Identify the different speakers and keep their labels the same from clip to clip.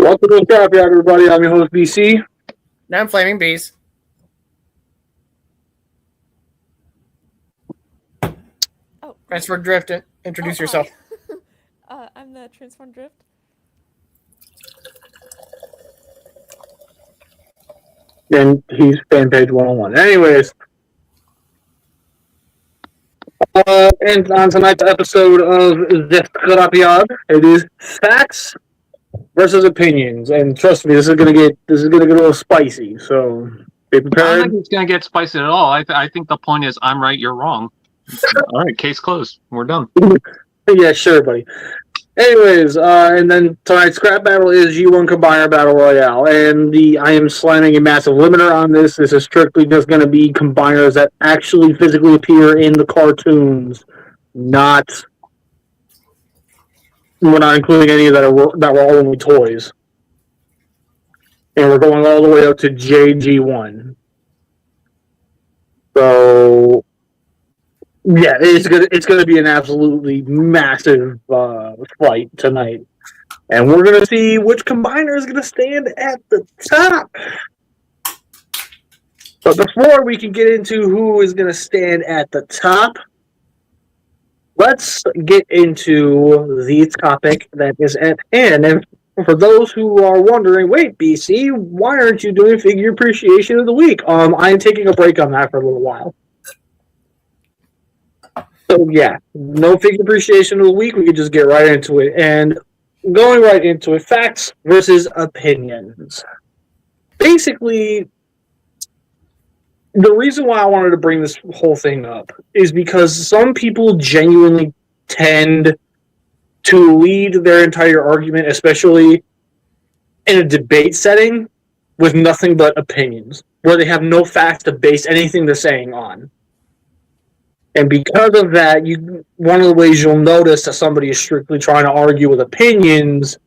Speaker 1: Welcome to Scrapyard, everybody. I'm your host, BC.
Speaker 2: Now I'm Flaming Bees.
Speaker 3: Oh,
Speaker 2: Transfer Drift. Introduce yourself.
Speaker 3: I'm the Transform Drift.
Speaker 1: And he's fan page 101. Anyways, and on tonight's episode of the Scrapyard, it is facts versus opinions. And trust me, this is gonna get a little spicy. So be
Speaker 4: I don't
Speaker 1: prepared.
Speaker 4: think it's going to get spicy at all. I think the point is I'm right, you're wrong. All right, case closed. We're done.
Speaker 1: Yeah, sure, buddy. Anyways, and then tonight's scrap battle is U1 Combiner Battle Royale, and I am slamming a massive limiter on this. This is strictly just going to be combiners that actually physically appear in the cartoons, not. We're not including any that were only toys, and we're going all the way up to JG1. So. Yeah, it's gonna be an absolutely massive fight tonight, and we're gonna see which combiner is gonna stand at the top. But before we can get into who is gonna stand at the top, let's get into the topic that is at hand. And for those who are wondering, wait, BC, why aren't you doing Figure Appreciation of the Week? I'm taking a break on that for a little while. So yeah, no Figure Appreciation of the Week. We could just get right into it. And going right into it, facts versus opinions. Basically, the reason why I wanted to bring this whole thing up is because some people genuinely tend to lead their entire argument, especially in a debate setting, with nothing but opinions, where they have no facts to base anything they're saying on. And because of that, one of the ways you'll notice that somebody is strictly trying to argue with opinions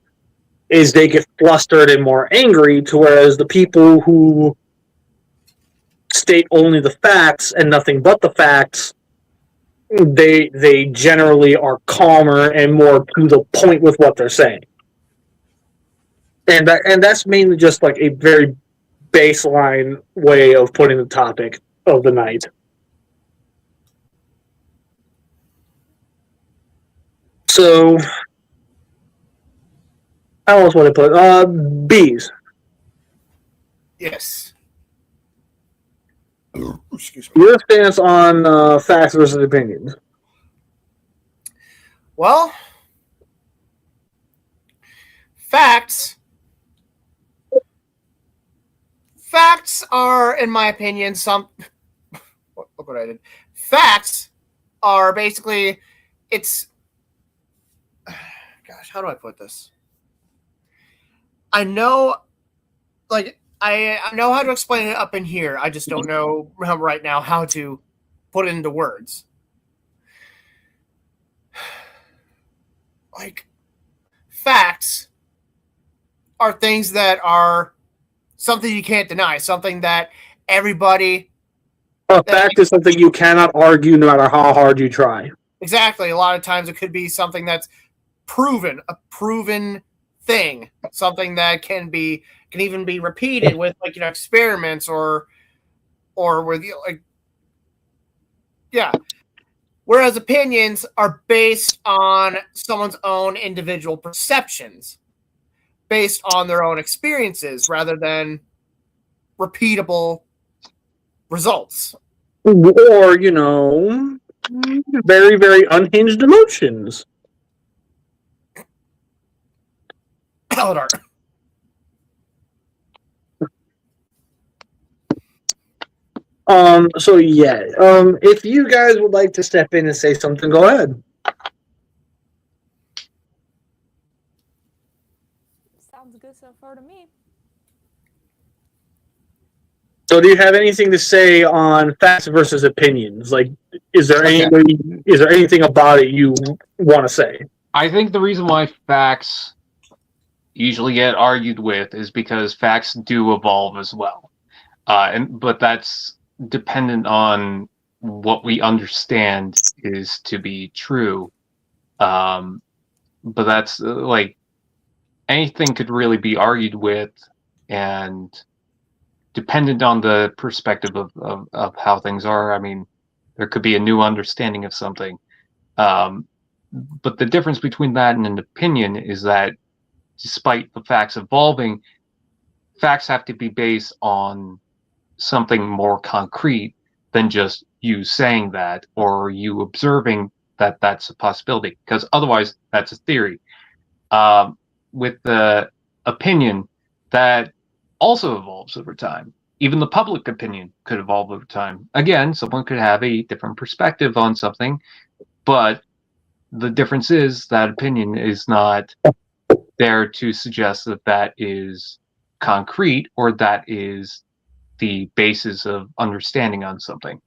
Speaker 1: is they get flustered and more angry, to whereas the people who state only the facts and nothing but the facts, they generally are calmer and more to the point with what they're saying. And that's mainly just like a very baseline way of putting the topic of the night. So, how else would I put it? Bees.
Speaker 2: Yes. Excuse me.
Speaker 1: Your stance on facts versus opinions.
Speaker 2: Well, facts are, in my opinion, look what I did. Facts are basically, gosh, how do I put this? I know how to explain it up in here. I just don't know right now how to put it into words. Like, facts are things that are something you can't deny, something that everybody...
Speaker 1: A fact is something you cannot argue no matter how hard you try.
Speaker 2: Exactly. A lot of times it could be something that's proven, a proven thing, something that can even be repeated with experiments or with Whereas opinions are based on someone's own individual perceptions, based on their own experiences, rather than repeatable results.
Speaker 1: Or, very, very unhinged emotions.
Speaker 2: Paladar.
Speaker 1: If you guys would like to step in and say something, go ahead.
Speaker 3: Sounds good so far to me.
Speaker 1: So, do you have anything to say on facts versus opinions? Like, is there anything about it you want to say?
Speaker 4: I think the reason why facts usually get argued with is because facts do evolve as well, but that's dependent on what we understand is to be true. But that's anything could really be argued with, and dependent on the perspective of how things are, I mean, there could be a new understanding of something. But the difference between that and an opinion is that despite the facts evolving, facts have to be based on something more concrete than just you saying that or you observing that that's a possibility, because otherwise that's a theory. With the opinion, that also evolves over time. Even the public opinion could evolve over time. Again, someone could have a different perspective on something, but the difference is that opinion is not there to suggest that that is concrete or that is the basis of understanding on something.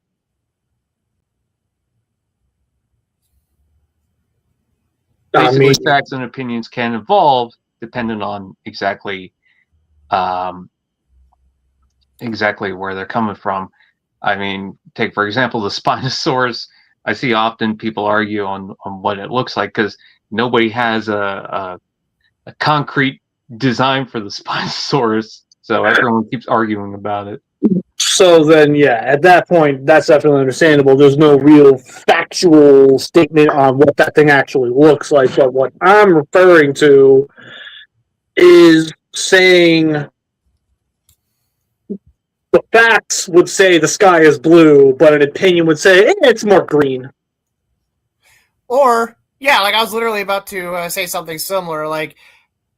Speaker 4: Basically, facts and opinions can evolve depending on exactly where they're coming from. I mean, take for example the Spinosaurus. I see often people argue on what it looks like because nobody has a concrete design for the Spinosaurus, so everyone keeps arguing about it.
Speaker 1: So then, yeah, at that point, that's definitely understandable. There's no real factual statement on what that thing actually looks like. But what I'm referring to is saying the facts would say the sky is blue, but an opinion would say it's more green.
Speaker 2: Or, yeah, like I was literally about to say something similar. Like,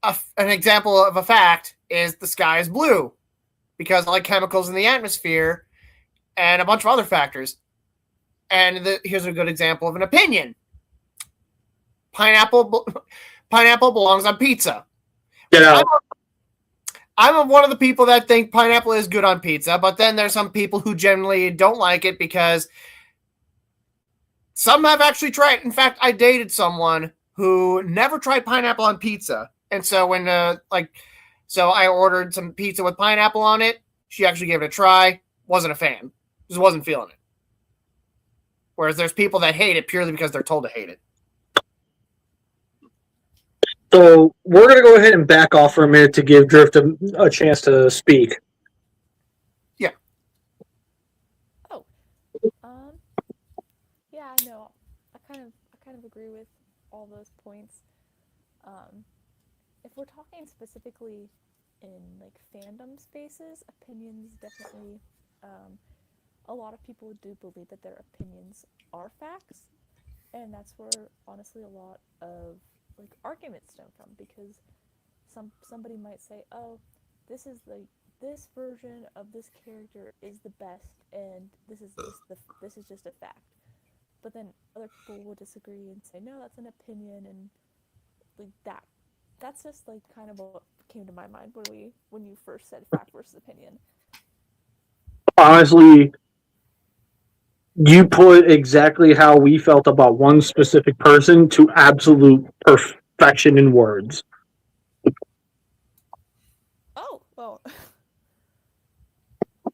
Speaker 2: an example of a fact is the sky is blue because of like chemicals in the atmosphere and a bunch of other factors. And here's a good example of an opinion. Pineapple belongs on pizza.
Speaker 1: Get out.
Speaker 2: I'm one of the people that think pineapple is good on pizza, but then there's some people who generally don't like it because some have actually tried. In fact, I dated someone who never tried pineapple on pizza. And so when so I ordered some pizza with pineapple on it. She actually gave it a try. Wasn't a fan. Just wasn't feeling it. Whereas there's people that hate it purely because they're told to hate it.
Speaker 1: So we're going to go ahead and back off for a minute to give Drift a chance to speak.
Speaker 2: Yeah.
Speaker 3: Oh. Yeah, no. I kind of agree with all those points. If we're talking specifically in like fandom spaces, opinions definitely a lot of people do believe that their opinions are facts, and that's where honestly a lot of like arguments stem from, because somebody might say, oh, this is like this version of this character is the best and this is just a fact, but then other people will disagree and say, no, that's an opinion, and like that's just like kind of what came to my mind when you first said fact versus opinion.
Speaker 1: Honestly, you put exactly how we felt about one specific person to absolute perfection in words.
Speaker 3: Oh, well.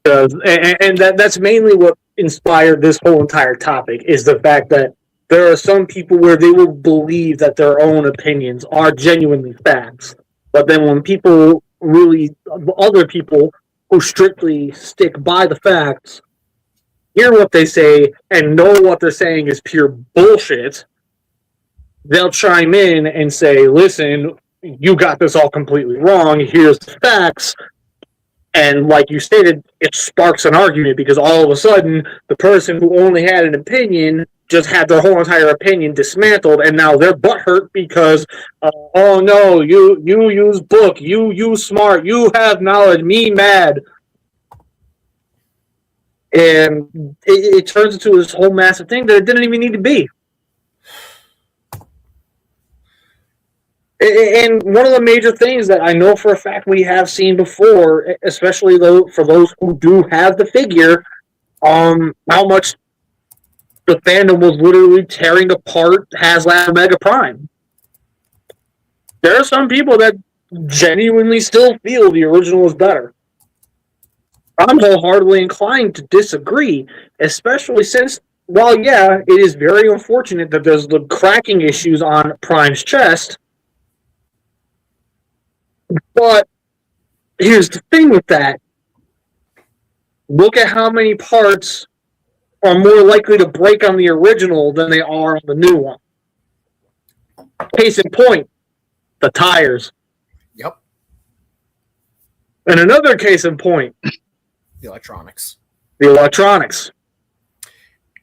Speaker 1: And that's mainly what inspired this whole entire topic, is the fact that there are some people where they will believe that their own opinions are genuinely facts. But then when other people who strictly stick by the facts, hear what they say and know what they're saying is pure bullshit, they'll chime in and say, listen, you got this all completely wrong, here's the facts. And like you stated, it sparks an argument because all of a sudden the person who only had an opinion just had their whole entire opinion dismantled, and now they're butthurt because, oh no, you use book, you smart, you have knowledge, me mad. And it turns into this whole massive thing that it didn't even need to be. And one of the major things that I know for a fact we have seen before, especially for those who do have the figure, how much the fandom was literally tearing apart HasLab Omega Prime. There are some people that genuinely still feel the original is better. I'm wholeheartedly inclined to disagree, especially since, while yeah, it is very unfortunate that there's the cracking issues on Prime's chest, But here's the thing with that. Look at how many parts are more likely to break on the original than they are on the new one. Case in point, the tires.
Speaker 2: Yep.
Speaker 1: And another case in point,
Speaker 2: The electronics.
Speaker 1: the electronics.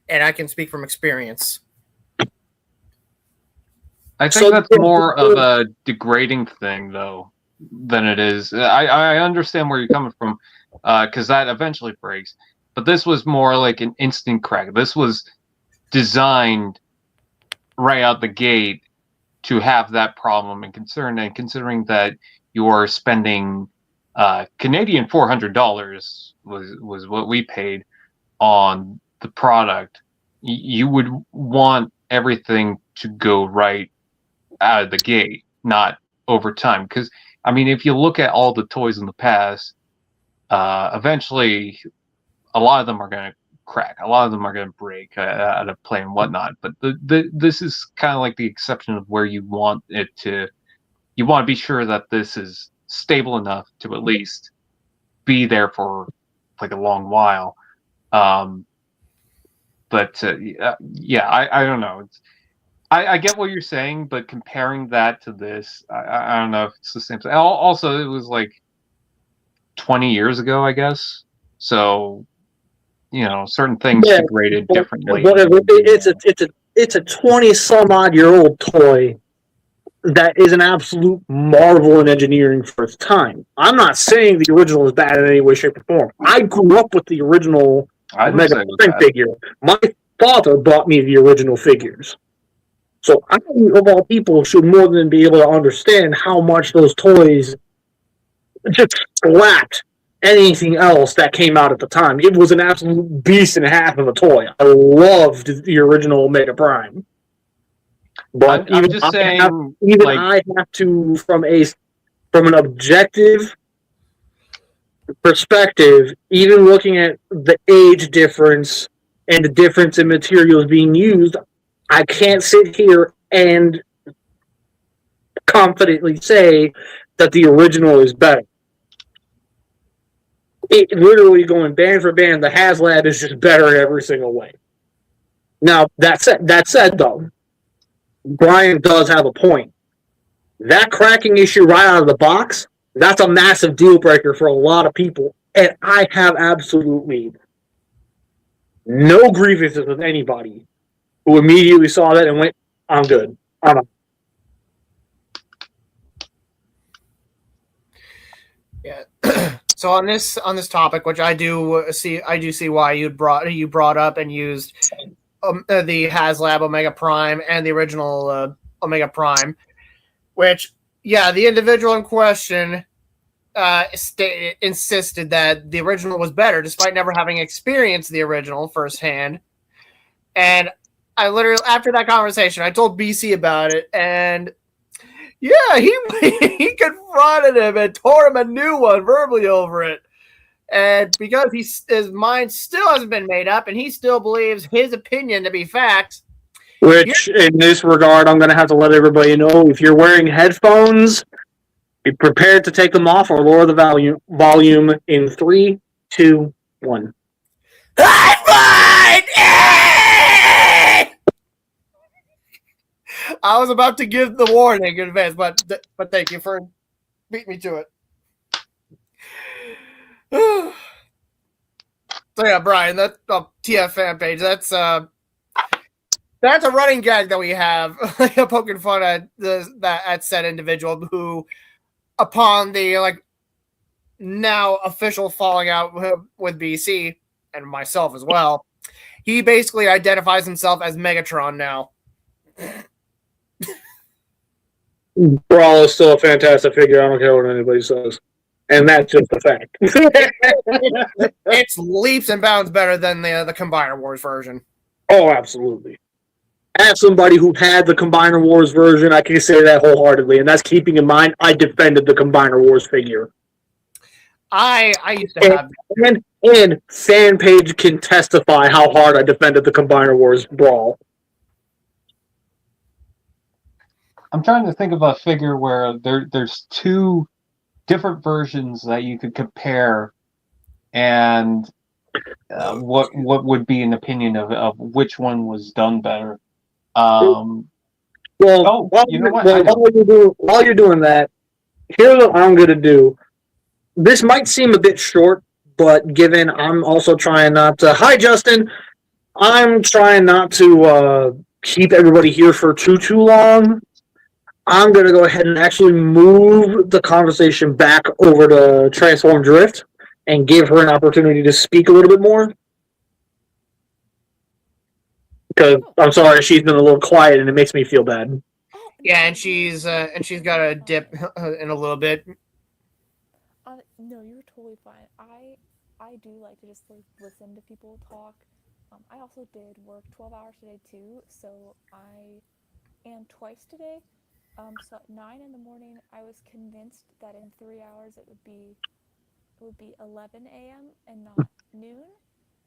Speaker 2: And I can speak from experience.
Speaker 4: I think
Speaker 1: So-
Speaker 4: that's more of a degrading thing, though, than it is. I understand where you're coming from, because that eventually breaks. But this was more like an instant crack. This was designed right out the gate to have that problem and concern. And considering that you're spending Canadian $400 was what we paid on the product, you would want everything to go right out of the gate, not over time. Because I mean, if you look at all the toys in the past, eventually a lot of them are going to crack, a lot of them are going to break out of play and whatnot. But this is kind of like the exception of where you want it to. You want to be sure that this is stable enough to at least be there for like a long while. But yeah, I don't know. I get what you're saying, but comparing that to this, I don't know if it's the same thing. Also, it was like 20 years ago, I guess. So, certain things
Speaker 1: Yeah,
Speaker 4: degraded differently.
Speaker 1: Whatever. It's a 20-some-odd-year-old toy that is an absolute marvel in engineering for its time. I'm not saying the original is bad in any way, shape, or form. I grew up with the original
Speaker 4: I didn't
Speaker 1: Mega
Speaker 4: say it was
Speaker 1: Prime
Speaker 4: bad.
Speaker 1: figure. My father bought me the original figures. So I, of all people, should more than be able to understand how much those toys just slapped anything else that came out at the time. It was an absolute beast and a half of a toy. I loved the original Mega Prime. But
Speaker 4: I'm just saying,
Speaker 1: I have to, from an objective perspective, even looking at the age difference and the difference in materials being used, I can't sit here and confidently say that the original is better. It literally going band for band, the HasLab is just better in every single way. Now, that said though, Brian does have a point. That cracking issue right out of the box, that's a massive deal breaker for a lot of people. And I have absolutely no grievances with anybody who immediately saw that and went, I'm good. I'm out.
Speaker 2: Yeah. So on this topic, which I do see why you brought up and used the HasLab Omega Prime and the original Omega Prime, which the individual in question insisted that the original was better, despite never having experienced the original firsthand. And I literally, after that conversation, I told BC about it, and he confronted him and tore him a new one verbally over it. And because his mind still hasn't been made up, and he still believes his opinion to be fact.
Speaker 1: Which, in this regard, I'm going to have to let everybody know, if you're wearing headphones, be prepared to take them off or lower the volume in 3, 2, 1.
Speaker 2: I was about to give the warning in advance, but thank you for beating me to it. So yeah, Brian, that TF fan page, that's a running gag that we have, poking fun at said individual who, upon the now official falling out with BC and myself as well, he basically identifies himself as Megatron now.
Speaker 1: Brawl is still a fantastic figure. I don't care what anybody says. And that's just a fact.
Speaker 2: It's leaps and bounds better than the Combiner Wars version.
Speaker 1: Oh, absolutely. As somebody who had the Combiner Wars version, I can say that wholeheartedly. And that's keeping in mind, I defended the Combiner Wars figure.
Speaker 2: I used to have...
Speaker 1: And fan page can testify how hard I defended the Combiner Wars Brawl.
Speaker 4: I'm trying to think of a figure where there's two different versions that you could compare, and what would be an opinion of which one was done better.
Speaker 1: Well,
Speaker 4: Oh, you know what? I know.
Speaker 1: while you're doing that, here's what I'm going to do. This might seem a bit short, but given I'm also trying not to. Hi, Justin. I'm trying not to keep everybody here for too long. I'm going to go ahead and actually move the conversation back over to Transform Drift and give her an opportunity to speak a little bit more. Because I'm sorry, she's been a little quiet and it makes me feel bad.
Speaker 3: Oh,
Speaker 2: Yeah,
Speaker 3: no,
Speaker 2: and she's got a dip in a little bit.
Speaker 3: no, you're totally fine. I do like to just like listen to people talk. I also did work 12 hours today too, so and twice today. So at 9 in the morning, I was convinced that in 3 hours it would be 11 a.m. and not noon,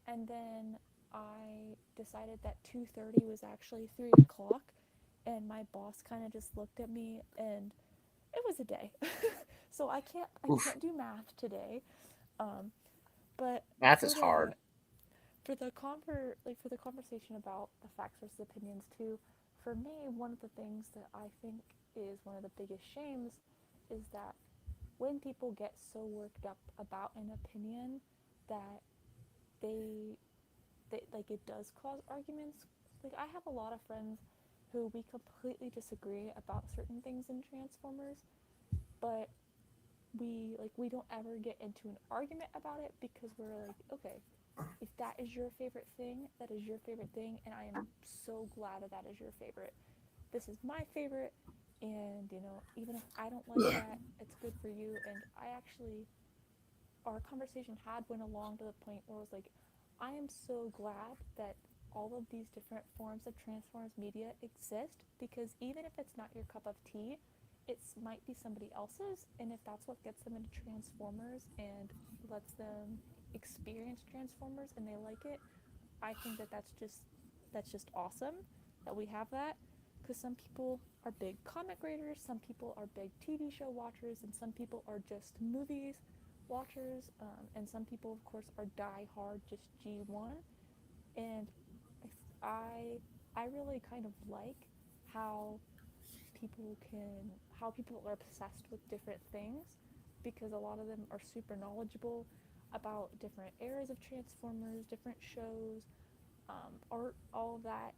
Speaker 3: and then I decided that 2:30 was actually 3 o'clock, and my boss kind of just looked at me, and it was a day. So I can't do math today, um, but
Speaker 2: Math
Speaker 3: for
Speaker 2: is
Speaker 3: the
Speaker 2: hard.
Speaker 3: for the conversation about the facts versus opinions too, for me, one of the things that I think is one of the biggest shames is that when people get so worked up about an opinion that they, like it does cause arguments. Like I have a lot of friends who we completely disagree about certain things in Transformers, but we don't ever get into an argument about it because we're like, okay, if that is your favorite thing, that is your favorite thing, and I am so glad that is your favorite. This is my favorite, and even if I don't like that, it's good for you. And I actually, our conversation went along to the point where I was like, I am so glad that all of these different forms of Transformers media exist, because even if it's not your cup of tea, it might be somebody else's, and if that's what gets them into Transformers and lets them experience Transformers and they like it, I think that's just awesome that we have that, because some people are big comic readers, some people are big TV show watchers, and some people are just movies watchers, and some people, of course, are die-hard just G1. And I I really kind of like how people are obsessed with different things, because a lot of them are super knowledgeable about different eras of Transformers, different shows, art, all of that.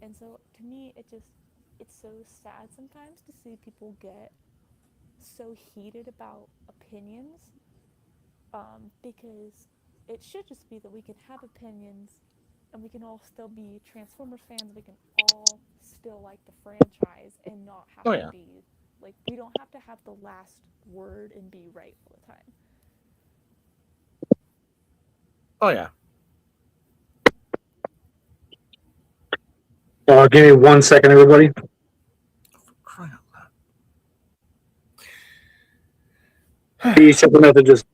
Speaker 3: And so to me, it's so sad sometimes to see people get so heated about opinions, because it should just be that we can have opinions and we can all still be Transformers fans. We can all still like the franchise and not have
Speaker 2: Oh
Speaker 3: to
Speaker 2: yeah.
Speaker 3: be like, we don't have to have the last word and be right all the time.
Speaker 2: Oh yeah.
Speaker 1: Give me 1 second, everybody.
Speaker 2: Crying out loud.
Speaker 1: Please check the messages.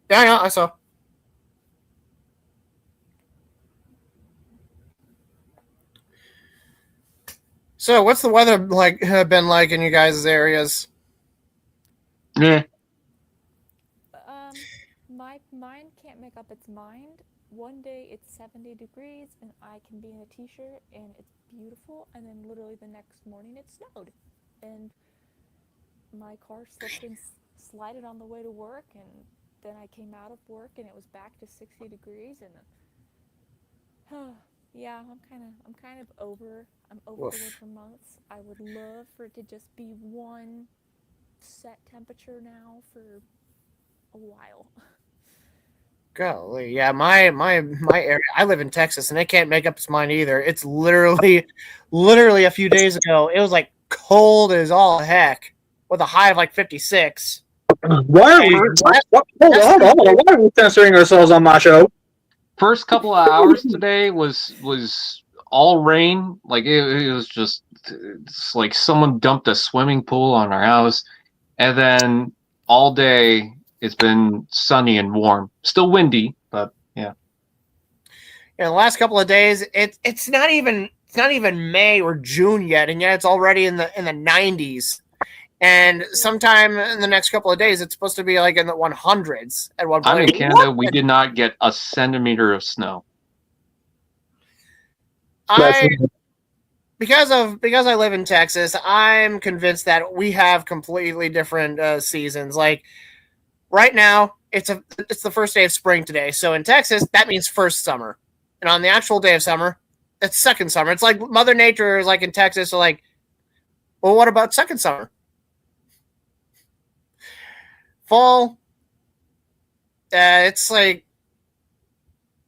Speaker 2: Yeah, I saw. So, what's the weather been like in you guys' areas?
Speaker 4: Yeah.
Speaker 3: My mind can't make up its mind. One day it's 70 degrees and I can be in a t-shirt and it's beautiful, and then literally the next morning it snowed, and my car slipped and slided on the way to work, and then I came out of work and it was back to 60 degrees, and yeah, I'm kind of over the
Speaker 2: Oof.
Speaker 3: winter months. I would love for it to just be one set temperature now for a while.
Speaker 2: Golly, yeah, my area. I live in Texas, and it can't make up its mind either. It's literally a few days ago. It was like cold as all heck, with a high of like 56.
Speaker 1: Why are we? Hold on. Why are we censoring ourselves on my show?
Speaker 4: First couple of hours today was all rain. Like it was just, it's like someone dumped a swimming pool on our house, and then all day it's been sunny and warm. Still windy, but yeah.
Speaker 2: In the last couple of days, it's not even May or June yet, and yet it's already in the 90s. And sometime in the next couple of days, it's supposed to be like in the 100s at one
Speaker 4: I'm
Speaker 2: point.
Speaker 4: in Canada. We did not get a centimeter of snow.
Speaker 2: Because I live in Texas, I'm convinced that we have completely different seasons. Like right now, it's the first day of spring today. So in Texas, that means first summer, and on the actual day of summer, it's second summer. It's like Mother Nature is like in Texas. So like, well, what about second summer? Fall, it's like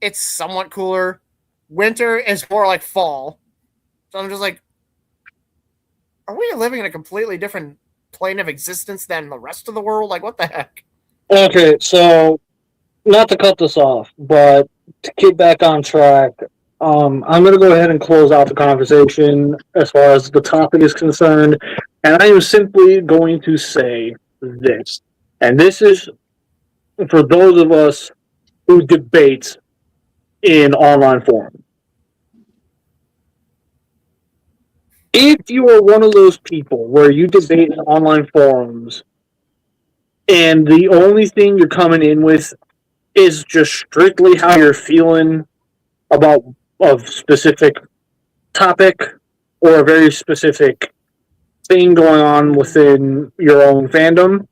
Speaker 2: it's somewhat cooler. Winter is more like fall. So I'm just like, are we living in a completely different plane of existence than the rest of the world? Like, what the heck?
Speaker 1: Okay, so not to cut this off, but to get back on track, I'm going to go ahead and close out the conversation as far as the topic is concerned, and I am simply going to say this. And this is for those of us who debate in online forums. If you are one of those people where you debate in online forums and the only thing you're coming in with is just strictly how you're feeling about a specific topic or a very specific thing going on within your own fandom,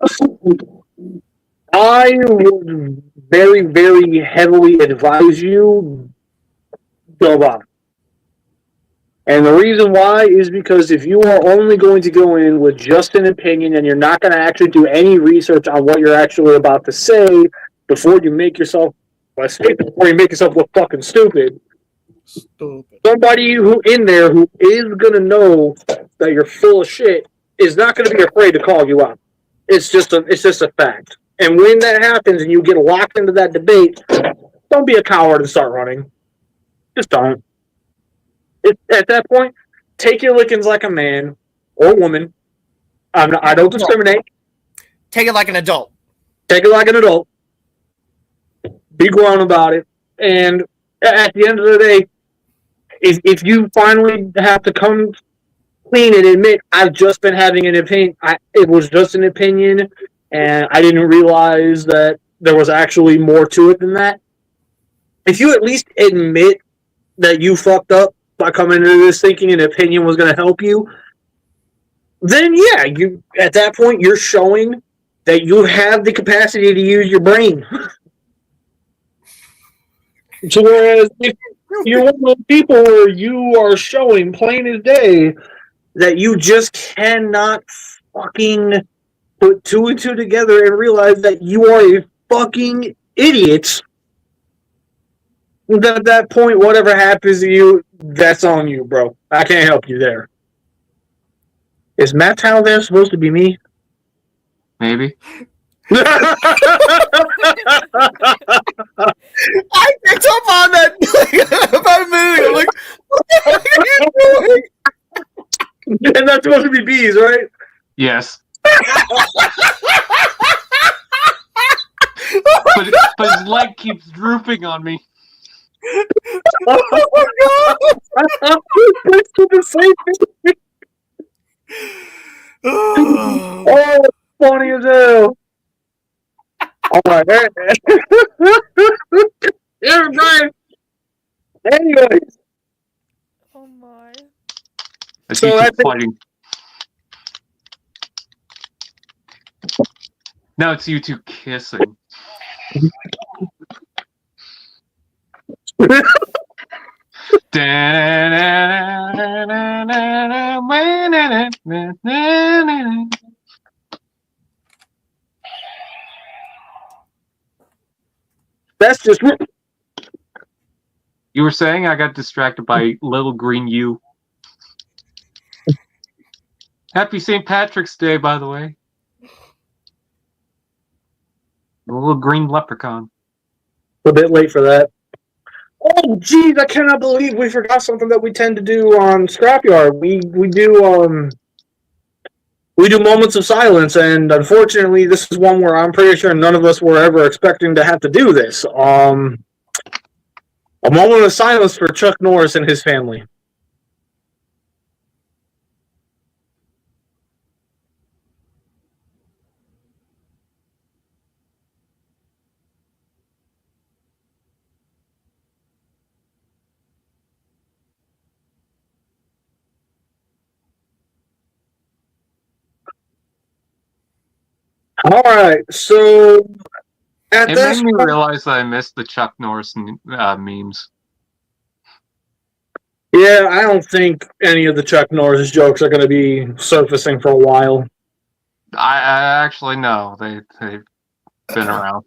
Speaker 1: I would very, very heavily advise you go on. And the reason why is because if you are only going to go in with just an opinion and you're not going to actually do any research on what you're actually about to say before you make yourself look fucking stupid, somebody who in there who is going to know that you're full of shit is not going to be afraid to call you out. It's just a fact. And when that happens and you get locked into that debate, don't be a coward and start running. Just don't. At that point, take your lickings like a man or woman. I don't discriminate.
Speaker 2: Take it like an adult.
Speaker 1: Take it like an adult. Be grown about it. And at the end of the day, if you finally have to come clean and admit, I've just been having an opinion, it was just an opinion, and I didn't realize that there was actually more to it than that. If you at least admit that you fucked up by coming into this thinking an opinion was going to help you, then yeah, you at that point you're showing that you have the capacity to use your brain. So whereas if you're one of those people where you are showing plain as day that you just cannot fucking put two and two together and realize that you are a fucking idiot, then at that point, whatever happens to you, that's on you, bro. I can't help you there. Is Matt Towel there supposed to be me?
Speaker 4: Maybe.
Speaker 2: I picked up on that about a minute ago. I'm like, what the heck are you doing?
Speaker 1: And that's supposed to be bees, right?
Speaker 4: Yes. but his leg keeps drooping on me.
Speaker 1: Oh my god! It's the same thing. Oh, it's funny as hell. Alright. Yeah, Brian. Anyways.
Speaker 3: Oh my.
Speaker 4: As
Speaker 1: So
Speaker 4: you
Speaker 1: I
Speaker 4: keep fighting. Now it's you two kissing.
Speaker 1: That's just...
Speaker 4: You were saying I got distracted by little green you. Happy St. Patrick's Day, by the way. The little green leprechaun.
Speaker 1: A bit late for that. Oh, geez, I cannot believe we forgot something that we tend to do on Scrapyard. We do moments of silence, and unfortunately, this is one where I'm pretty sure none of us were ever expecting to have to do this. A moment of silence for Chuck Norris and his family. All right, so at
Speaker 4: It
Speaker 1: this
Speaker 4: made me
Speaker 1: point,
Speaker 4: realize that I missed the Chuck Norris memes.
Speaker 1: yeah, I don't think any of the Chuck Norris jokes are going to be surfacing for a while.
Speaker 4: I actually know they've been around.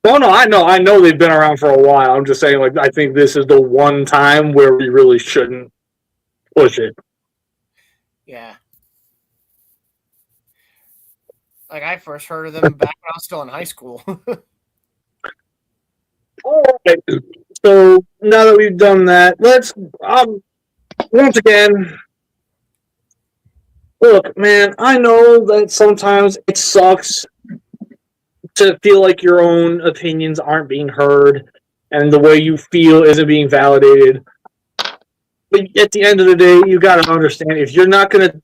Speaker 1: Oh no, I know they've been around for a while. I'm just saying, like, I think this is the one time where we really shouldn't push it.
Speaker 2: Yeah. Like I first heard of them back when I was still in high school.
Speaker 1: All right. So now that we've done that, let's once again. Look, man, I know that sometimes it sucks to feel like your own opinions aren't being heard and the way you feel isn't being validated. But at the end of the day, you got to understand if you're not going to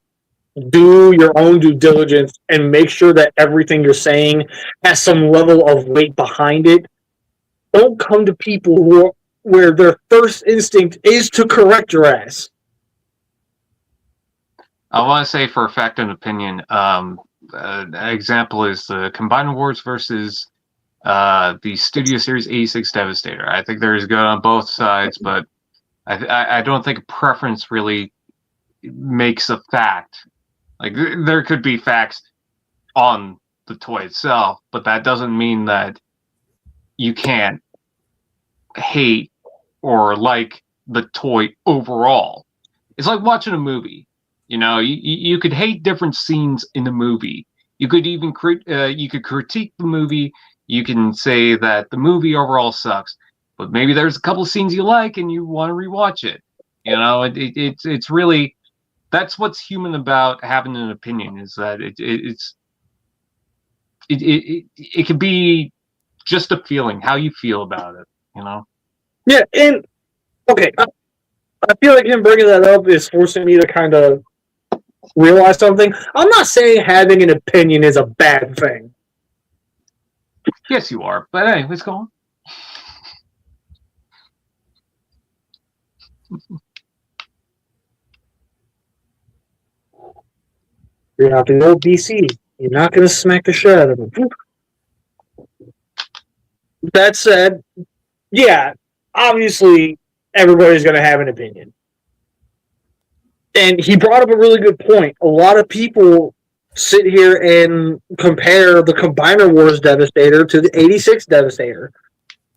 Speaker 1: do your own due diligence and make sure that everything you're saying has some level of weight behind it, don't come to people where their first instinct is to correct your ass.
Speaker 4: I want to say for a fact and opinion, an example is the Combiner Wars versus the Studio Series 86 Devastator. I think there's good on both sides, but I don't think preference really makes a fact. Like there could be facts on the toy itself, but that doesn't mean that you can't hate or like the toy overall. It's like watching a movie. You know, you could hate different scenes in the movie. You could even you could critique the movie. You can say that the movie overall sucks, but maybe there's a couple of scenes you like and you want to rewatch it. You know, it's really that's what's human about having an opinion is that it could be just a feeling, how you feel about it. You know.
Speaker 1: Yeah, and okay, I feel like him bringing that up is forcing me to kind of realize something. I'm not saying having an opinion is a bad thing.
Speaker 4: Yes, you are. But hey, let's go on.
Speaker 1: You're not the old BC. You're not going to smack the shit out of him. That said, yeah, obviously everybody's going to have an opinion. And he brought up a really good point. A lot of people sit here and compare the Combiner Wars Devastator to the 86 Devastator.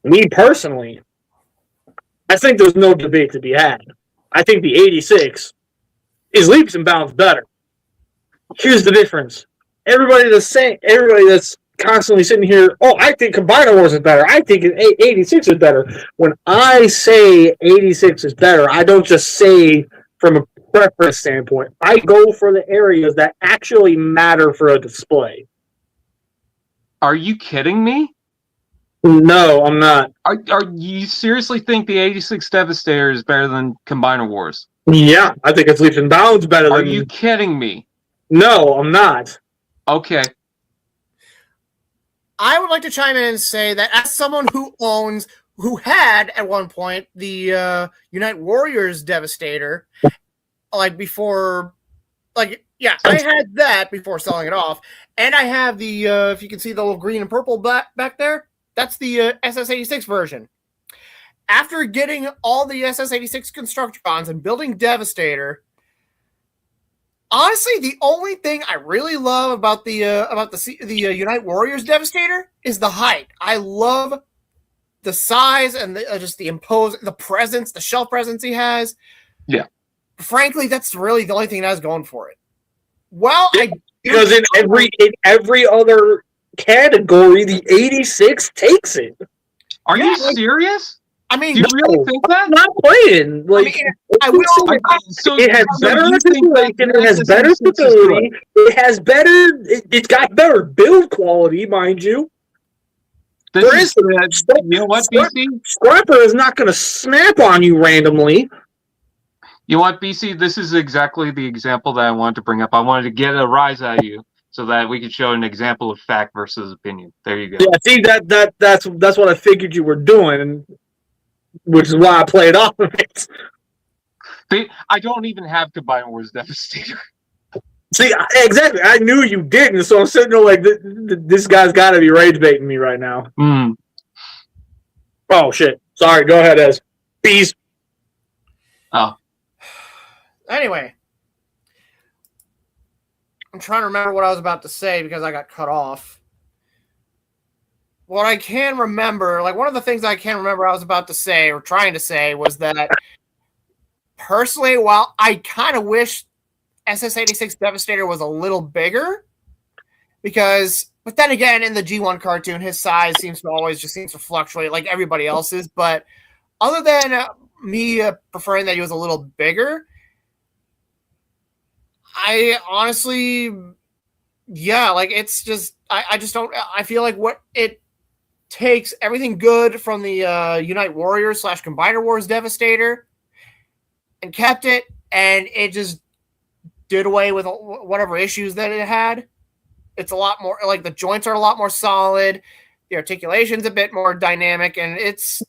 Speaker 1: Me personally, I think there's no debate to be had. I think the 86 is leaps and bounds better. Here's the difference. Everybody that's constantly sitting here, oh, I think Combiner Wars is better. I think 86 is better. When I say 86 is better, I don't just say from a preference standpoint. I go for the areas that actually matter for a display.
Speaker 4: Are you kidding me?
Speaker 1: No, I'm not.
Speaker 4: Are you seriously think the 86 Devastator is better than Combiner Wars?
Speaker 1: Yeah, I think it's leaps and bounds better than...
Speaker 4: Are you kidding me?
Speaker 1: No, I'm not.
Speaker 4: Okay.
Speaker 2: I would like to chime in and say that as someone who had at one point the Unite Warriors Devastator, like before, like, yeah, I had that before selling it off. And I have the, if you can see the little green and purple back there, that's the SS86 version. After getting all the SS86 Constructrons and building Devastator, honestly, the only thing I really love about the Unite Warriors Devastator is the height. I love the size and just the presence, the shelf presence he has.
Speaker 4: Yeah.
Speaker 2: Frankly, that's really the only thing that was going for it. Well,
Speaker 1: because in every other category, the 86 takes it.
Speaker 4: Are you serious?
Speaker 2: I mean,
Speaker 4: do you really think that?
Speaker 1: I'm not playing. Like,
Speaker 2: I mean,
Speaker 1: it has better articulation, it has better stability, it's got better build quality, mind you. For instance,
Speaker 4: you know what, BC?
Speaker 1: Scrapper is not going to snap on you randomly.
Speaker 4: You know what, BC? This is exactly the example that I wanted to bring up. I wanted to get a rise out of you so that we could show an example of fact versus opinion. There you go.
Speaker 1: Yeah, see, that's what I figured you were doing, which is why I played off of it.
Speaker 4: I don't even have Combiner Wars Devastator.
Speaker 1: See, exactly. I knew you didn't, so I'm sitting there like, this guy's got to be rage baiting me right now.
Speaker 4: Mm.
Speaker 1: Oh shit! Sorry. Go ahead, Ez. Bees.
Speaker 4: Oh,
Speaker 2: Anyway, I'm trying to remember what I was about to say because I got cut off. What I can remember, like one of the things I can remember I was about to say or trying to say was that personally, while I kind of wish SS-86 Devastator was a little bigger, but then again, in the G1 cartoon, his size seems to fluctuate like everybody else's. But other than me preferring that he was a little bigger, I honestly, yeah, like it's just I just don't. I feel like what it takes everything good from the Unite Warriors / Combiner Wars Devastator and kept it, and it just did away with whatever issues that it had. It's a lot more like the joints are a lot more solid, the articulation's a bit more dynamic, and it's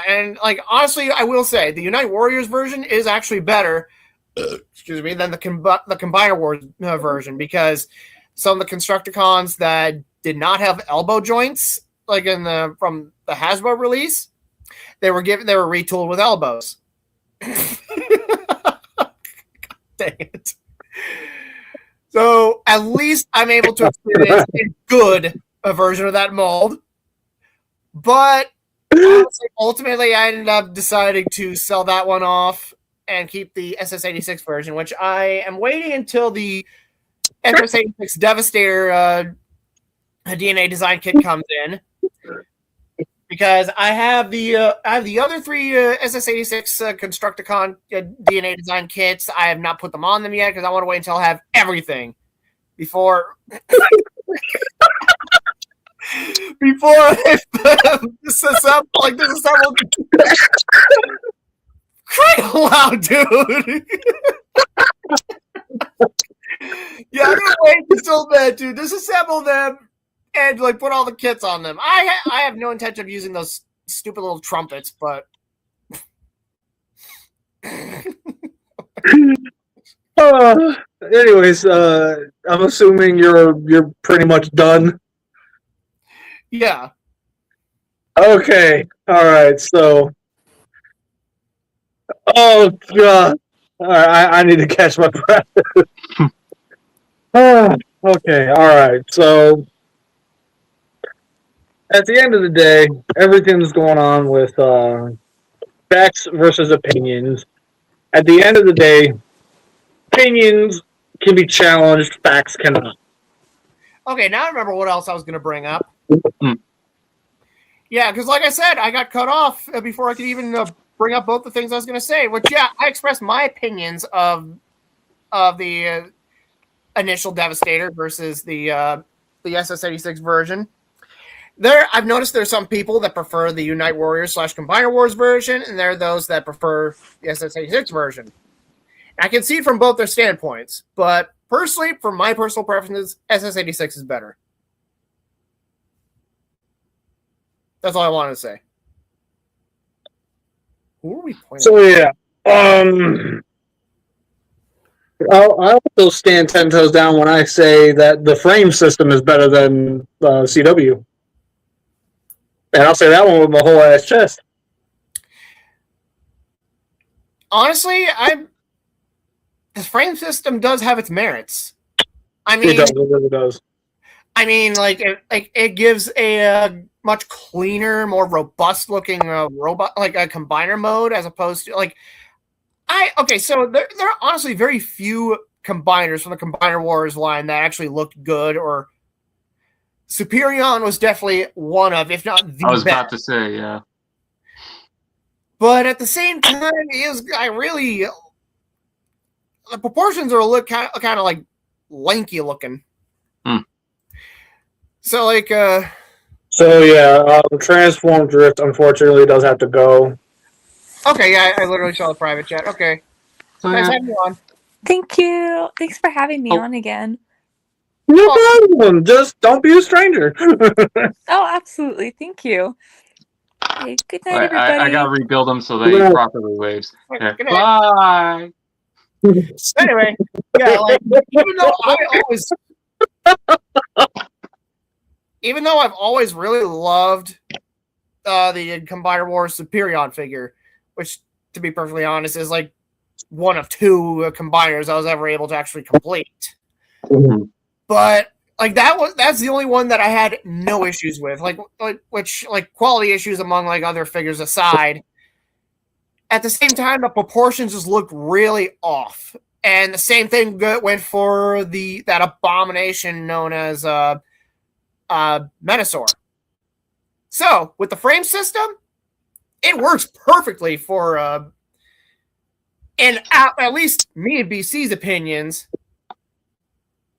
Speaker 2: and like honestly, I will say the Unite Warriors version is actually better. Excuse me, than the Combiner Wars version, because some of the Constructicons that did not have elbow joints, like from the Hasbro release, they were retooled with elbows. Dang it. So at least I'm able to experience a good version of that mold. But honestly, ultimately, I ended up deciding to sell that one off and keep the SS-86 version, which I am waiting until the SS-86 Devastator DNA design kit comes in, because I have the other three SS-86 Constructicon DNA design kits. I have not put them on them yet because I want to wait until I have everything before disassemble. Cry loud, dude. Yeah, I'm gonna wait until then to disassemble them and like put all the kits on them. I have no intention of using those stupid little trumpets, but
Speaker 1: Anyways, I'm assuming you're pretty much done.
Speaker 2: yeah.
Speaker 1: Okay. All right. So. Oh god. All right. I need to catch my breath. Okay. All right. So. At the end of the day, everything's going on with facts versus opinions. At the end of the day, opinions can be challenged, facts cannot.
Speaker 2: Okay, now I remember what else I was going to bring up. Yeah, because like I said, I got cut off before I could even bring up both the things I was going to say. Which, yeah, I expressed my opinions of the initial Devastator versus the SS-86 version. I've noticed there's some people that prefer the Unite Warriors / Combiner Wars version, and there are those that prefer the SS-86 version. I can see it from both their standpoints, but personally, for my personal preferences, SS-86 is better. That's all I wanted to say. Who are we pointing
Speaker 1: So yeah, I also stand 10 toes down when I say that the frame system is better than CW. And I'll say that one with my whole ass chest.
Speaker 2: Honestly, the frame system does have its merits. I mean,
Speaker 1: It really does.
Speaker 2: I mean, it gives a much cleaner, more robust looking robot, like a combiner mode, as opposed to So there are honestly very few combiners from the Combiner Wars line that actually looked good. Or Superion was definitely one of, if not the best.
Speaker 4: I was about to say, yeah.
Speaker 2: But at the same time, the proportions are kind of like lanky looking. So like
Speaker 1: Transform Drift unfortunately does have to go.
Speaker 2: Okay, yeah, I literally saw the private chat. Okay.
Speaker 4: So,
Speaker 2: Nice
Speaker 4: yeah.
Speaker 2: having you on.
Speaker 3: Thank you. Thanks for having me on again.
Speaker 1: No problem. Just don't be a stranger.
Speaker 3: Oh, absolutely. Thank you. Okay, good night,
Speaker 4: I
Speaker 3: everybody.
Speaker 4: gotta rebuild them so they
Speaker 1: Yeah.
Speaker 4: properly waves.
Speaker 2: Good
Speaker 4: Okay.
Speaker 2: night.
Speaker 4: Bye.
Speaker 2: Anyway, yeah, like even though I've always really loved the Combiner Wars Superion figure, which, to be perfectly honest, is like one of two combiners I was ever able to actually complete. But like that's the only one that I had no issues with. Like quality issues among like other figures aside. At the same time, the proportions just looked really off. And the same thing went for that abomination known as Menasor. So with the frame system, it works perfectly for and at least me and BC's opinions,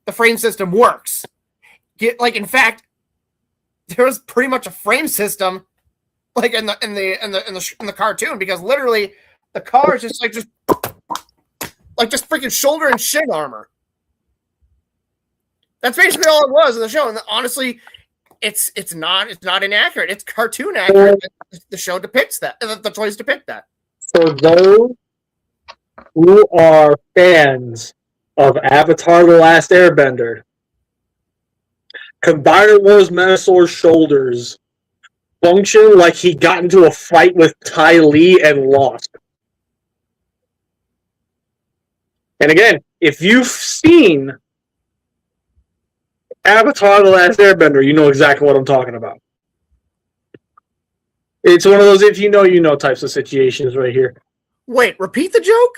Speaker 2: the frame system works. In fact, there was pretty much a frame system like in the cartoon, because literally the car is just freaking shoulder and shin armor. That's basically all it was in the show. And honestly, it's not inaccurate. It's cartoon accurate. The show depicts that. The toys depict that.
Speaker 1: For those who are fans of Avatar: The Last Airbender, Combiner Wars Menosaur's shoulders function like he got into a fight with Ty Lee and lost. And again, if you've seen Avatar: The Last Airbender, you know exactly what I'm talking about. It's one of those if you know types of situations right here.
Speaker 2: Wait, repeat the joke?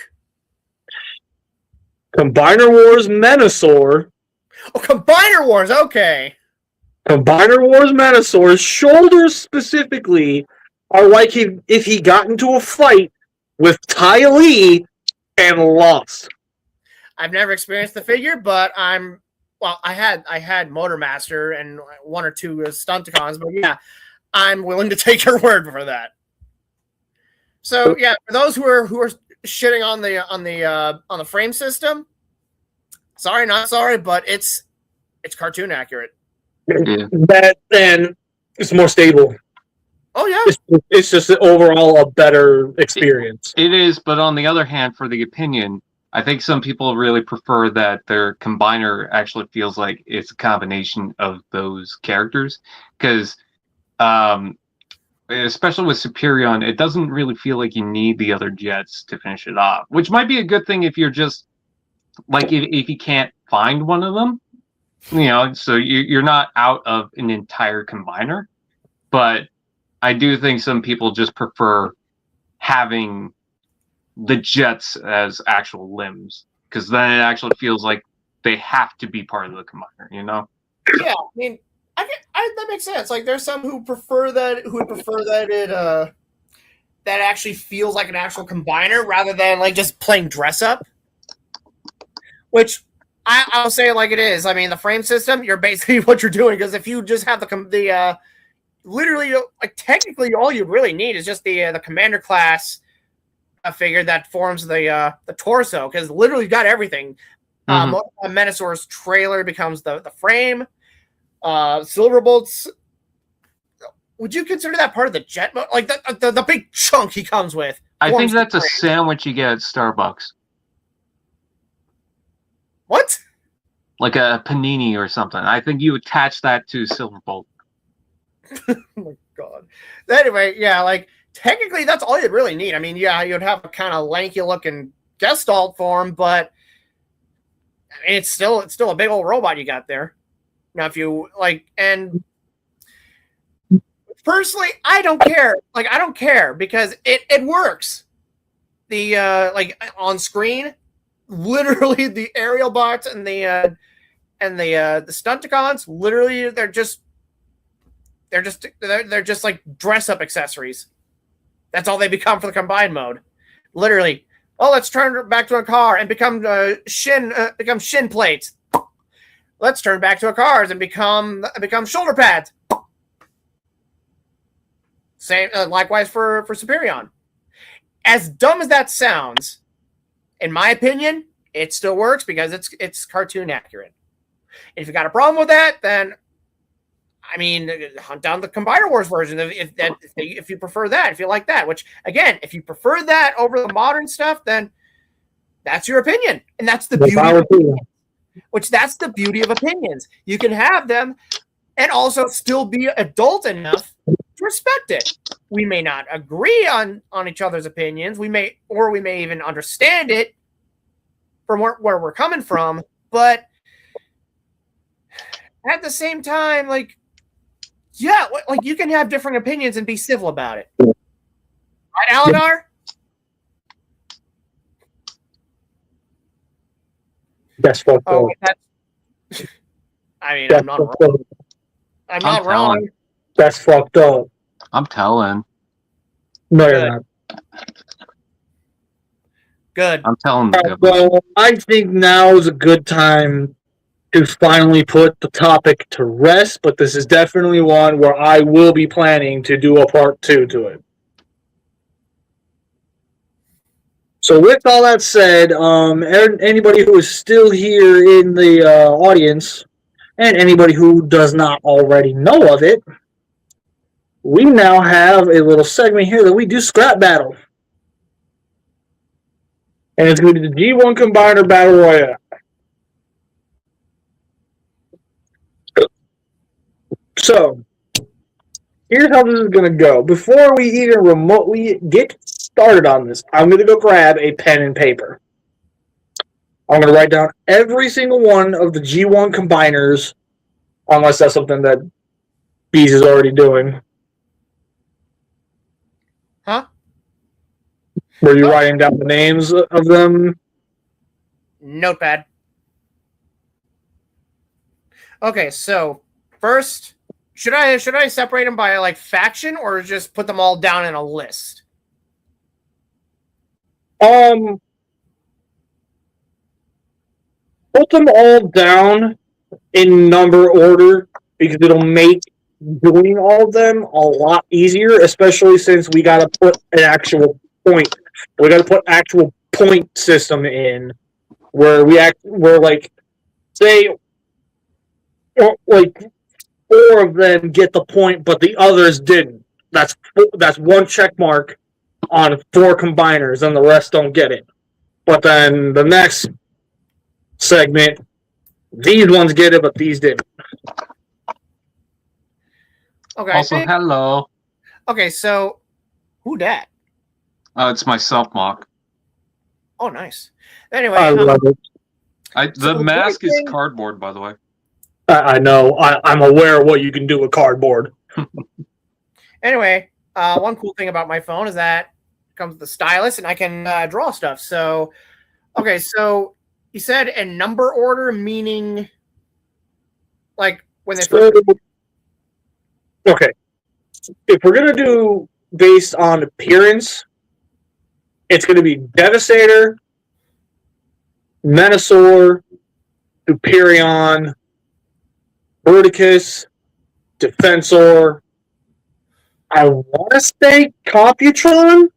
Speaker 1: Combiner Wars Menosaur.
Speaker 2: Oh, Combiner Wars, okay.
Speaker 1: Combiner Wars Menosaur's shoulders specifically are like if he got into a fight with Ty Lee and lost.
Speaker 2: I've never experienced the figure, but I had Motormaster and one or two Stunticons, but yeah, I'm willing to take your word for that. So yeah, for those who are shitting on the frame system, sorry, not sorry, but it's cartoon accurate.
Speaker 4: Yeah.
Speaker 1: That and it's more stable.
Speaker 2: Oh yeah,
Speaker 1: it's just overall a better experience.
Speaker 4: It is, but on the other hand, for the opinion, I think some people really prefer that their combiner actually feels like it's a combination of those characters, because especially with Superion, it doesn't really feel like you need the other jets to finish it off, which might be a good thing if you're just like if you can't find one of them, so you're not out of an entire combiner. But I do think some people just prefer having the jets as actual limbs, because then it actually feels like they have to be part of the combiner,
Speaker 2: Yeah, I mean, that makes sense. Like, there's some who prefer that it that actually feels like an actual combiner rather than like just playing dress up. Which I'll say it like it is. I mean, the frame system, you're basically what you're doing, because if you just have the literally, like, technically all you really need is just the commander class figure that forms the torso, because literally you got everything. Menosaur's trailer becomes the frame. Silverbolt's, would you consider that part of the jet mode? Like the big chunk he comes with?
Speaker 4: I think that's a sandwich you get at Starbucks.
Speaker 2: What?
Speaker 4: Like a panini or something. I think you attach that to Silverbolt.
Speaker 2: Oh my god. Anyway, yeah, like technically that's all you'd really need. I mean, yeah, you'd have a kind of lanky looking Gestalt form, but I mean, it's still a big old robot you got there. Now, if you like, and personally, I don't care. Like, I don't care because it works. The like on screen, literally the aerial bots and the Stunticons, literally they're just like dress up accessories. That's all they become for the combined mode. Literally, oh, let's turn back to a car and become shin plates. Let's turn back to our cars and become shoulder pads. Same, likewise for Superion. As dumb as that sounds, in my opinion, it still works because it's cartoon accurate. If you got a problem with that, then I mean, hunt down the Combiner Wars version if you prefer that, if you like that. Which again, if you prefer that over the modern stuff, then That's your opinion, and that's the
Speaker 1: The
Speaker 2: beauty.
Speaker 1: power to them.
Speaker 2: That's the beauty of opinions. You can have them, and also still be adult enough to respect it. We may not agree on each other's opinions. We may even understand it from where we're coming from, but at the same time, like, yeah, like you can have different opinions and be civil about it. Right, Aladar?
Speaker 1: That's fucked up.
Speaker 2: Oh, I mean,
Speaker 1: That's
Speaker 2: I'm not
Speaker 1: fucked
Speaker 2: wrong.
Speaker 1: up.
Speaker 2: I'm not
Speaker 4: telling.
Speaker 2: wrong.
Speaker 1: That's fucked up.
Speaker 4: I'm telling.
Speaker 1: No,
Speaker 2: Good.
Speaker 1: you're not.
Speaker 2: Good.
Speaker 4: I'm telling the government.
Speaker 1: Well, I think now is a good time to finally put the topic to rest, but this is definitely one where I will be planning to do a part 2 to it. So with all that said, anybody who is still here in the audience, and anybody who does not already know of it, we now have a little segment here that we do scrap battle. And it's going to be the G1 Combiner Battle Royale. So, here's how this is going to go. Before we even remotely get started on this, I'm going to go grab a pen and paper. I'm going to write down every single one of the G1 combiners, unless that's something that Bees is already doing.
Speaker 2: Huh?
Speaker 1: Were you writing down the names of them?
Speaker 2: Notepad. Okay, so first, should I separate them by like faction or just put them all down in a list?
Speaker 1: Put them all down in number order because it'll make doing all of them a lot easier, especially since we got to put an actual point. We got to put actual point system in where we're like, say, like 4 of them get the point, but the others didn't. That's one check mark on 4 combiners, and the rest don't get it. But then the next segment, these ones get it, but these didn't.
Speaker 2: Okay.
Speaker 4: Also, hello.
Speaker 2: Okay, so who dat?
Speaker 4: It's my self-mock.
Speaker 2: Oh, nice. Anyway,
Speaker 1: I love it.
Speaker 4: The
Speaker 2: So
Speaker 4: mask is
Speaker 2: one thing-
Speaker 4: cardboard, by the way.
Speaker 1: I know. I'm aware of what you can do with cardboard.
Speaker 2: Anyway, one cool thing about my phone is that it comes with the stylus, and I can draw stuff. So, okay, so you said in number order, meaning like when they first.
Speaker 1: Okay. If we're gonna do based on appearance, it's gonna be Devastator, Menasor, Superion, Bruticus, Defensor. I want to say Computron,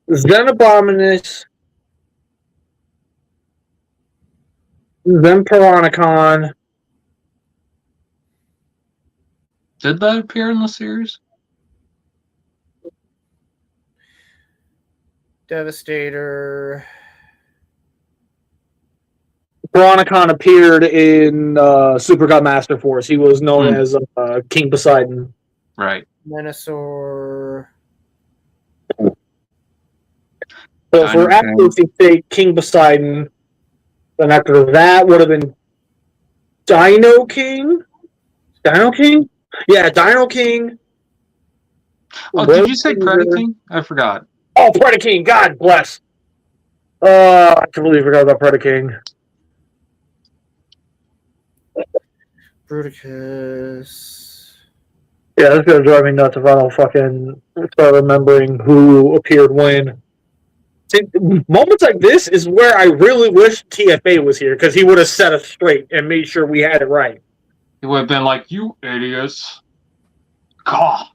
Speaker 1: Xenobominus, then Piranacon.
Speaker 4: Did that appear in the series?
Speaker 2: Devastator.
Speaker 1: Piranacon appeared in Super God Master Force. He was known as King Poseidon.
Speaker 4: Right.
Speaker 2: Menasor.
Speaker 1: So if we're actually say King Poseidon, then after that would have been Dino King? Dino King? Yeah, Dino King.
Speaker 4: Oh, did you say Predaking? I forgot.
Speaker 1: Oh, Predaking! God bless! I completely forgot about Predaking.
Speaker 2: Bruticus.
Speaker 1: Yeah, this is gonna drive me nuts if I don't fucking start remembering who appeared when. See, moments like this is where I really wish TFA was here, because he would have set us straight and made sure we had it right.
Speaker 4: He would have been like, "You idiots!" God.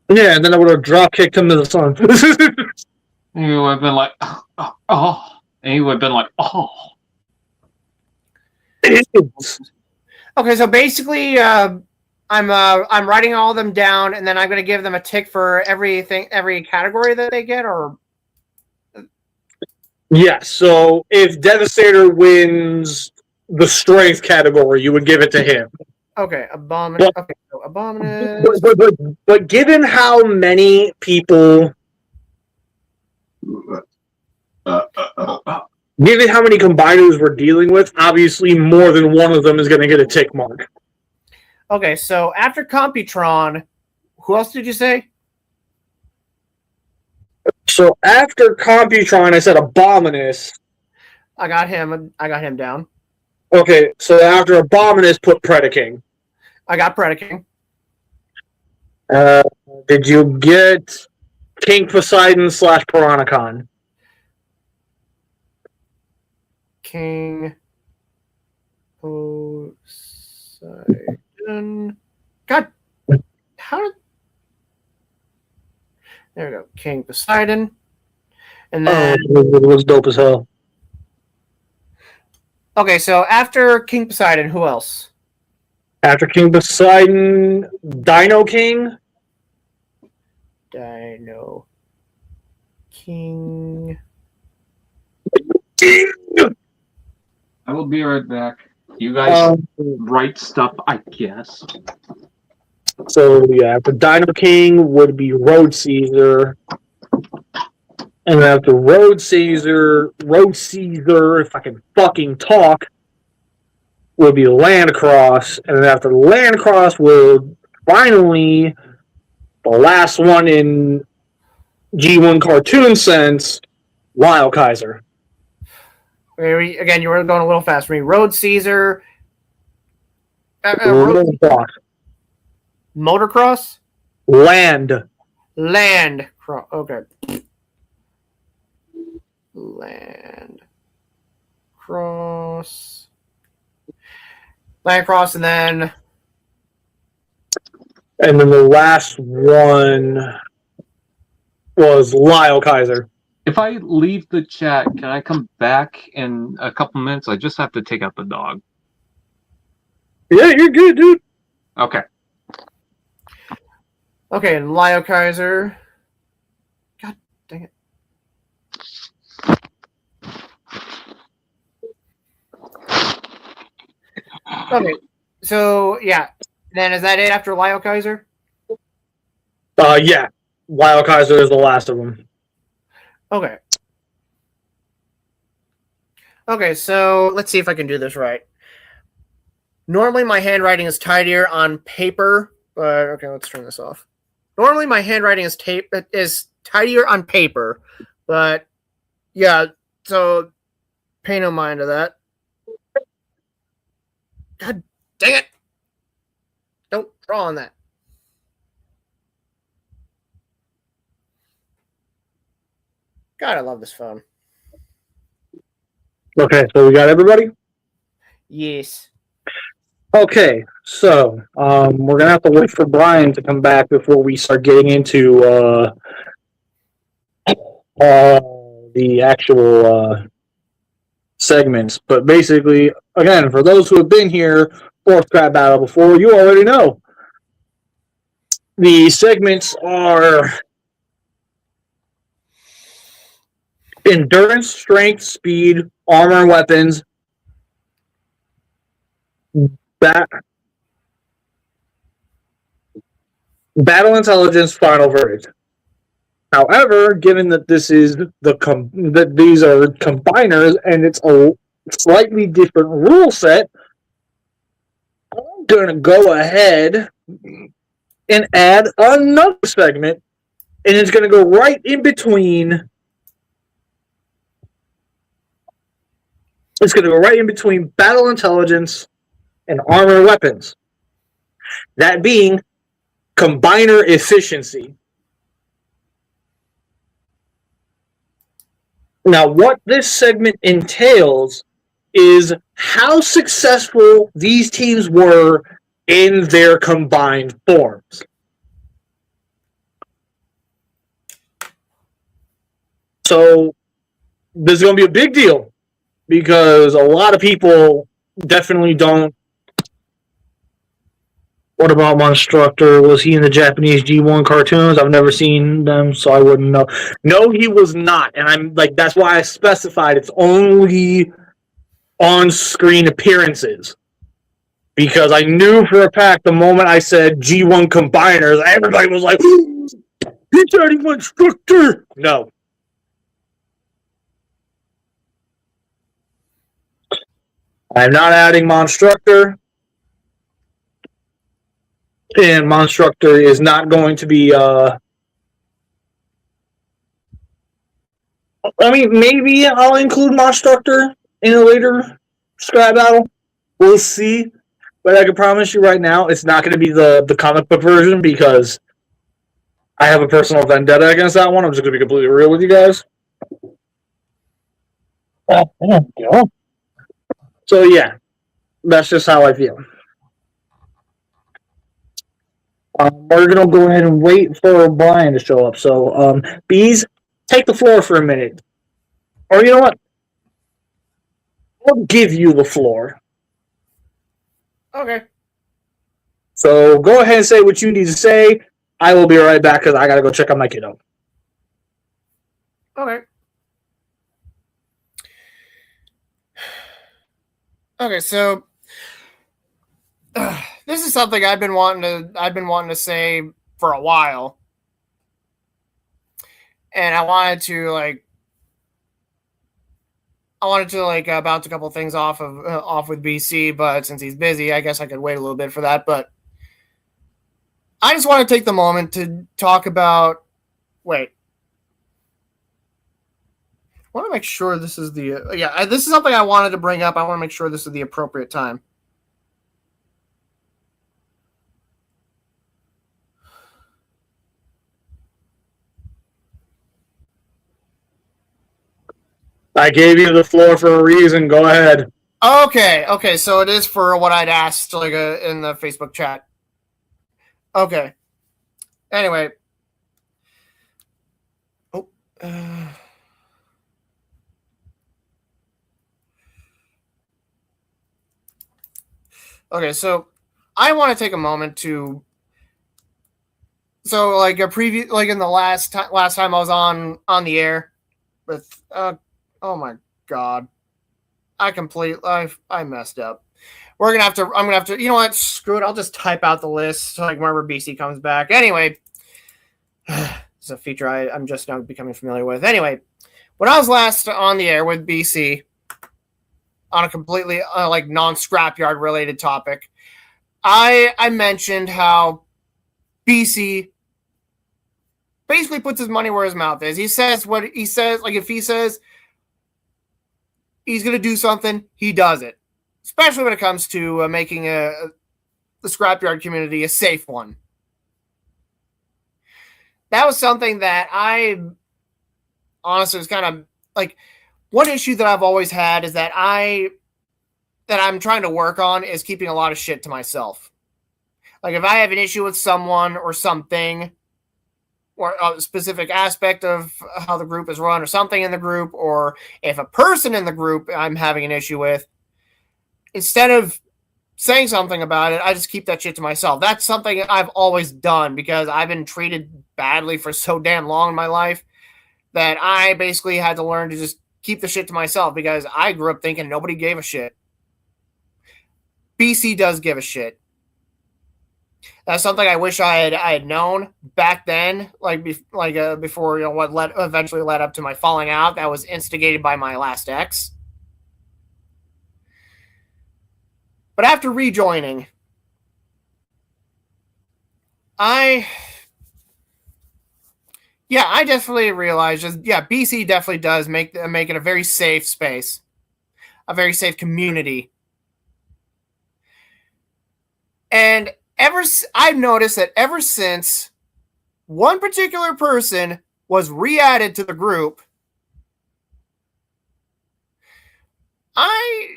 Speaker 1: Yeah, and then I would have drop kicked him to the sun.
Speaker 4: He would have been like, "Oh," and he would have been like, "Oh."
Speaker 2: Okay, so basically, I'm writing all of them down, and then I'm going to give them a tick for every category that they get, or
Speaker 1: Yes, so if Devastator wins the strength category, you would give it to him.
Speaker 2: Okay, Abominus.
Speaker 1: But-
Speaker 2: Okay, so Abominus.
Speaker 1: But given how many people, given how many combiners we're dealing with, obviously more than one of them is going to get a tick mark.
Speaker 2: Okay, so after Computron, who else did you say?
Speaker 1: So after Computron, I said Abominus.
Speaker 2: I got him down.
Speaker 1: Okay, so after Abominus, put Predaking.
Speaker 2: I got Predaking.
Speaker 1: Did you get King Poseidon / Piranacon?
Speaker 2: King Poseidon. God, how did? There we go. King Poseidon, and then
Speaker 1: it was dope as hell.
Speaker 2: okay. So after King Poseidon, who else?
Speaker 1: After King Poseidon, Dino King.
Speaker 2: Dino King.
Speaker 4: I will be right back. You guys write stuff, I guess.
Speaker 1: So yeah, after Dino King would be Road Caesar, and then after Road Caesar, if I can fucking talk, would be Landcross, and then after Landcross would finally the last one in G1 cartoon sense, Wild Kaiser.
Speaker 2: Again, you were going a little fast for me. Road Caesar.
Speaker 1: Landcross.
Speaker 2: Motocross?
Speaker 1: Land.
Speaker 2: Land. Okay. Land. Cross. Land Cross, and then.
Speaker 1: And then the last one was Lyle Kaiser.
Speaker 4: If I leave the chat, can I come back in a couple minutes? I just have to take out the dog.
Speaker 1: Yeah, you're good, dude.
Speaker 4: Okay.
Speaker 2: Okay, and Lyle Kaiser. God dang it. Okay, so yeah. Then is that it after Lyle Kaiser?
Speaker 1: Yeah. Lyle Kaiser is the last of them.
Speaker 2: Okay. Okay, so let's see if I can do this right. Normally my handwriting is tidier on paper, but okay, let's turn this off. Normally my handwriting is tidier on paper, but yeah, so pay no mind to that. God dang it! Don't draw on that. God, I love this phone.
Speaker 1: Okay, so we got everybody?
Speaker 2: Yes.
Speaker 1: Okay, so we're gonna have to wait for Brian to come back before we start getting into the actual segments. But basically, again, for those who have been here for Scrap Battle before, you already know. The segments are endurance, strength, speed, armor, and weapons. Battle intelligence, final verdict. However, given that this is that these are combiners and it's a slightly different rule set, I'm gonna go ahead and add another segment, and it's gonna go right in between. It's gonna go right in between battle intelligence and armor weapons. That being combiner efficiency. Now, what this segment entails is how successful these teams were in their combined forms. So, this is going to be a big deal because a lot of people definitely don't What about Monstructor? Was he in the Japanese G1 cartoons? I've never seen them, so I wouldn't know. No, he was not, and I'm like, that's why I specified it's only on-screen appearances. Because I knew for a fact the moment I said G1 combiners, everybody was like, he's adding Monstructor! No. I'm not adding Monstructor. And Monstructor is not going to be, I mean, maybe I'll include Monstructor in a later scrap battle. We'll see. But I can promise you right now, it's not going to be the comic book version because I have a personal vendetta against that one. I'm just going to be completely real with you guys. So, yeah, that's just how I feel. We're going to go ahead and wait for Brian to show up. So, Bees, take the floor for a minute. Or you know what? I'll give you the floor.
Speaker 2: Okay.
Speaker 1: So go ahead and say what you need to say. I will be right back because I got to go check on my kiddo.
Speaker 2: Okay. Okay, so this is something I've been wanting to say for a while, and I wanted to bounce a couple things off with BC, but since he's busy, I guess I could wait a little bit for that. But I just want to take the moment to talk about. Wait. I want to make sure this is this is something I wanted to bring up. I want to make sure this is the appropriate time.
Speaker 1: I gave you the floor for a reason. Go ahead.
Speaker 2: Okay. So it is for what I'd asked in the Facebook chat. Okay. Anyway. Oh. Okay, so I want to take a moment to. So, a preview, in the last time I was on the air with, oh my god, I messed up. I'm gonna have to. You know what? Screw it. I'll just type out the list whenever BC comes back. Anyway, it's a feature I'm just now becoming familiar with. Anyway, when I was last on the air with BC. On a completely non-Scrapyard related topic, I mentioned how BC basically puts his money where his mouth is. He says what he says. If he says he's going to do something, he does it. Especially when it comes to making the Scrapyard community a safe one. That was something that I honestly was kind of one issue that I've always had is that I'm trying to work on is keeping a lot of shit to myself. If I have an issue with someone or something, or a specific aspect of how the group is run or something in the group, or if a person in the group I'm having an issue with, instead of saying something about it, I just keep that shit to myself. That's something I've always done because I've been treated badly for so damn long in my life that I basically had to learn to just keep the shit to myself because I grew up thinking nobody gave a shit. BC does give a shit. That's something I wish I had known back then, before what eventually led up to my falling out. That was instigated by my last ex. But after rejoining, I definitely realized BC definitely does make it a very safe space, a very safe community. And I've noticed that ever since one particular person was re-added to the group, I'm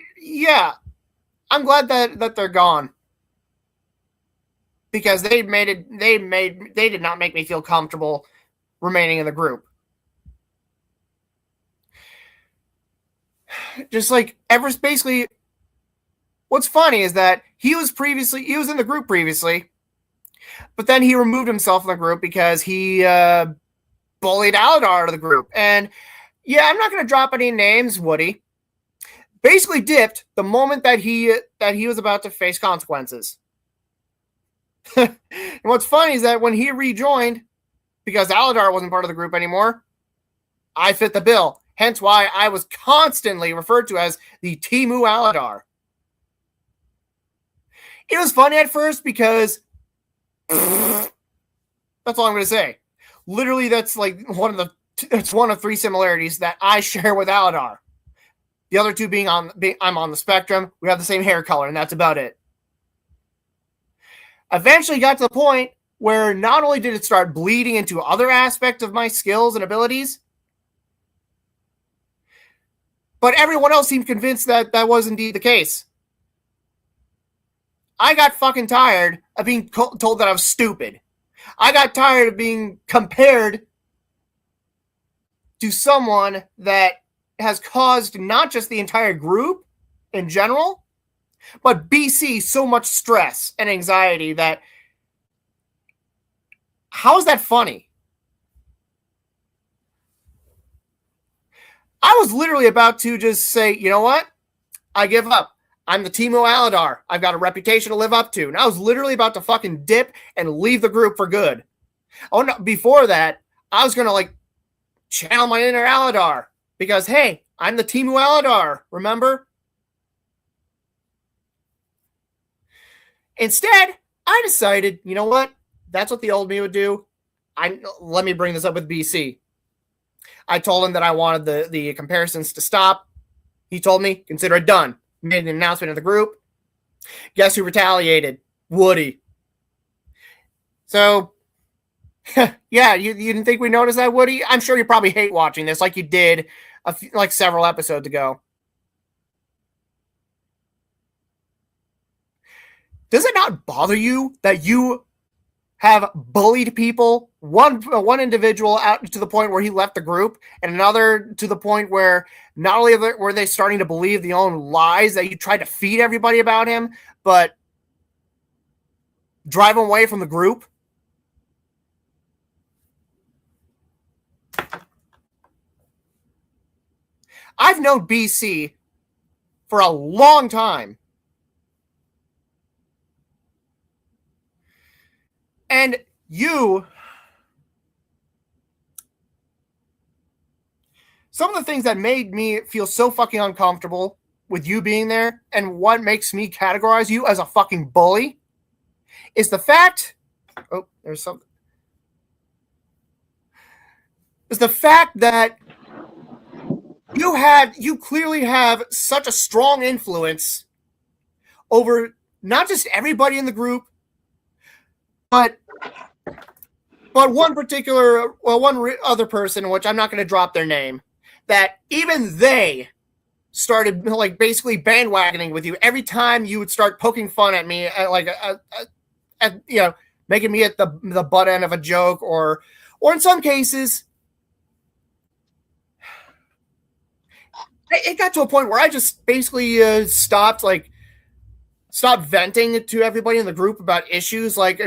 Speaker 2: glad that they're gone. Because they did not make me feel comfortable remaining in the group. Just basically what's funny is that he was in the group previously, but then he removed himself from the group because he bullied Aladar out of the group. And yeah, I'm not going to drop any names. Woody basically dipped the moment that he was about to face consequences. And what's funny is that when he rejoined, because Aladar wasn't part of the group anymore, I fit the bill. Hence why I was constantly referred to as the Timu Aladar. It was funny at first because that's all I'm going to say. Literally, that's like one of three similarities that I share with Aladar. The other two being I'm on the spectrum. We have the same hair color, and that's about it. Eventually got to the point where not only did it start bleeding into other aspects of my skills and abilities, but everyone else seemed convinced that that was indeed the case. I got fucking tired of being told that I was stupid. I got tired of being compared to someone that has caused not just the entire group in general, but BC so much stress and anxiety that how is that funny? I was literally about to just say, you know what? I give up. I'm the Timo Aladar. I've got a reputation to live up to. And I was literally about to fucking dip and leave the group for good. Oh no! Before that, I was gonna like channel my inner Aladar because hey, I'm the Timo Aladar. Remember? Instead, I decided, you know what? That's what the old me would do. Let me bring this up with BC. I told him that I wanted the comparisons to stop. He told me, consider it done. Made an announcement in the group. Guess who retaliated? Woody. So, yeah, you didn't think we noticed that, Woody? I'm sure you probably hate watching this like you did like several episodes ago. Does it not bother you that you have bullied people, one individual out to the point where he left the group, and another to the point where not only were they starting to believe the own lies that you tried to feed everybody about him, but drive him away from the group? I've known BC for a long time. And some of the things that made me feel so fucking uncomfortable with you being there and what makes me categorize you as a fucking bully is the fact, is the fact that you clearly have such a strong influence over not just everybody in the group, but one other person, which I'm not going to drop their name, that even they started like basically bandwagoning with you every time you would start poking fun at me, at you know, making me at the butt end of a joke, or in some cases, it got to a point where I just basically stopped venting to everybody in the group about issues, like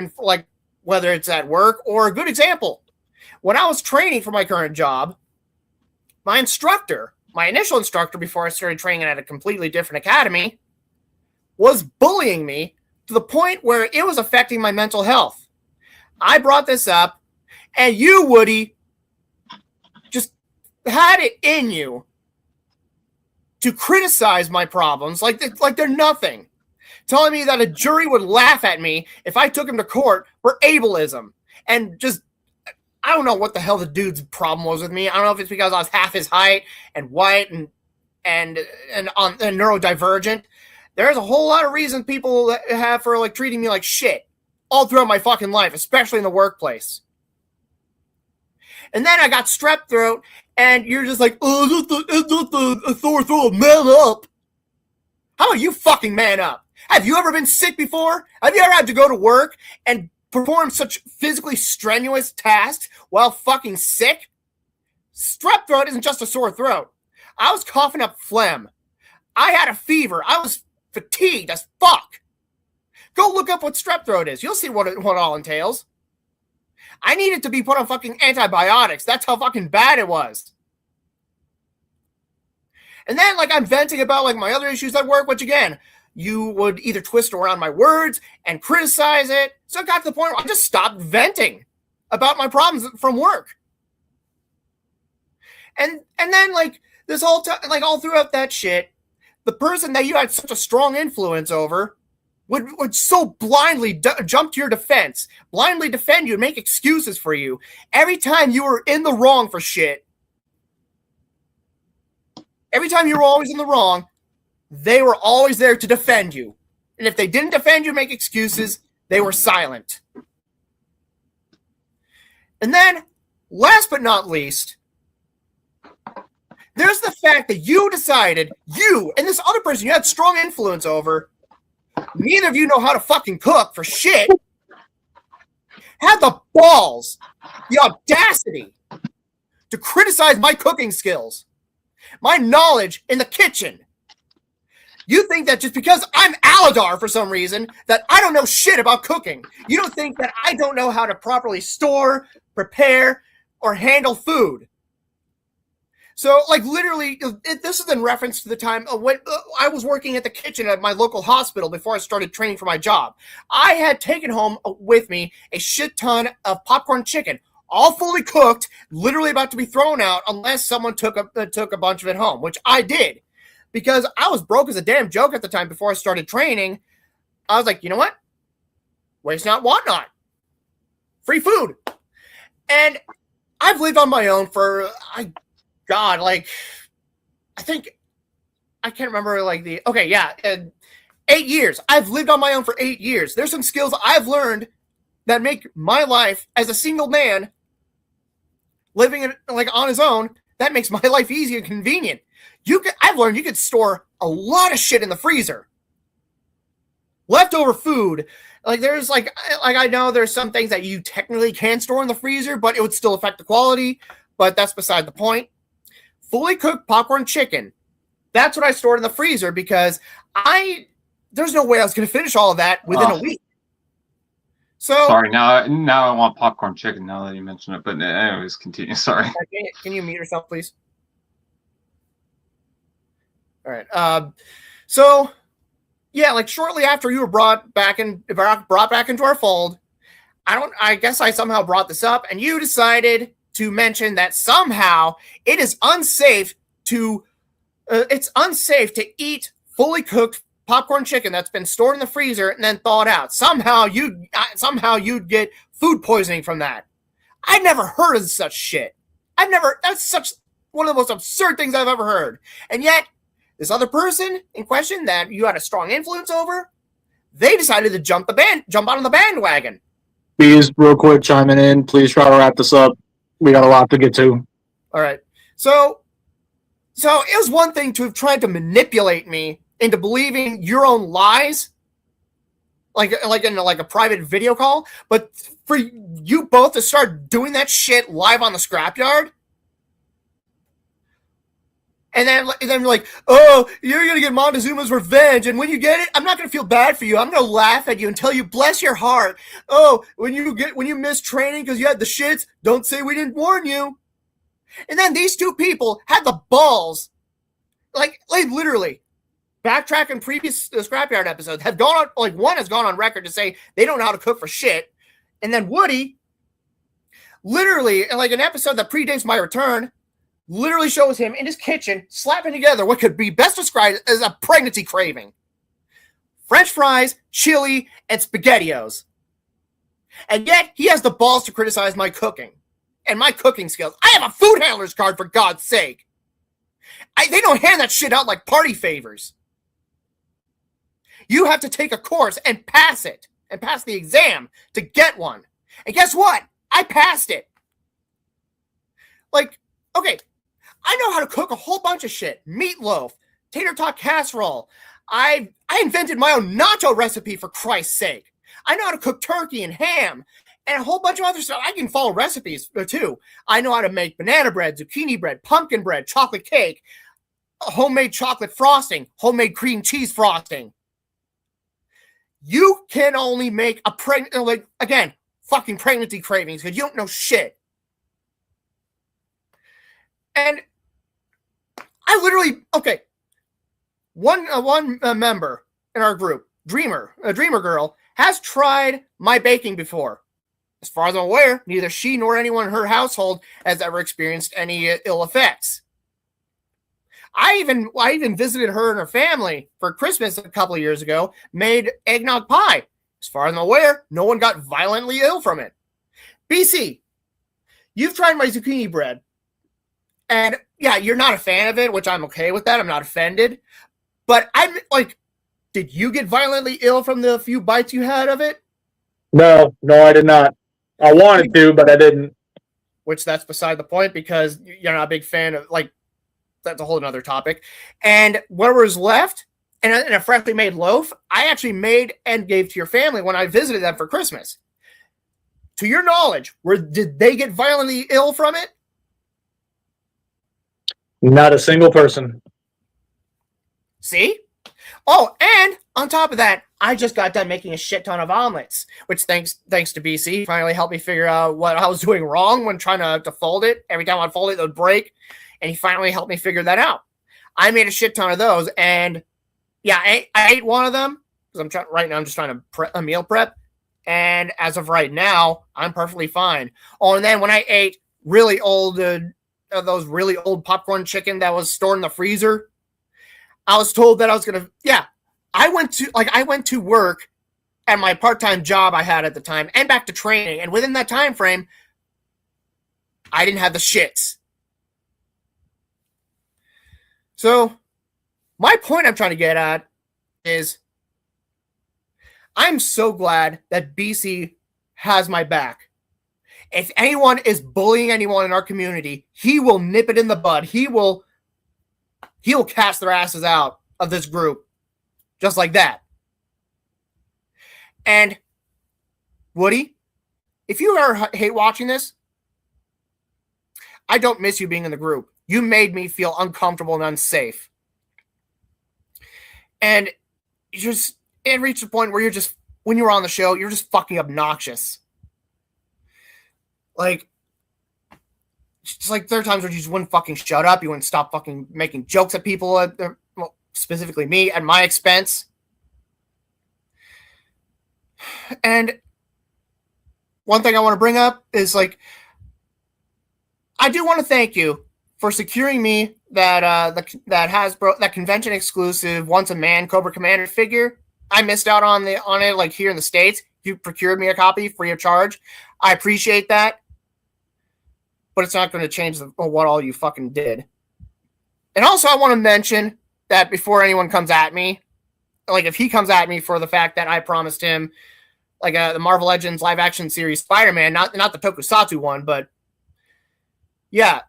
Speaker 2: whether it's at work or a good example. When I was training for my current job, my initial instructor before I started training at a completely different academy, was bullying me to the point where it was affecting my mental health. I brought this up, and you, Woody, just had it in you to criticize my problems like they're nothing. Telling me that a jury would laugh at me if I took him to court for ableism. And just, I don't know what the hell the dude's problem was with me. I don't know if it's because I was half his height and white and neurodivergent. There's a whole lot of reasons people have for like treating me like shit all throughout my fucking life, especially in the workplace. And then I got strep throat, and you're just like, oh, it's not the sore throat, man up. How about you fucking man up? Have you ever been sick before? Have you ever had to go to work and perform such physically strenuous tasks while fucking sick? Strep throat isn't just a sore throat. I was coughing up phlegm. I had a fever. I was fatigued as fuck. Go look up what strep throat is. You'll see what it all entails. I needed to be put on fucking antibiotics. That's how fucking bad it was. And then, like, I'm venting about, like, my other issues at work, which, again, you would either twist around my words and criticize it. So it got to the point where I just stopped venting about my problems from work. And then, like, this whole time, like, all throughout that shit, the person that you had such a strong influence over would so blindly jump to your defense, blindly defend you, and make excuses for you. Every time you were in the wrong for shit, every time you were always in the wrong, they were always there to defend you. And if they didn't defend you, make excuses, they were silent. And then, last but not least, there's the fact that you decided, you and this other person you had strong influence over, neither of you know how to fucking cook for shit, had the balls, the audacity to criticize my cooking skills, my knowledge in the kitchen. You think that just because I'm Aladar for some reason, that I don't know shit about cooking. You don't think that I don't know how to properly store, prepare, or handle food. So, like, literally, this is in reference to the time when I was working at the kitchen at my local hospital before I started training for my job. I had taken home with me a shit ton of popcorn chicken, all fully cooked, literally about to be thrown out unless someone took a bunch of it home, which I did. Because I was broke as a damn joke at the time before I started training. I was like, you know what? Waste not, want not. Free food. And I've lived on my own for, I think, I can't remember, 8 years. I've lived on my own for 8 years. There's some skills I've learned that make my life as a single man living on his own, that makes my life easy and convenient. I've learned you could store a lot of shit in the freezer. Leftover food. Like, there's I know there's some things that you technically can store in the freezer, but it would still affect the quality. But that's beside the point. Fully cooked popcorn chicken. That's what I stored in the freezer because there's no way I was going to finish all of that within a week. So
Speaker 4: sorry, now I want popcorn chicken now that you mention it. But anyways, continue. Sorry.
Speaker 2: Can you mute yourself, please? All right. So yeah, like shortly after you were brought back into our fold, I guess I somehow brought this up, and you decided to mention that somehow it is unsafe to eat fully cooked popcorn chicken that's been stored in the freezer and then thawed out. Somehow you'd get food poisoning from that. I never heard of such shit. That's such one of the most absurd things I've ever heard. And yet, this other person in question that you had a strong influence over, they decided to jump on the bandwagon.
Speaker 1: Please, real quick, chiming in. Please try to wrap this up. We got a lot to get to.
Speaker 2: All right. So it was one thing to have tried to manipulate me into believing your own lies, like in a private video call, but for you both to start doing that shit live on the Scrapyard. And then you're like, oh, you're going to get Montezuma's revenge. And when you get it, I'm not going to feel bad for you. I'm going to laugh at you and tell you, bless your heart. Oh, when you miss training because you had the shits, don't say we didn't warn you. And then these two people had the balls, like literally, backtracking previous Scrapyard episodes, have gone on, one has gone on record to say they don't know how to cook for shit. And then Woody, literally, in an episode that predates my return, literally shows him in his kitchen slapping together what could be best described as a pregnancy craving. French fries, chili, and SpaghettiOs. And yet, he has the balls to criticize my cooking and my cooking skills. I have a food handler's card, for God's sake. They don't hand that shit out like party favors. You have to take a course and pass it, and pass the exam to get one. And guess what? I passed it. Okay, I know how to cook a whole bunch of shit. Meatloaf, tater tot casserole. I invented my own nacho recipe, for Christ's sake. I know how to cook turkey and ham and a whole bunch of other stuff. I can follow recipes too. I know how to make banana bread, zucchini bread, pumpkin bread, chocolate cake, homemade chocolate frosting, homemade cream cheese frosting. You can only make a pregnant, like, again, fucking pregnancy cravings because you don't know shit. And I literally, okay, one member in our group, a dreamer girl, has tried my baking before. As far as I'm aware, neither she nor anyone in her household has ever experienced any ill effects. I even visited her and her family for Christmas a couple of years ago, made eggnog pie. As far as I'm aware, no one got violently ill from it. BC, you've tried my zucchini bread. And yeah, you're not a fan of it, which I'm okay with that. I'm not offended. But I'm like, did you get violently ill from the few bites you had of it?
Speaker 1: No, I did not. I wanted to, but I didn't.
Speaker 2: Which that's beside the point because you're not a big fan of, like, that's a whole other topic. And whatever was left and a freshly made loaf, I actually made and gave to your family when I visited them for Christmas. To your knowledge, did they get violently ill from it?
Speaker 1: Not a single person.
Speaker 2: See? Oh, and on top of that, I just got done making a shit ton of omelets, which thanks to BC, finally helped me figure out what I was doing wrong when trying to fold it. Every time I'd fold it, it would break. And he finally helped me figure that out. I made a shit ton of those. And yeah, I ate one of them because right now I'm just trying to meal prep. And as of right now, I'm perfectly fine. Oh, and then when I ate really old, those really old popcorn chicken that was stored in the freezer, I was told that I was going to, I went to work at my part-time job I had at the time and back to training. And within that time frame, I didn't have the shits. So my point I'm trying to get at is I'm so glad that BC has my back. If anyone is bullying anyone in our community, he will nip it in the bud. He'll cast their asses out of this group just like that. And Woody, if you ever hate watching this, I don't miss you being in the group. You made me feel uncomfortable and unsafe. And it reached a point where when you were on the show, you're just fucking obnoxious. Like, just like there are times where you just wouldn't fucking shut up. You wouldn't stop fucking making jokes at people, well, specifically me, at my expense. And one thing I want to bring up is, like, I do want to thank you for securing me that that convention exclusive Once a Man Cobra Commander figure. I missed out on it, like, here in the States. You procured me a copy free of charge. I appreciate that. But it's not going to change what all you fucking did. And also, I want to mention that before anyone comes at me, like, if he comes at me for the fact that I promised him, like, the Marvel Legends live action series Spider-Man, not the Tokusatsu one, but yeah,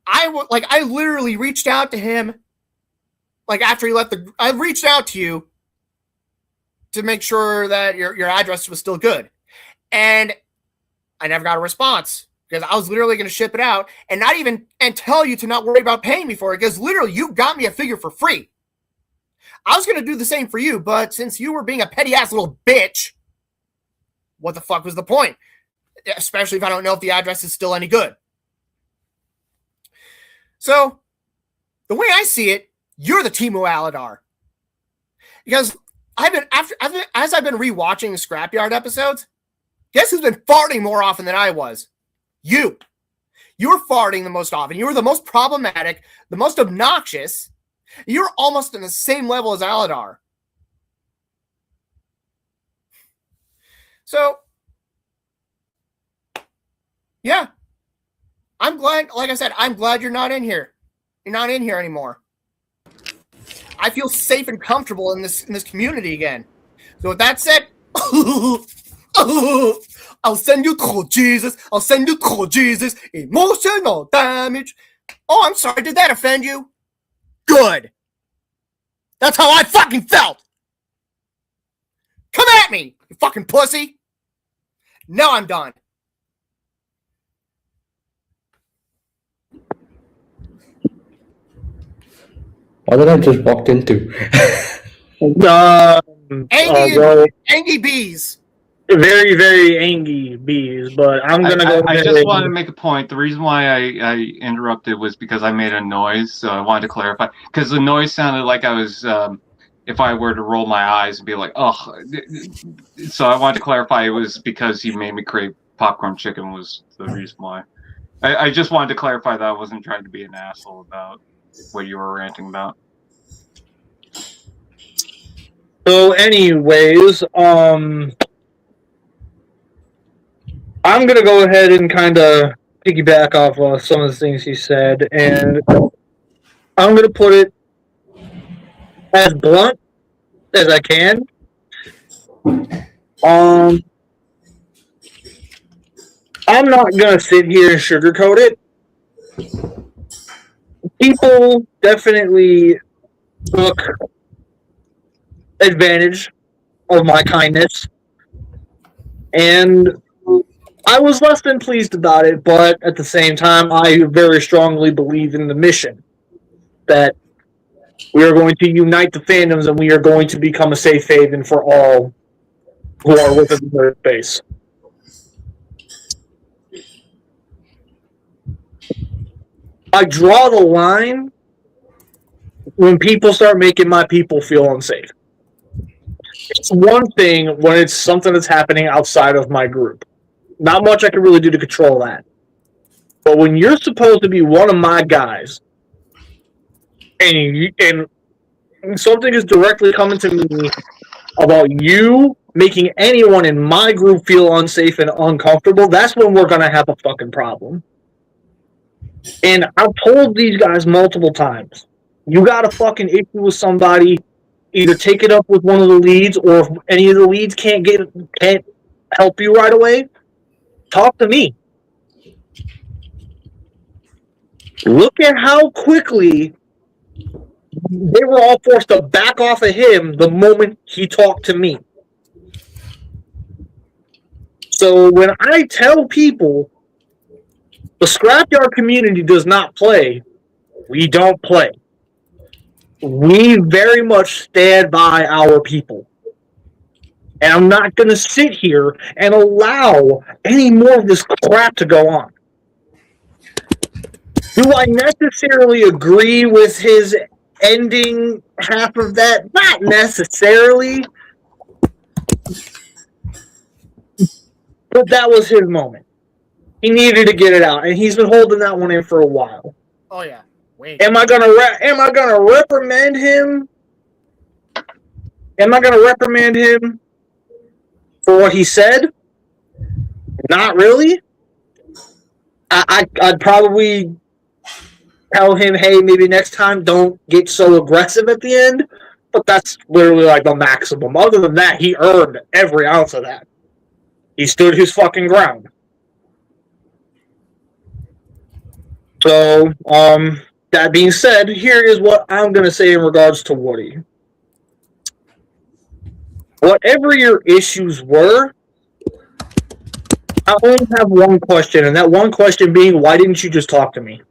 Speaker 2: I literally reached out to him, like, after he left I reached out to you to make sure that your address was still good, and I never got a response. Because I was literally going to ship it out and tell you to not worry about paying me for it. Because literally, you got me a figure for free. I was going to do the same for you, but since you were being a petty ass little bitch, what the fuck was the point? Especially if I don't know if the address is still any good. So, the way I see it, you're the Timo Aladar. Because as I've been rewatching the Scrapyard episodes, guess who's been farting more often than I was? You were farting the most often. You were the most problematic, the most obnoxious. You're almost on the same level as Aladar. So, yeah. I'm glad, like I said, I'm glad you're not in here. You're not in here anymore. I feel safe and comfortable in this community again. So with that said, I'll send you to Jesus. I'll send you to Jesus. Emotional damage. Oh, I'm sorry. Did that offend you? Good. That's how I fucking felt. Come at me, you fucking pussy. Now I'm done.
Speaker 5: What did I just walked into?
Speaker 1: Well,
Speaker 2: Angie bees.
Speaker 1: very, very angry bees, but I'm gonna go.
Speaker 4: I just wanted to make a point. The reason why I interrupted was because I made a noise, so I wanted to clarify. Because the noise sounded like I was, if I were to roll my eyes and be like, oh. So I wanted to clarify it was because you made me crave popcorn chicken was the reason why. I just wanted to clarify that I wasn't trying to be an asshole about what you were ranting about.
Speaker 1: So, anyways, I'm gonna go ahead and kind of piggyback off of some of the things he said, and I'm gonna put it as blunt as I can. I'm not gonna sit here and sugarcoat it. People definitely took advantage of my kindness, and I was less than pleased about it, but at the same time, I very strongly believe in the mission that we are going to unite the fandoms and we are going to become a safe haven for all who are within the space. I draw the line when people start making my people feel unsafe. It's one thing when it's something that's happening outside of my group. Not much I can really do to control that. But when you're supposed to be one of my guys, and something is directly coming to me about you making anyone in my group feel unsafe and uncomfortable, that's when we're going to have a fucking problem. And I've told these guys multiple times, you got a fucking issue with somebody, either take it up with one of the leads, or if any of the leads can't help you right away, talk to me. Look at how quickly they were all forced to back off of him the moment he talked to me. So when I tell people the Scrapyard community does not play, we don't play. We very much stand by our people. And I'm not going to sit here and allow any more of this crap to go on. Do I necessarily agree with his ending half of that? Not necessarily. But that was his moment. He needed to get it out, and he's been holding that one in for a while.
Speaker 2: Oh yeah. Wait.
Speaker 1: Am I gonna reprimand him? Am I gonna reprimand him for what he said? Not really. I'd probably tell him, hey, maybe next time don't get so aggressive at the end. But that's literally like the maximum. Other than that, he earned every ounce of that. He stood his fucking ground. So, that being said, here is what I'm going to say in regards to Woody. Whatever your issues were, I only have one question, and that one question being, why didn't you just talk to me?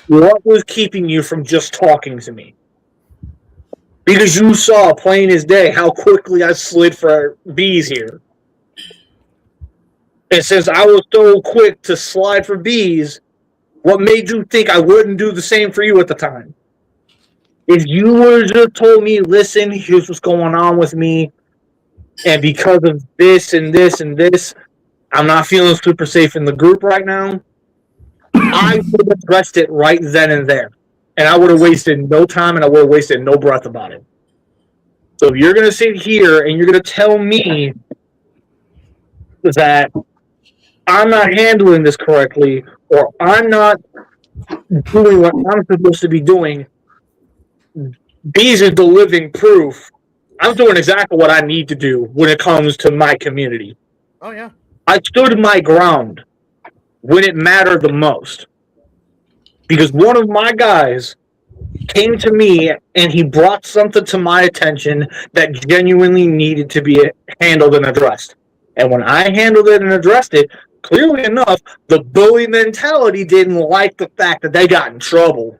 Speaker 1: What was keeping you from just talking to me? Because you saw, plain as day, how quickly I slid for bees here. And since I was so quick to slide for bees, what made you think I wouldn't do the same for you at the time? If you would have just told me, listen, here's what's going on with me, and because of this and this and this, I'm not feeling super safe in the group right now, I would have addressed it right then and there. And I would have wasted no time and I would have wasted no breath about it. So if you're going to sit here and you're going to tell me that I'm not handling this correctly, or I'm not doing what I'm supposed to be doing, these are the living proof. I'm doing exactly what I need to do when it comes to my community.
Speaker 2: Oh, yeah.
Speaker 1: I stood my ground when it mattered the most. Because one of my guys came to me and he brought something to my attention that genuinely needed to be handled and addressed. And when I handled it and addressed it, clearly enough, the bully mentality didn't like the fact that they got in trouble.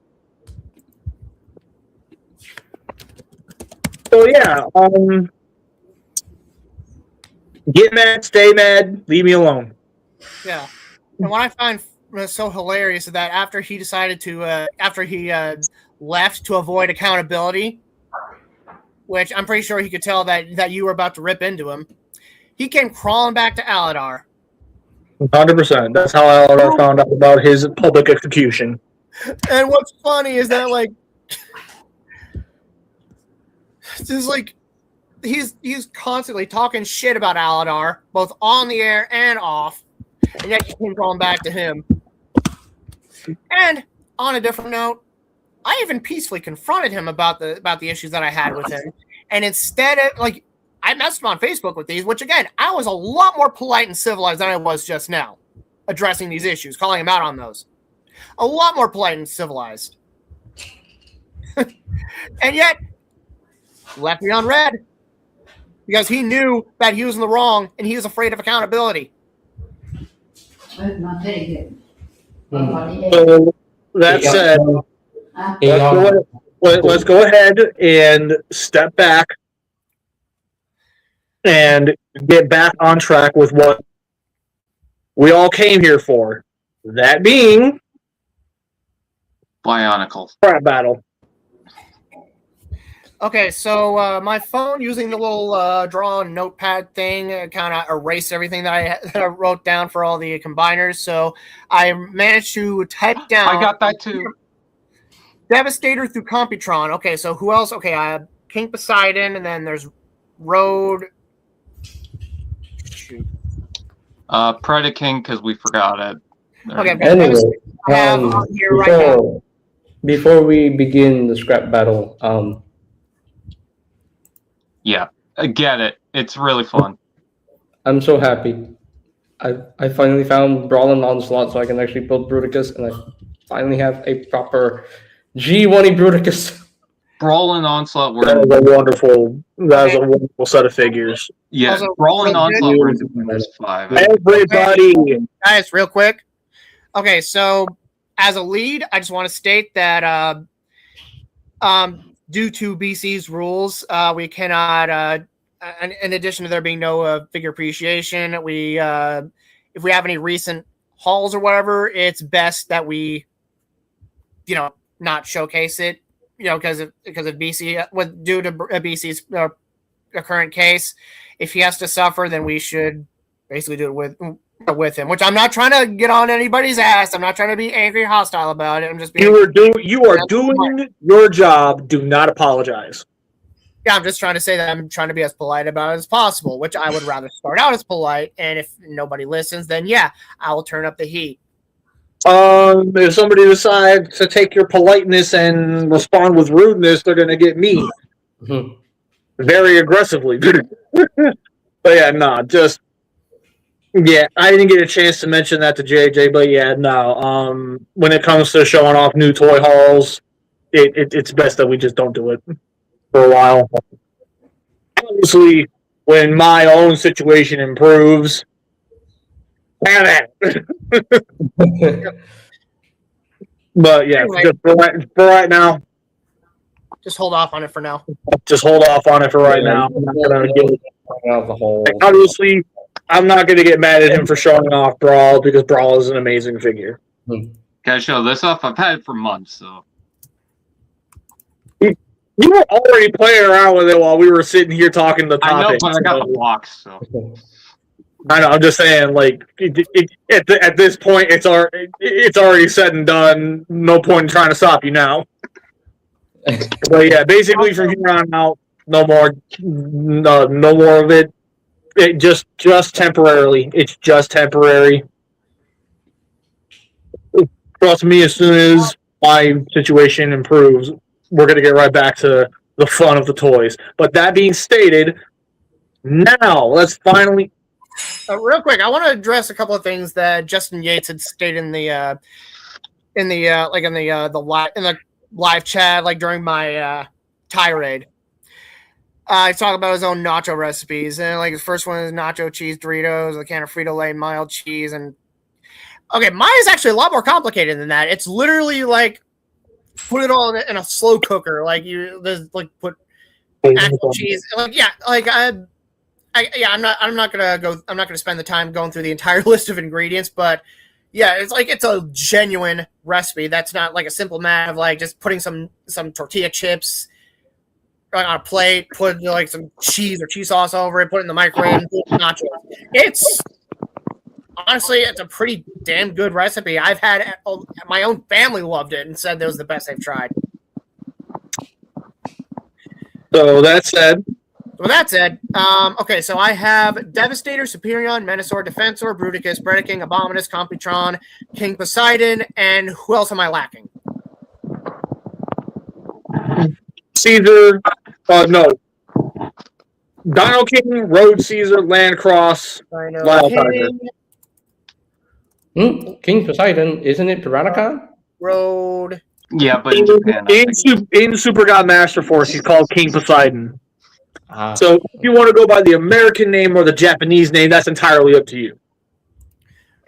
Speaker 1: So yeah, get mad, stay mad, leave me alone.
Speaker 2: Yeah. And what I find so hilarious is that after he decided to, left to avoid accountability, which I'm pretty sure he could tell that you were about to rip into him, he came crawling back to Aladar.
Speaker 1: 100%. That's how I found out about his public execution.
Speaker 2: And what's funny is that, like, just like he's constantly talking shit about Aladar, both on the air and off, and yet you came going back to him. And on a different note, I even peacefully confronted him about the issues that I had with him, and instead of like, I messaged him on Facebook with these, which again, I was a lot more polite and civilized than I was just now, addressing these issues, calling him out on those. A lot more polite and civilized. And yet, left me on red because he knew that he was in the wrong and he was afraid of accountability.
Speaker 1: So that said, let's go ahead and step back and get back on track with what we all came here for. That being
Speaker 4: Bionicle.
Speaker 1: crap battle.
Speaker 2: Okay, so my phone, using the little drawn notepad thing, kind of erased everything that I wrote down for all the combiners. So I managed to type down.
Speaker 4: I got that too.
Speaker 2: Devastator through Computron. Okay, so who else? Okay, I have King Poseidon, and then there's Road. Shoot.
Speaker 4: Predaking, because we forgot it.
Speaker 2: Okay,
Speaker 5: Anyway,
Speaker 2: I have on here right now.
Speaker 5: before we begin the scrap battle,
Speaker 4: Yeah, I get it. It's really fun.
Speaker 5: I'm so happy. I finally found Brawl and Onslaught, so I can actually build Bruticus, and I finally have a proper G1 Bruticus.
Speaker 4: Brawl and Onslaught were
Speaker 1: That was a wonderful set of figures.
Speaker 4: yeah.
Speaker 2: Also,
Speaker 4: Brawl and
Speaker 2: real
Speaker 4: Onslaught were
Speaker 5: quick-
Speaker 4: the best 5.
Speaker 1: Everybody,
Speaker 2: Guys, real quick. Okay, so as a lead, I just want to state that due to BC's rules, we cannot. In addition to there being no figure appreciation, we if we have any recent hauls or whatever, it's best that we, not showcase it, because of BC due to BC's current case. If he has to suffer, then we should basically do it with him. Which I'm not trying to get on anybody's ass. I'm not trying to be angry or hostile about it. I'm just being.
Speaker 1: you are doing your job. Do not apologize.
Speaker 2: Yeah, I'm just trying to say that I'm trying to be as polite about it as possible, which I would rather start out as polite. And if nobody listens, then yeah, I will turn up the heat.
Speaker 1: If somebody decides to take your politeness and respond with rudeness, they're gonna get me very aggressively. But yeah, no, just yeah, I didn't get a chance to mention that to JJ, but yeah, no. When it comes to showing off new toy hauls, it's best that we just don't do it for a while. Obviously, when my own situation improves, damn it. But yeah,
Speaker 2: Anyway.
Speaker 1: just for right now,
Speaker 2: Just hold off on it for now.
Speaker 1: just hold off on it for right now. I'm not gonna
Speaker 5: Out the whole.
Speaker 1: obviously, I'm not going to get mad at him for showing off Brawl because Brawl is an amazing figure.
Speaker 4: Gotta show this off. I've had it for months, so.
Speaker 1: You were already playing around with it while we were sitting here talking the
Speaker 4: I know,
Speaker 1: topics.
Speaker 4: but I got the box, so.
Speaker 1: I know. I'm just saying, like, at this point, it's already said and done. No point in trying to stop you now. But yeah, basically from here on out, no more of it. It just temporarily. It's just temporary. Trust me, as soon as my situation improves, we're gonna get right back to the fun of the toys. But that being stated, now let's finally.
Speaker 2: Real quick, I want to address a couple of things that Justin Yates had stated in the live chat, like during my tirade. He's talking about his own nacho recipes, and like his first one is nacho cheese Doritos, a can of Frito-Lay mild cheese, and okay, mine is actually a lot more complicated than that. It's literally like put it all in a slow cooker, like put actual cheese. Like, yeah, like I'm not gonna spend the time going through the entire list of ingredients, but yeah, it's a genuine recipe. That's not like a simple matter of like just putting some tortilla chips on a plate, put like some cheese or cheese sauce over it, put it in the microwave, and put nachos. It's honestly, it's a pretty damn good recipe. I've had my own family loved it and said that was the best they've tried.
Speaker 1: So that said,
Speaker 2: okay, so I have Devastator, Superion, Menasor, Defensor, Bruticus, Predaking, Abominus, Computron, King Poseidon, and who else am I lacking?
Speaker 1: Caesar, no. Dino King, Road Caesar, Landcross, Lyle Kaiser.
Speaker 5: King Poseidon, isn't it Tyrannicon?
Speaker 2: Road.
Speaker 4: Yeah, but in Japan,
Speaker 1: in Super God Master Force, he's called King Poseidon.
Speaker 5: Ah.
Speaker 1: So if you want to go by the American name or the Japanese name, that's entirely up to you.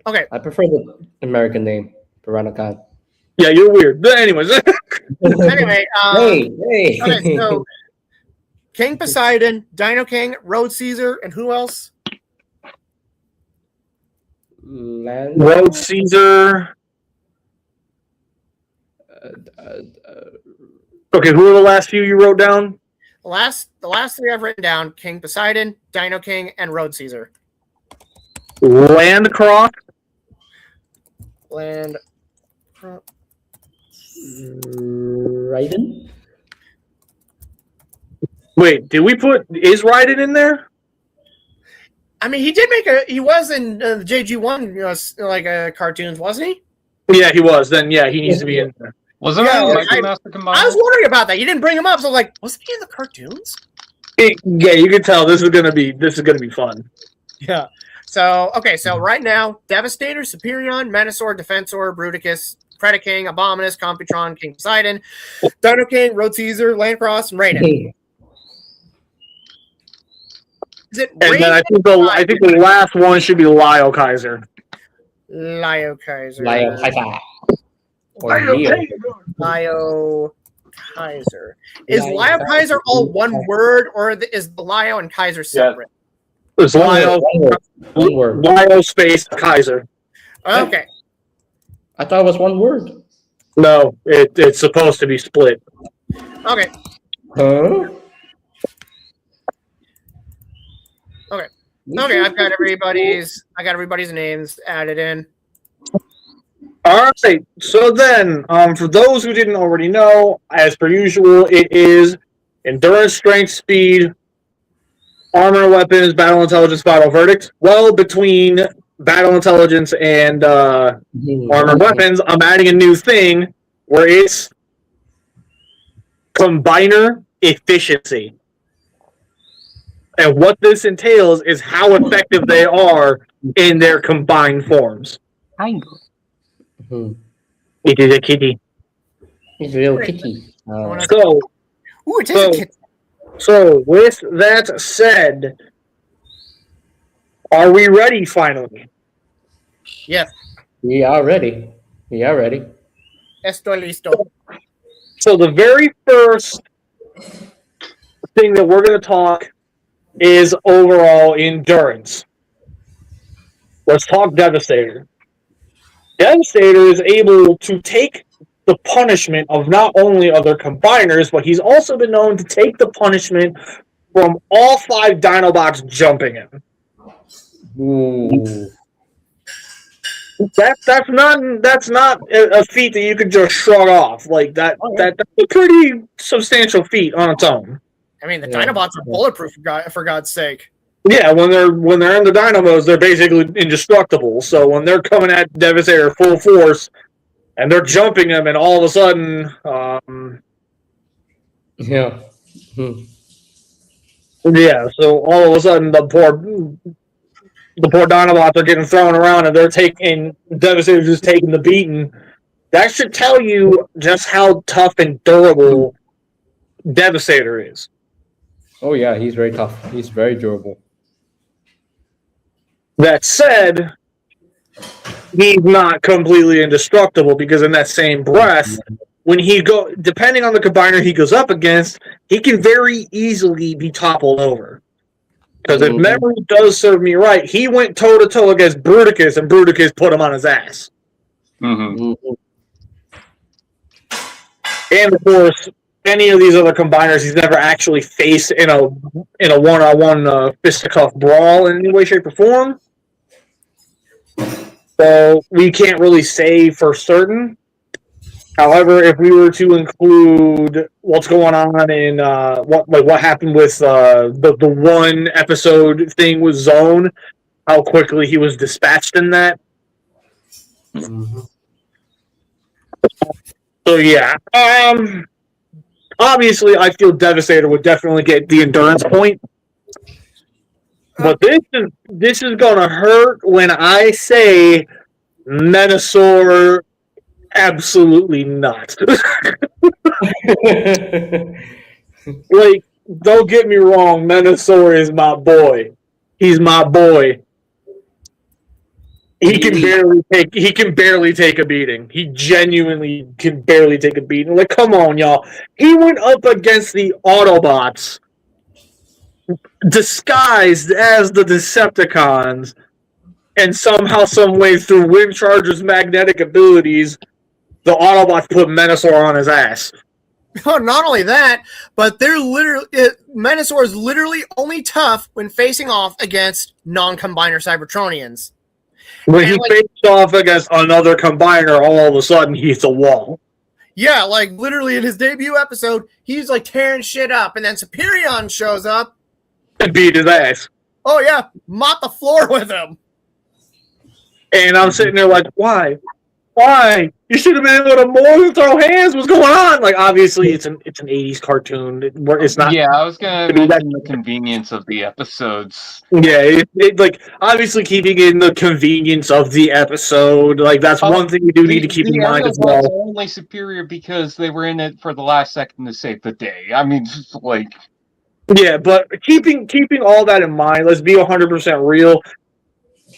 Speaker 2: Okay.
Speaker 5: I prefer the American name, Tyrannicon.
Speaker 1: Yeah, you're weird. But anyways.
Speaker 2: Anyway,
Speaker 5: hey.
Speaker 2: Okay, so King Poseidon, Dino King, Road Caesar, and who else?
Speaker 1: Road Caesar. Okay, who are the last few you wrote down?
Speaker 2: The last three I've written down: King Poseidon, Dino King, and Road Caesar.
Speaker 1: Landcross.
Speaker 5: Raiden?
Speaker 1: Wait, did we put is Raiden in there?
Speaker 2: I mean, he was in the JG1 cartoons, wasn't he?
Speaker 1: Yeah, he was. Then yeah, he needs to be in there.
Speaker 4: Wasn't it Master Combined?
Speaker 2: I was wondering about that. You didn't bring him up, so I was like, wasn't he in the cartoons?
Speaker 1: Yeah, you can tell this is gonna be fun.
Speaker 2: Yeah. So right now, Devastator, Superion, Menasor, Defensor, Bruticus, Predaking, Abominus, Computron, King Poseidon, Dino King, Road Caesar, Landcross, and Raiden. Is it
Speaker 1: And
Speaker 2: Raiden?
Speaker 1: then I think the last one should be Lyle Kaiser.
Speaker 2: Lio Kaiser.
Speaker 5: Lio Kaiser. Or
Speaker 1: Lio
Speaker 5: Leo.
Speaker 2: Lio Kaiser. Is
Speaker 5: Lio
Speaker 2: Lio
Speaker 5: Kaiser.
Speaker 2: Kaiser all one word, or is the Lio and Kaiser separate?
Speaker 1: It's Lyle,
Speaker 5: One word.
Speaker 1: Lyle space Kaiser.
Speaker 2: Okay.
Speaker 5: I thought it was one word.
Speaker 1: No, it's supposed to be split.
Speaker 2: Okay.
Speaker 5: Huh?
Speaker 2: Okay, I got everybody's names added in.
Speaker 1: All right. So then, for those who didn't already know, as per usual, it is endurance, strength, speed, armor, weapons, battle intelligence, final verdict. Well, between battle intelligence and armor weapons, I'm adding a new thing where it's combiner efficiency. And what this entails is how effective they are in their combined forms.
Speaker 5: Mm-hmm.
Speaker 1: It is a kitty.
Speaker 5: He's a little kitty.
Speaker 2: Ooh, it is a kid.
Speaker 1: So, with that said, are we ready finally?
Speaker 2: Yes.
Speaker 5: We are ready.
Speaker 2: Estoy listo.
Speaker 1: So, the very first thing that we're going to talk is overall endurance. Let's talk Devastator. Devastator is able to take the punishment of not only other combiners, but he's also been known to take the punishment from all 5 Dinobots jumping him.
Speaker 5: Ooh.
Speaker 1: That's not a feat that you could just shrug off. Like that's a pretty substantial feat on its own.
Speaker 2: I mean, the Dinobots are bulletproof, for God's sake.
Speaker 1: Yeah, when they're in the Dynamos, they're basically indestructible. So when they're coming at Devastator full force, and they're jumping him, and all of a sudden,
Speaker 5: Yeah.
Speaker 1: yeah. So all of a sudden, the poor Dinobots are getting thrown around, and Devastator's just taking the beating. That should tell you just how tough and durable Devastator is.
Speaker 5: Oh yeah, he's very tough. He's very durable.
Speaker 1: That said, he's not completely indestructible because in that same breath, when depending on the combiner he goes up against, he can very easily be toppled over. Because if memory does serve me right, he went toe-to-toe against Bruticus, and Bruticus put him on his ass.
Speaker 4: Mm-hmm.
Speaker 1: And, of course, any of these other combiners he's never actually faced in a one-on-one fisticuff brawl in any way, shape, or form. So we can't really say for certain. However, if we were to include what's going on in what happened with the one episode thing with Zone, how quickly he was dispatched in that. So yeah, obviously I feel Devastator would definitely get the endurance point, but this is gonna hurt when I say Menasor. Absolutely not. Like, don't get me wrong, Menasor is my boy. He's my boy. He can barely take a beating. He genuinely can barely take a beating. Like, come on, y'all. He went up against the Autobots disguised as the Decepticons, and somehow, some way, through Windcharger's magnetic abilities, the Autobots put Menasor on his ass.
Speaker 2: Not only that, but Menasor is literally only tough when facing off against non-combiner Cybertronians.
Speaker 1: When he faced off against another combiner, all of a sudden he hits a wall.
Speaker 2: Yeah, like literally in his debut episode, he's like tearing shit up, and then Superion shows up
Speaker 1: And beat his ass.
Speaker 2: Oh yeah, mop the floor with him.
Speaker 1: And I'm sitting there like, why? Why? You should have been able to more than throw hands. What's going on? Like, obviously, it's an 80s cartoon. It's not.
Speaker 4: Yeah, I was gonna mention the convenience of the episodes.
Speaker 1: Yeah, like obviously keeping in the convenience of the episode. Like that's one thing we do need to keep in mind as well.
Speaker 4: Are only superior because they were in it for the last second to save the day. I mean, just like.
Speaker 1: Yeah, but keeping all that in mind, let's be 100% real.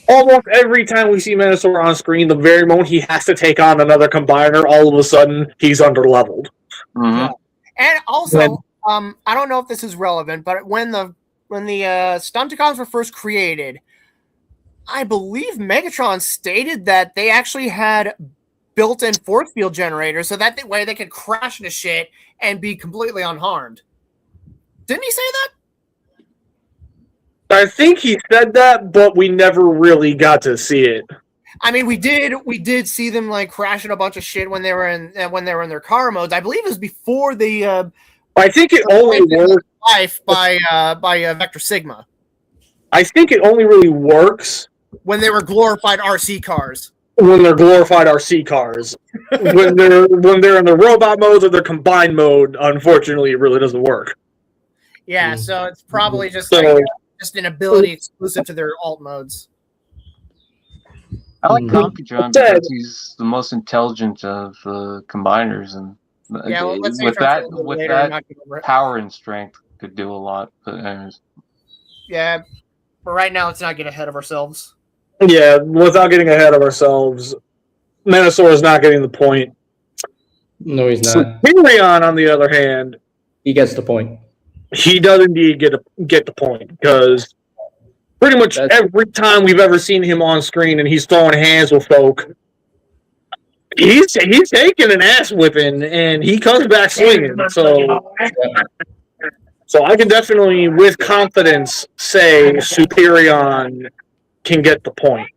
Speaker 1: Almost every time we see Menasor on screen, the very moment he has to take on another combiner, all of a sudden he's underleveled.
Speaker 4: Mm-hmm.
Speaker 2: Yeah. And also, I don't know if this is relevant, but when the Stunticons were first created, I believe Megatron stated that they actually had built-in force field generators, so that way they could crash into shit and be completely unharmed. Didn't he say that?
Speaker 1: I think he said that, but we never really got to see it.
Speaker 2: I mean, we did see them like crashing a bunch of shit when they were in their car modes. I believe it was before the.
Speaker 1: I think it only works
Speaker 2: life by Vector Sigma.
Speaker 1: I think it only really works
Speaker 2: when they were glorified RC cars.
Speaker 1: When they're glorified RC cars, when they're in the robot mode or their combined mode, unfortunately, it really doesn't work.
Speaker 2: Yeah, so it's probably just just an ability exclusive to their alt modes.
Speaker 4: I like Computron because he's the most intelligent of the combiners, and with that power and strength could do a lot. But
Speaker 2: yeah, but right now let's not get ahead of ourselves.
Speaker 1: Yeah, without getting ahead of ourselves, Menasor is not getting the point.
Speaker 5: No, he's not.
Speaker 1: Superion, on the other hand,
Speaker 5: he gets the point.
Speaker 1: He does indeed get the point, because pretty much every time we've ever seen him on screen and he's throwing hands with folk, he's taking an ass whipping and he comes back swinging. So I can definitely, with confidence, say Superion can get the point.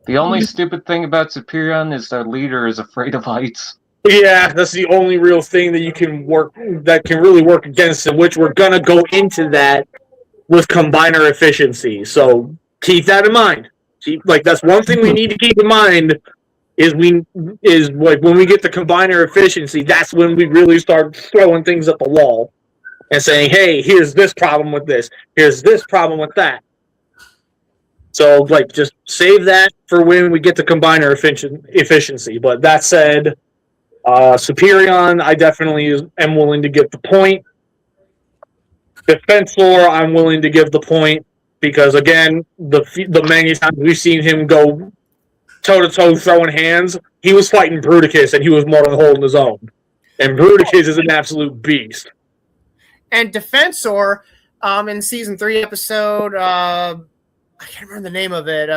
Speaker 4: The only stupid thing about Superion is their leader is afraid of heights.
Speaker 1: Yeah, that's the only real thing that can really work against it, which we're gonna go into that with combiner efficiency. So keep that in mind. That's one thing we need to keep in mind is when we get the combiner efficiency, that's when we really start throwing things at the wall and saying, hey, here's this problem with this, here's this problem with that. So just save that for when we get the combiner efficiency. But that said, Superion, I definitely am willing to give the point. Defensor, I'm willing to give the point because, again, the many times we've seen him go toe-to-toe throwing hands, he was fighting Bruticus and he was more than holding his own. And Bruticus is an absolute beast.
Speaker 2: And Defensor, in season 3 episode, I can't remember the name of it,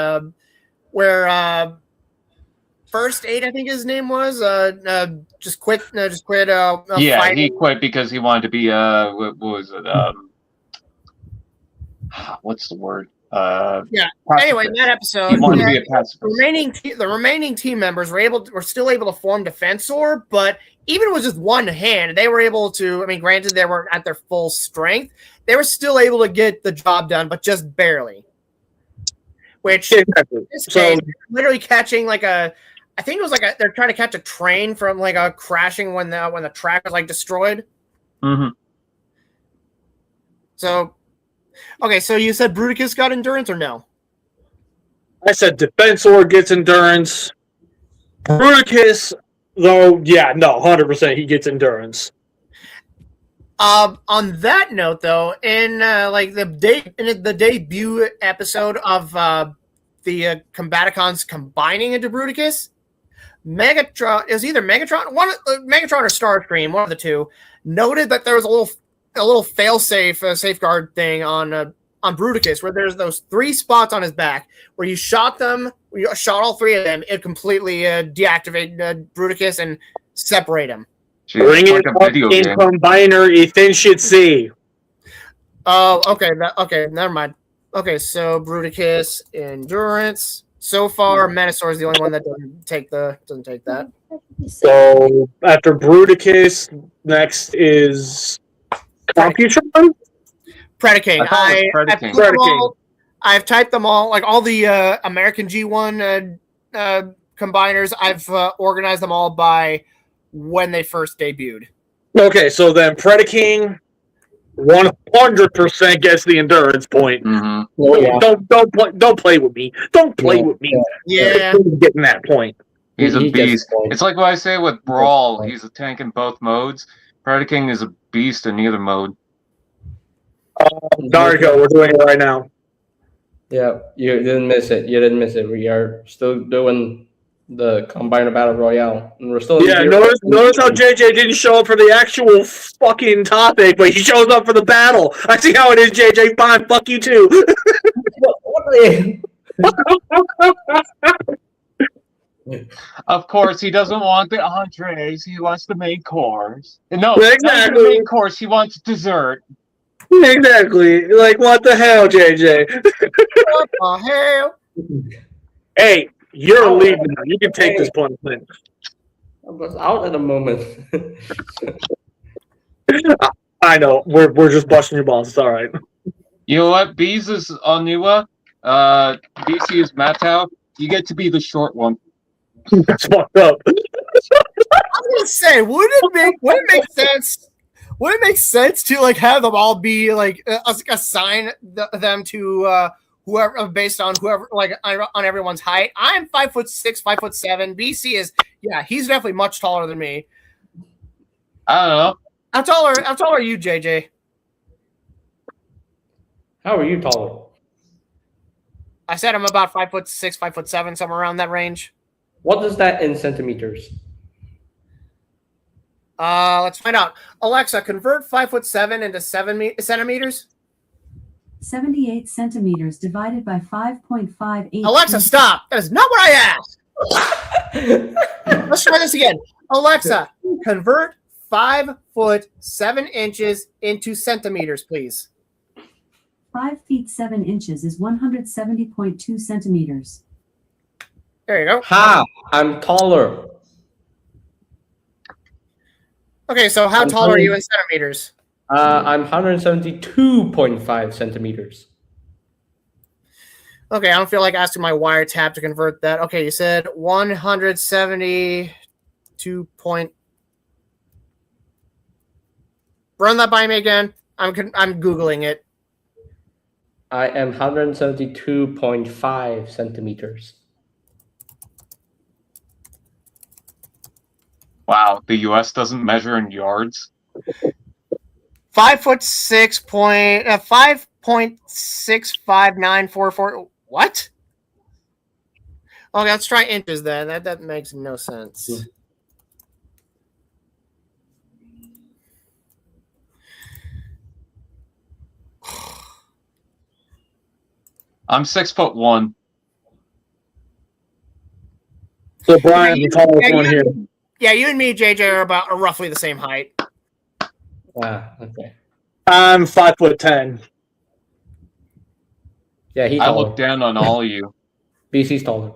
Speaker 2: where First Aid, I think his name was, just quit.
Speaker 4: Yeah,
Speaker 2: fighting.
Speaker 4: he quit because he wanted to be what was it? What's the word?
Speaker 2: Yeah.
Speaker 4: Pacifist.
Speaker 2: Anyway, in that episode,
Speaker 4: He wanted to be a pacifist.
Speaker 2: the remaining team members were still able to form Defensor, but even with just one hand, they were able to. I mean, granted, they weren't at their full strength. They were still able to get the job done, but just barely. Which,
Speaker 1: Exactly.
Speaker 2: in this
Speaker 1: So
Speaker 2: case, literally catching like a. I think it was like they're trying to catch a train from like a crashing when the track was like destroyed.
Speaker 4: Mm-hmm.
Speaker 2: So, okay, so you said Bruticus got endurance or no?
Speaker 1: I said Defensor gets endurance. Bruticus, though, yeah, no, 100% he gets endurance.
Speaker 2: On that note, though, in like the debut episode of the Combaticons combining into Bruticus, Megatron, it was either Megatron or Starscream, one of the two, noted that there was a little fail-safe safeguard thing on Bruticus, where there's those 3 spots on his back where you shot all 3 of them, it completely deactivate Bruticus and separate him.
Speaker 4: Jeez,
Speaker 1: Bring
Speaker 4: it's
Speaker 1: it
Speaker 4: like a
Speaker 1: up
Speaker 4: video
Speaker 1: in
Speaker 4: game.
Speaker 1: Combiner efficiency.
Speaker 2: Oh, okay. Okay, never mind. Okay, so Bruticus endurance. So far, Menasor is the only one that doesn't take that.
Speaker 1: So after Bruticus, next is Computron?
Speaker 2: Predicate.
Speaker 4: I thought it was
Speaker 2: I've
Speaker 4: Predicate.
Speaker 2: put them all- I've typed them all, like all the American G1 combiners. I've organized them all by when they first debuted.
Speaker 1: Okay, so then Predaking 100% gets the endurance point.
Speaker 4: Mm-hmm.
Speaker 5: Oh, yeah.
Speaker 1: Don't play with me. Don't play with me.
Speaker 2: Yeah.
Speaker 1: Getting that point.
Speaker 4: He's a
Speaker 5: He gets
Speaker 4: beast.
Speaker 5: the point.
Speaker 4: It's like what I say with Brawl. He's a tank in both modes. Predaking is a beast in either mode.
Speaker 1: Dargo, we're doing it right now.
Speaker 5: Yeah, you didn't miss it. We are still doing the Combiner Battle Royale. And we're still
Speaker 1: Yeah, notice how JJ didn't show up for the actual fucking topic, but he shows up for the battle. I see how it is, JJ. Fine, fuck you too.
Speaker 4: Of course, he doesn't want the entrees. He wants the main course. No,
Speaker 1: Exactly.
Speaker 4: not the main course. He wants dessert.
Speaker 1: Exactly. Like, what the hell, JJ?
Speaker 2: What the hell?
Speaker 1: Hey, you're leaving. You can take this punishment.
Speaker 5: I was out at the moment.
Speaker 1: I know. We're just busting your balls. It's all right.
Speaker 4: You know what? Bees is Onua. DC is Matau. You get to be the short one.
Speaker 1: That's fucked up.
Speaker 2: I was gonna say, would it make sense? Would it make sense to like have them all be like assign them to whoever based on whoever like on everyone's height? I'm 5'6", 5'7". BC is he's definitely much taller than me.
Speaker 4: I don't know.
Speaker 2: How tall are you, JJ?
Speaker 5: How are you taller?
Speaker 2: I said I'm about 5'6", 5'7", somewhere around that range.
Speaker 5: What is that in centimeters?
Speaker 2: Let's find out. Alexa, convert 5'7" into 7 centimeters.
Speaker 6: 78 centimeters divided by 5.58.
Speaker 2: Alexa, stop. That is not what I asked. Let's try this again. Alexa, convert 5'7" into centimeters, please.
Speaker 6: 5 feet 7 inches is 170.2 centimeters.
Speaker 2: There you go.
Speaker 5: How? I'm taller.
Speaker 2: Okay, so how tall are you in centimeters?
Speaker 5: I'm 172.5 centimeters.
Speaker 2: Okay, I don't feel like asking my wiretap to convert that. Okay, you said 172 point. Run that by me again. I'm Googling it.
Speaker 5: I am 172.5 centimeters.
Speaker 4: Wow, the U.S. doesn't measure in yards.
Speaker 2: 5'6" 5.65944. What? Okay, let's try inches then. That makes no sense.
Speaker 4: I'm 6'1".
Speaker 1: So Brian, the tallest
Speaker 2: Yeah,
Speaker 1: one here.
Speaker 2: Yeah, you and me, JJ, are roughly the same height.
Speaker 5: Okay.
Speaker 1: I'm 5'10".
Speaker 5: Yeah, he's
Speaker 4: I
Speaker 5: taller.
Speaker 4: look down on all of you.
Speaker 5: BC's taller.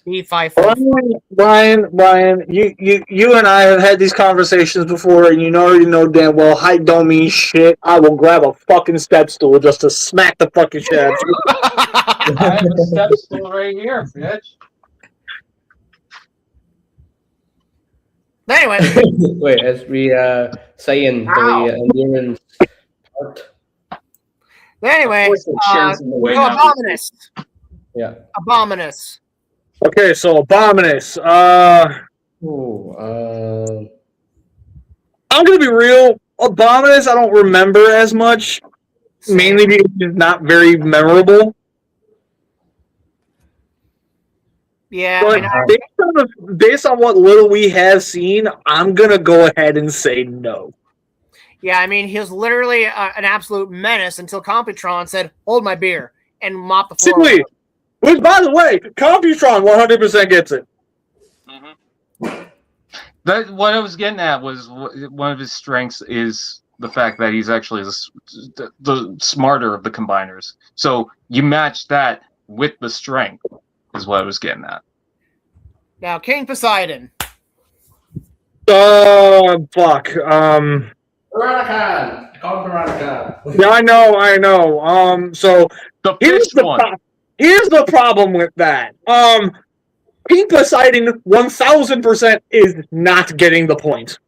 Speaker 2: Me 5'4".
Speaker 1: Brian, you and I have had these conversations before, and you already know damn well height don't mean shit. I will grab a fucking step stool just to smack the fucking shit out of you.
Speaker 4: I have a step stool right here, bitch.
Speaker 2: Anyway,
Speaker 5: Wait, as we say in the endurance part.
Speaker 2: anyway, Abominus.
Speaker 5: Yeah.
Speaker 2: Abominus.
Speaker 1: Okay, so Abominus.
Speaker 5: Ooh,
Speaker 1: I'm gonna be real. Abominus, I don't remember as much, mainly because it's not very memorable.
Speaker 2: Yeah,
Speaker 1: But based on what little we have seen, I'm gonna go ahead and say no.
Speaker 2: yeah. I mean, he was literally an absolute menace until Computron said, "Hold my beer," and mopped the floor.
Speaker 1: Simply, which, by the way, Computron 100% gets it.
Speaker 4: That what I was getting at was one of his strengths is the fact that he's actually the smarter of the combiners. So you match that with the strength is what I was getting at.
Speaker 2: Now, King Poseidon.
Speaker 1: Fuck.
Speaker 5: Piranha. I call him Piranha.
Speaker 1: Yeah, I know. So
Speaker 4: The
Speaker 1: here's
Speaker 4: fish one.
Speaker 1: here's the problem with that. King Poseidon 1000% is not getting the point.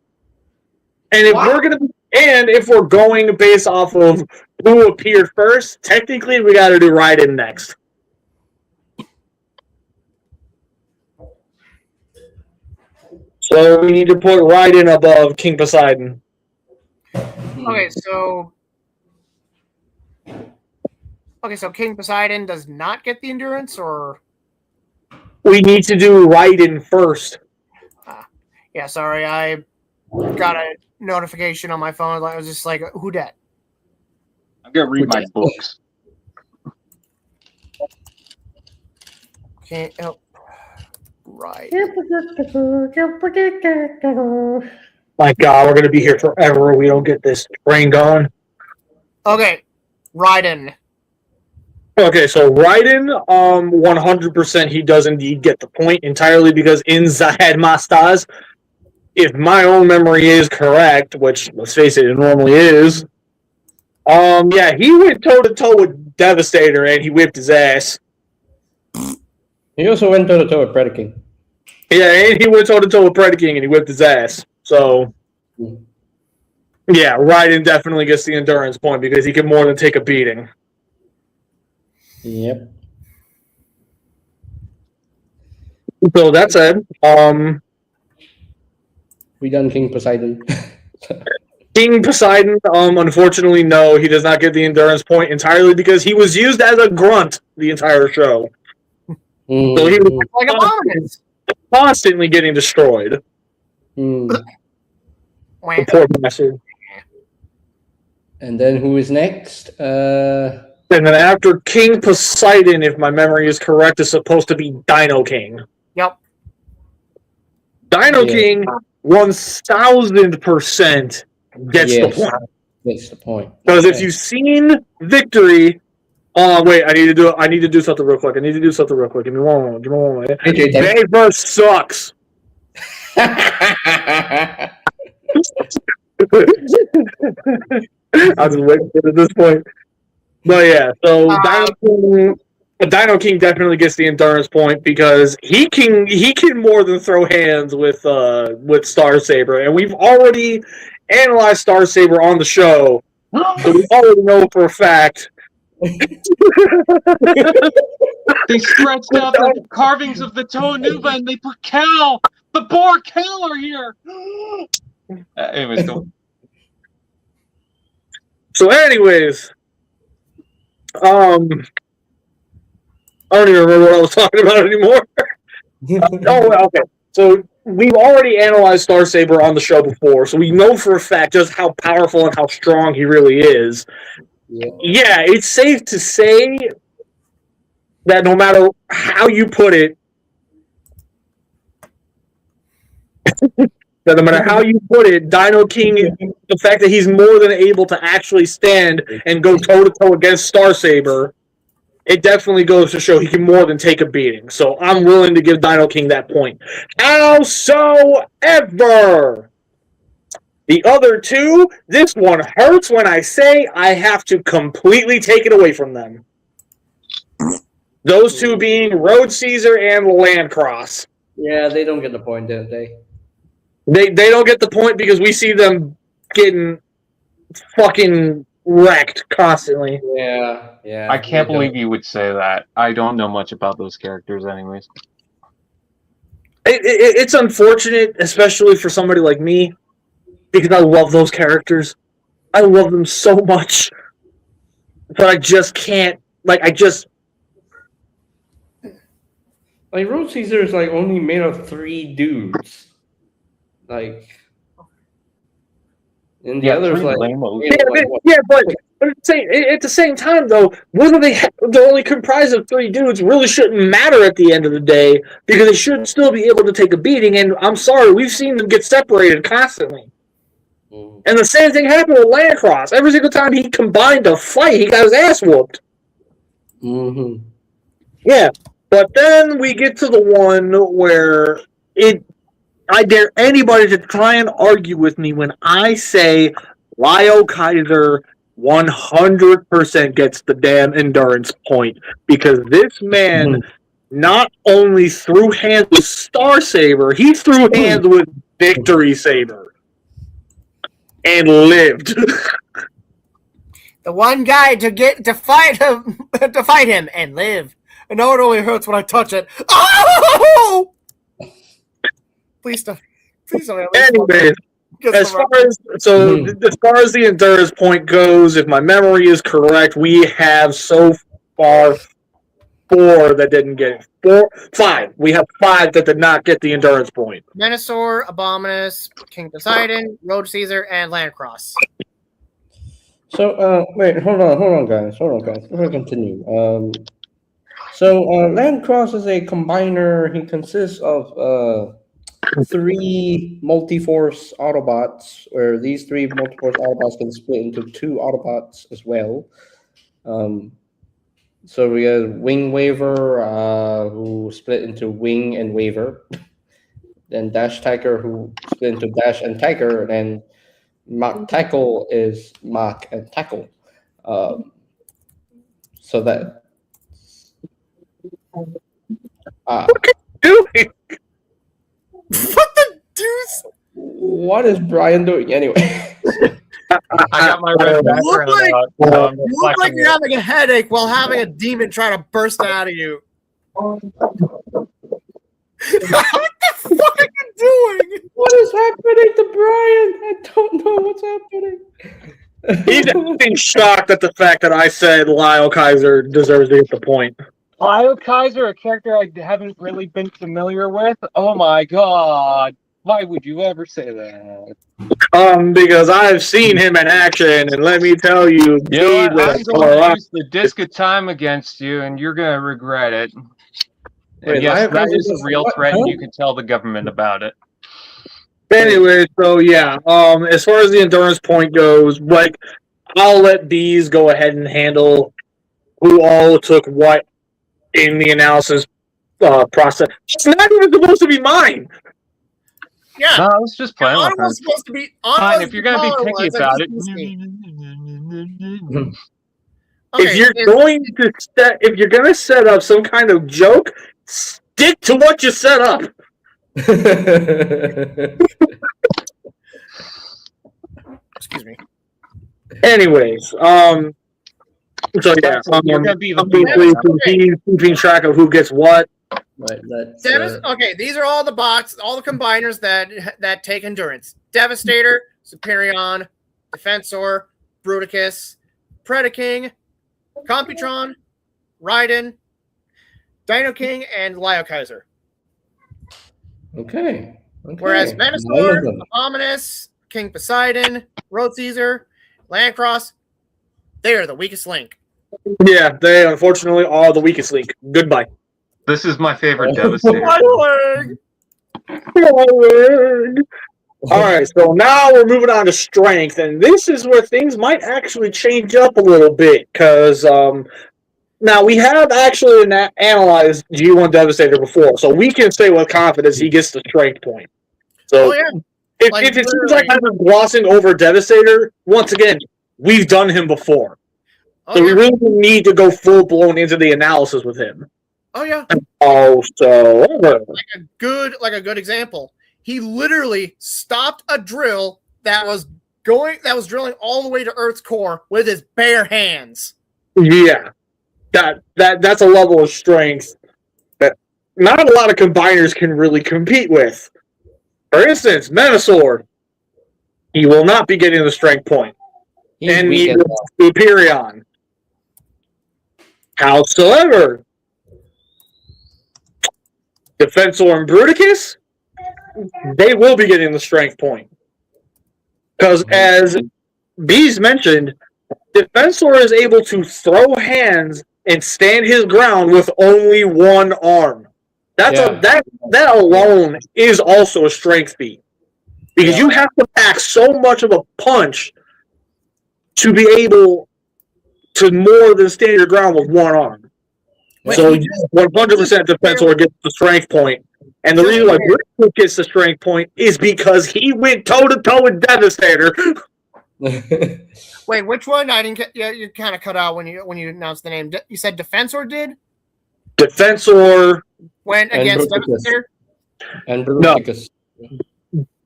Speaker 1: And if we're going based off of who appeared first, technically we got to do Raiden next. So we need to put Raiden above King Poseidon.
Speaker 2: Okay, so King Poseidon does not get the endurance, or
Speaker 1: We need to do Raiden first.
Speaker 2: yeah. Sorry, I got a notification on my phone. I was just like, "Who dat?"
Speaker 4: I'm gonna read my books.
Speaker 2: Can't help. Right.
Speaker 1: My God, we're gonna be here forever. We don't get this train going.
Speaker 2: Okay, Raiden.
Speaker 1: Okay, so Raiden, 100% he does indeed get the point entirely because in Zahad Mastaz, if my own memory is correct, which let's face it, it normally is. Yeah, he went toe to toe with Devastator and he whipped his ass.
Speaker 5: He also went toe to toe with Predaking.
Speaker 1: Yeah, and he went toe to toe with Predaking and he whipped his ass. So, yeah, Raiden definitely gets the endurance point because he can more than take a beating.
Speaker 5: Yep.
Speaker 1: So that said,
Speaker 5: We done King Poseidon.
Speaker 1: King Poseidon, unfortunately, no, he does not get the endurance point entirely because he was used as a grunt the entire show. So he was
Speaker 2: Like Abominus.
Speaker 1: constantly getting destroyed. The poor bastard.
Speaker 5: And then who is next?
Speaker 1: And then after King Poseidon, if my memory is correct, is supposed to be Dino King.
Speaker 2: Yep.
Speaker 1: Dino King, 1000% gets the point.
Speaker 5: That's the point.
Speaker 1: Because if you've seen Victory, wait, I need to do something real quick. Give me one moment. Vapor sucks. I'll just wait at this point. But yeah, so Dino King definitely gets the endurance point because he can more than throw hands with Star Saber, and we've already analyzed Star Saber on the show, so we already know for a fact.
Speaker 4: They stretched out the carvings of the Tonuba and they put Cal, the boar Cal, are here. Anyways, go.
Speaker 1: So, anyways, I don't even remember what I was talking about anymore. Okay. So we've already analyzed Star Saber on the show before, so we know for a fact just how powerful and how strong he really is. yeah, it's safe to say that no matter how you put it, Dino King, the fact that he's more than able to actually stand and go toe to toe against Star Saber, it definitely goes to show he can more than take a beating. So I'm willing to give Dino King that point. Howsoever, the other two, this one hurts when I say I have to completely take it away from them. Those two being Road Caesar and Landcross.
Speaker 5: Yeah, they don't get the point, don't they?
Speaker 1: They don't get the point because we see them getting fucking wrecked constantly.
Speaker 5: Yeah.
Speaker 4: I can't believe you would say that. I don't know much about those characters, anyways.
Speaker 1: It's unfortunate, especially for somebody like me, because I love those characters. I love them so much. But I just can't, like,
Speaker 5: Like, Road Caesar is, like, only made of 3 dudes. Like... And the others, like...
Speaker 1: but at the same time, though, whether they're only comprised of 3 dudes really shouldn't matter at the end of the day, because they should still be able to take a beating, and I'm sorry, we've seen them get separated constantly. And the same thing happened with Landcross. Every single time he combined to fight, he got his ass whooped.
Speaker 5: Mm-hmm.
Speaker 1: Yeah, but then we get to the one where I dare anybody to try and argue with me when I say Lyle Kaiser 100% gets the damn endurance point, because this man not only threw hands with Star Saber, he threw hands with Victory Saber and lived.
Speaker 2: The one guy to fight him and live. I know it only hurts when I touch it. Oh! Please don't.
Speaker 1: Anyways, as far as the endurance point goes, if my memory is correct, we have so far 4 that didn't get it. 5. We have 5 that did not get the endurance point.
Speaker 2: Venusaur, Abominus, King Poseidon, Road Caesar, and Landcross.
Speaker 5: So, wait, hold on, guys. Before I continue. So, Landcross is a combiner. He consists of 3 multi-force Autobots, where these 3 multi-force Autobots can split into 2 Autobots as well. So we have Wing Waver, who split into Wing and Waver. Then Dash Tiger, who split into Dash and Tiger. And then Mach Tackle is Mach and Tackle. So that...
Speaker 1: What are you doing?
Speaker 2: What the deuce?
Speaker 5: What is Brian doing anyway?
Speaker 4: I got my red background out.
Speaker 2: You look like you're having a headache while having a demon try to burst out of you. What the fuck are you doing?
Speaker 5: What is happening to Brian? I don't know what's happening.
Speaker 1: He's acting shocked at the fact that I said Lyle Kaiser deserves to get the point.
Speaker 4: Lyle Kaiser, a character I haven't really been familiar with? Oh my god. Why would you ever say that?
Speaker 1: Because I've seen him in action, and let me tell you,
Speaker 4: You know what? I'm going to use the disc of time against you, and you're going to regret it.
Speaker 5: Wait,
Speaker 4: yes, that is a real threat, and you can tell the government about it.
Speaker 1: Anyway, so yeah, as far as the endurance point goes, like, I'll let these go ahead and handle who all took what in the process. It's not even supposed to be mine.
Speaker 2: Yeah.
Speaker 4: No, I was just playing with
Speaker 2: was supposed to be.
Speaker 4: Fine, if you're going to be picky about it.
Speaker 1: If you're going to set up some kind of joke, stick to what you set up.
Speaker 2: Excuse me.
Speaker 1: Anyways, so yeah,
Speaker 4: you're going to be
Speaker 1: keeping track of who gets what.
Speaker 5: Right,
Speaker 2: Okay, these are all the bots, all the combiners that take endurance. Devastator, Superion, Defensor, Bruticus, Predaking, Computron, Raiden, Dino King, and Lyokaiser.
Speaker 5: Okay.
Speaker 2: Whereas Venusaur, Abominus, King Poseidon, Road Caesar, Landcross, They are the weakest link.
Speaker 1: Yeah, they unfortunately are the weakest link. Goodbye.
Speaker 4: This is my favorite Devastator.
Speaker 1: All right, so now we're moving on to strength, and this is where things might actually change up a little bit, because now we have actually analyzed G1 Devastator before, so we can say with confidence he gets the strength point. So if it seems like I'm glossing over Devastator, once again, we've done him before. So we really need to go full-blown into the analysis with him.
Speaker 2: Oh, yeah.
Speaker 1: Also,
Speaker 2: like a good example. He literally stopped a drill that was drilling all the way to Earth's core with his bare hands.
Speaker 1: Yeah. That's a level of strength that not a lot of combiners can really compete with. For instance, Menasor, he will not be getting the strength point. And neither Superion. Howsoever, Defensor and Bruticus, they will be getting the strength point. Because as Bees mentioned, Defensor is able to throw hands and stand his ground with only one arm. That alone is also a strength feat. Because you have to pack so much of a punch to be able to more than stand your ground with one arm. So 100% Defensor gets the strength point. And the reason why Bruticus gets the strength point is because he went toe-to-toe with Devastator.
Speaker 2: Wait, which one? I didn't get. Yeah, you kind of cut out when you announced the name. You said Defensor did.
Speaker 1: Defensor
Speaker 2: went against Devastator.
Speaker 5: And Bruticus.
Speaker 1: No.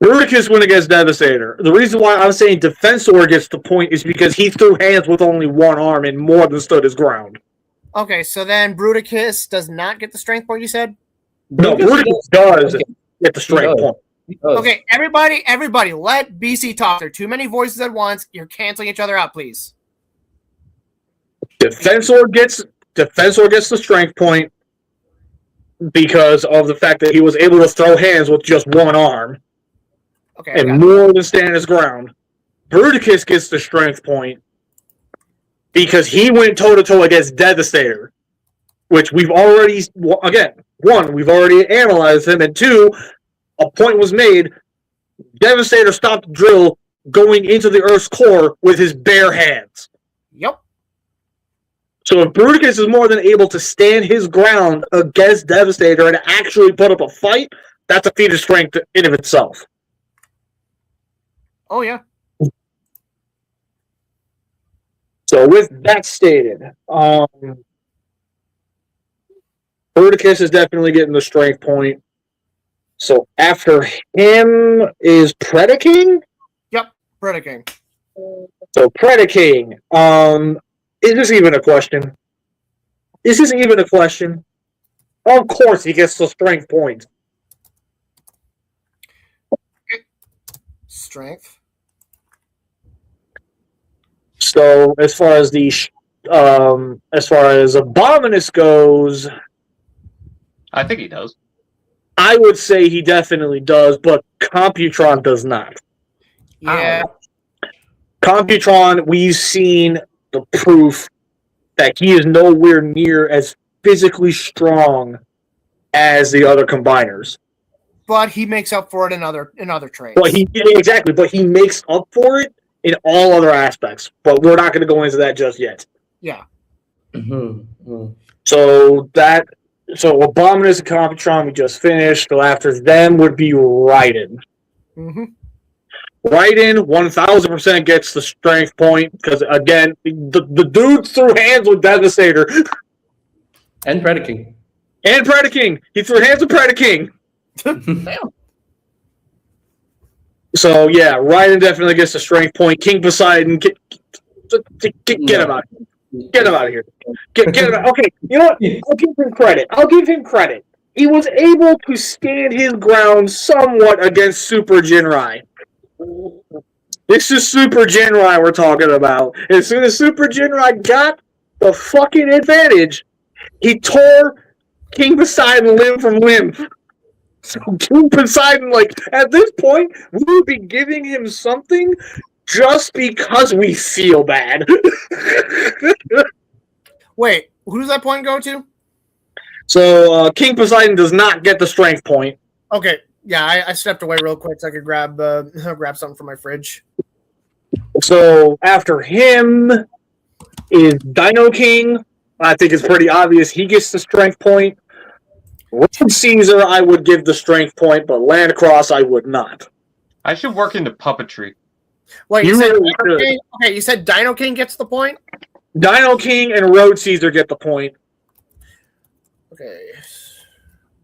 Speaker 1: Bruticus went against Devastator. The reason why I'm saying Defensor gets the point is because he threw hands with only one arm and more than stood his ground.
Speaker 2: Okay, so then Bruticus does not get the strength point. You said.
Speaker 1: No, Bruticus does get the strength point.
Speaker 2: Okay, everybody, let BC talk. There are too many voices at once. You're canceling each other out, please.
Speaker 1: Defensor gets the strength point because of the fact that he was able to throw hands with just one arm.
Speaker 2: Okay,
Speaker 1: and more than stand his ground. Bruticus gets the strength point because he went toe-to-toe against Devastator, which we've already, again, one, we've already analyzed him, and two, a point was made, Devastator stopped the drill going into the Earth's core with his bare hands.
Speaker 2: Yep.
Speaker 1: So if Bruticus is more than able to stand his ground against Devastator and actually put up a fight, that's a feat of strength in of itself.
Speaker 2: Oh, yeah.
Speaker 1: So with that stated, Bruticus is definitely getting the strength point. So after him is Predaking?
Speaker 2: Yep, Predaking.
Speaker 1: So Predaking, is this even a question? Is this even a question? Of course he gets the strength point.
Speaker 2: Strength.
Speaker 1: So as far as Abominus goes,
Speaker 4: I think he does.
Speaker 1: I would say he definitely does, but Computron does not.
Speaker 2: Yeah.
Speaker 1: Computron, we've seen the proof that he is nowhere near as physically strong as the other combiners.
Speaker 2: But he makes up for it in other traits.
Speaker 1: But he makes up for it in all other aspects. But we're not going to go into that just yet.
Speaker 2: Yeah.
Speaker 5: Mm-hmm.
Speaker 1: So Abominus and Computron we just finished. So after them would be Raiden.
Speaker 2: Mm-hmm.
Speaker 1: Raiden 1000% gets the strength point because again the dude threw hands with Devastator
Speaker 5: and Predaking.
Speaker 1: He threw hands with Predaking.
Speaker 2: Damn.
Speaker 1: So yeah, Raiden definitely gets the strength point. King Poseidon, get him out. Get him out of here. Get him out. Okay, you know what? I'll give him credit. He was able to stand his ground somewhat against Super Jinrai. This is Super Jinrai we're talking about. As soon as Super Jinrai got the fucking advantage, he tore King Poseidon limb from limb. So King Poseidon, at this point, we would be giving him something just because we feel bad.
Speaker 2: Wait, who does that point go to?
Speaker 1: So King Poseidon does not get the strength point.
Speaker 2: Okay, yeah, I stepped away real quick so I could grab grab something from my fridge.
Speaker 1: So after him is Dino King. I think it's pretty obvious he gets the strength point. Red Caesar, I would give the strength point, but Landcross, I would not.
Speaker 4: I should work into puppetry.
Speaker 2: Wait,
Speaker 1: You
Speaker 2: you said
Speaker 1: really
Speaker 2: Dino
Speaker 1: should.
Speaker 2: King? Okay, you said Dino King gets the point?
Speaker 1: Dino King and Road Caesar get the point.
Speaker 2: Okay.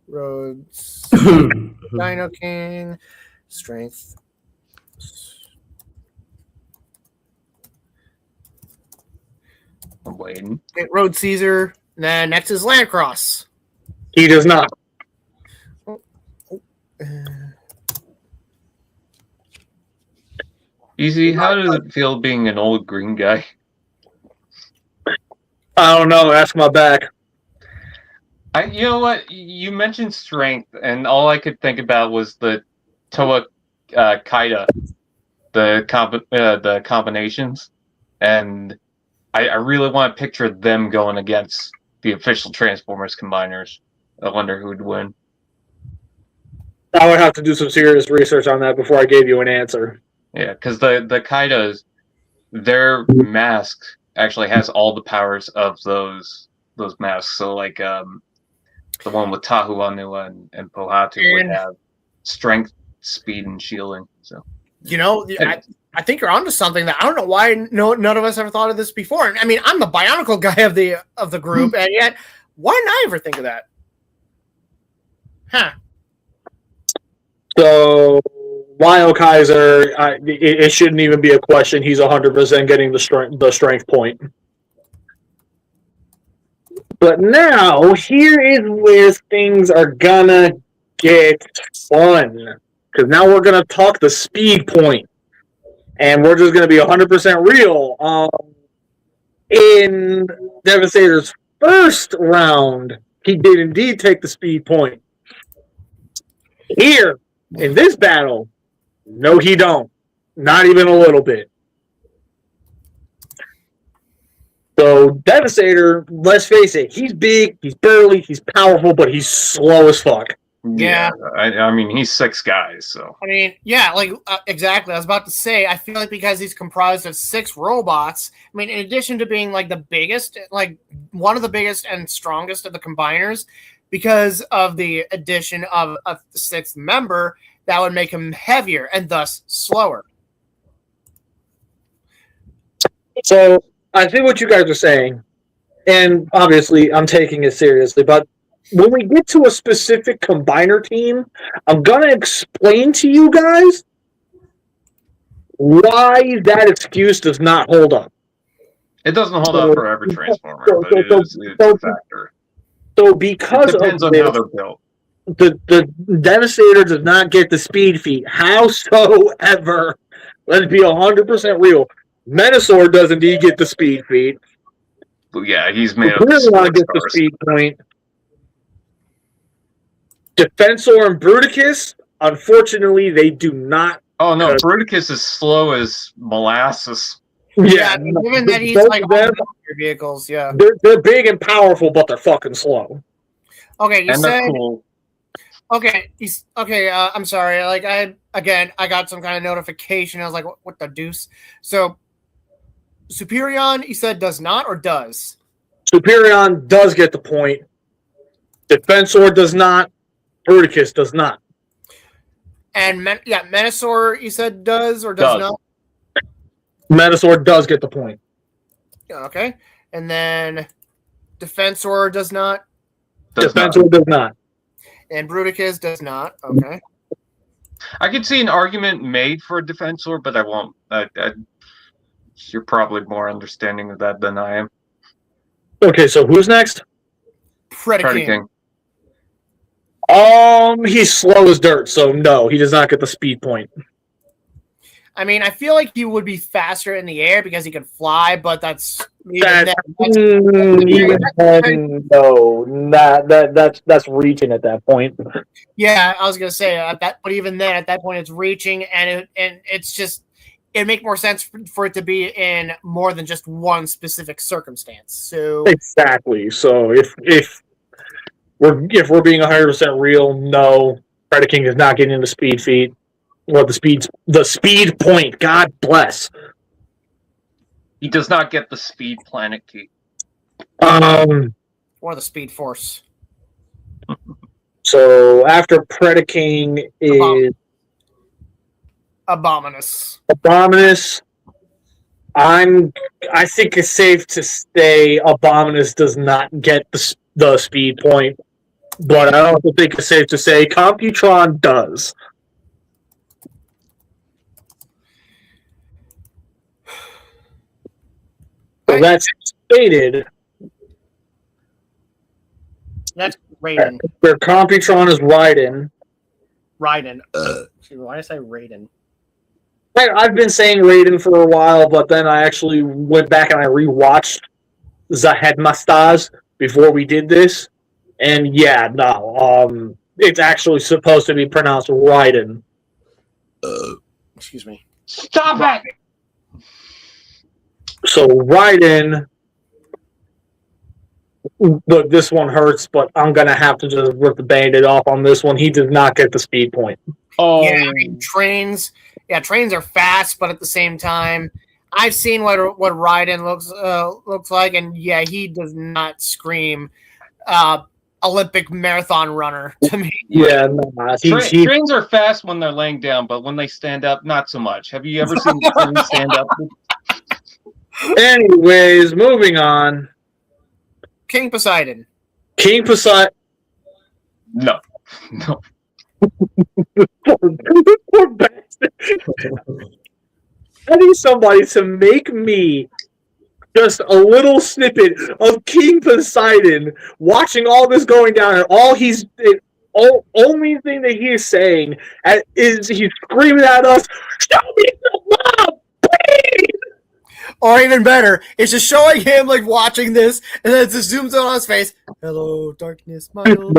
Speaker 2: Rhodes. Dino King. Strength.
Speaker 4: I'm waiting.
Speaker 2: Okay, Road Caesar. And then next is Landcross.
Speaker 1: He does not.
Speaker 4: Easy, how does it feel being an old green guy?
Speaker 1: I don't know. Ask my back.
Speaker 4: You know what? You mentioned strength, and all I could think about was the Toa Kaida, the combinations, and I really want to picture them going against the official Transformers combiners. I wonder who'd win.
Speaker 1: I would have to do some serious research on that before I gave you an answer.
Speaker 4: Yeah, because the Kaidas, their mask actually has all the powers of those masks. So like the one with Tahu Anua and Pohatu would have strength, speed, and shielding. So
Speaker 2: You know, I think you're onto something that I don't know why none of us ever thought of this before. I mean, I'm the Bionicle guy of the group, and yet why didn't I ever think of that? Huh.
Speaker 1: So, Lyle Kaiser, it shouldn't even be a question. He's 100% getting the strength point. But now, here is where things are gonna get fun. Because now we're gonna talk the speed point. And we're just gonna be 100% real. In Devastator's first round, he did indeed take the speed point. Here, in this battle, no, he don't. Not even a little bit. So, Devastator, let's face it, he's big, he's burly, he's powerful, but he's slow as fuck.
Speaker 2: Yeah.
Speaker 4: I mean, he's 6 guys, so.
Speaker 2: I mean, yeah, like, exactly. I was about to say, I feel like because he's comprised of 6 robots, I mean, in addition to being, like, the biggest, like, one of the biggest and strongest of the combiners, because of the addition of a 6th member, that would make him heavier and thus slower.
Speaker 1: So, I see what you guys are saying, and obviously I'm taking it seriously, but when we get to a specific combiner team, I'm going to explain to you guys why that excuse does not hold up.
Speaker 4: It doesn't hold up for every Transformer, but it's a factor.
Speaker 1: So because
Speaker 4: It depends
Speaker 1: of
Speaker 4: on
Speaker 1: this,
Speaker 4: how they're built.
Speaker 1: the Devastator does not get the speed feat. Howsoever, let's be 100% real. Menasor does indeed get the speed feat.
Speaker 4: But yeah, he's made of
Speaker 1: Superion gets the
Speaker 4: stars.
Speaker 1: speed point. Defensor and Bruticus, unfortunately, they do not.
Speaker 4: Oh no, Bruticus is slow as molasses.
Speaker 2: Yeah, I mean, given that he's
Speaker 1: both
Speaker 2: like
Speaker 1: of
Speaker 2: all
Speaker 1: them,
Speaker 2: the vehicles, yeah.
Speaker 1: they're big and powerful, but they're fucking slow.
Speaker 2: Okay, you
Speaker 4: And
Speaker 2: said
Speaker 4: they're cool.
Speaker 2: okay. I'm sorry. Like I got some kind of notification. I was like, what the deuce? So, Superion, you said does not or does?
Speaker 1: Superion does get the point. Defensor does not. Bruticus does not.
Speaker 2: And Menasor, you said does or does not?
Speaker 1: Menasor does get the point.
Speaker 2: Okay. And then Defensor does not.
Speaker 1: Defensor does not.
Speaker 2: And Bruticus does not. Okay.
Speaker 4: I could see an argument made for a Defensor, but I won't. You're probably more understanding of that than I am.
Speaker 1: Okay, so who's next?
Speaker 2: Predaking.
Speaker 1: He's slow as dirt, so no, he does not get the speed point.
Speaker 2: I mean, I feel like he would be faster in the air because he can fly, but that's
Speaker 1: That's reaching at that point.
Speaker 2: yeah. I was gonna say but even then, at that point, it's reaching, and it's just it'd make more sense for it to be in more than just one specific circumstance. So
Speaker 1: Exactly. So if we're being 100% real, no, Predaking is not getting the speed feat. Well, the speed point. God bless.
Speaker 4: He does not get the speed planet key.
Speaker 2: or the Speed Force.
Speaker 1: So after Predaking is
Speaker 2: Abominus.
Speaker 1: Abominus. I think it's safe to say Abominus does not get the speed point, but I also think it's safe to say Computron does. So that's stated.
Speaker 2: That's Raiden.
Speaker 1: Where Computron is Raiden.
Speaker 2: Raiden. Why did I say Raiden?
Speaker 1: I've been saying Raiden for a while, but then I actually went back and I rewatched the Headmasters before we did this, and yeah, no, it's actually supposed to be pronounced Raiden.
Speaker 2: Excuse me.
Speaker 4: Stop it!
Speaker 1: So Raiden, look, this one hurts, but I'm gonna have to just rip the Band-Aid off on this one. He did not get the speed point.
Speaker 4: Oh,
Speaker 2: Yeah, I mean, trains are fast, but at the same time, I've seen what Raiden looks like, and yeah, he does not scream Olympic marathon runner to me.
Speaker 1: Yeah, no,
Speaker 4: trains are fast when they're laying down, but when they stand up, not so much. Have you ever seen trains stand up?
Speaker 1: Anyways, moving on.
Speaker 2: King Poseidon.
Speaker 1: King Poseidon.
Speaker 4: No.
Speaker 1: Poor bastard. I need somebody to make me just a little snippet of King Poseidon watching all this going down, and only thing that he is saying is he's screaming at us, "Show me the love, please!"
Speaker 2: Or even better, it's just showing him like watching this, and then it just zooms in on his face. Hello, darkness, my old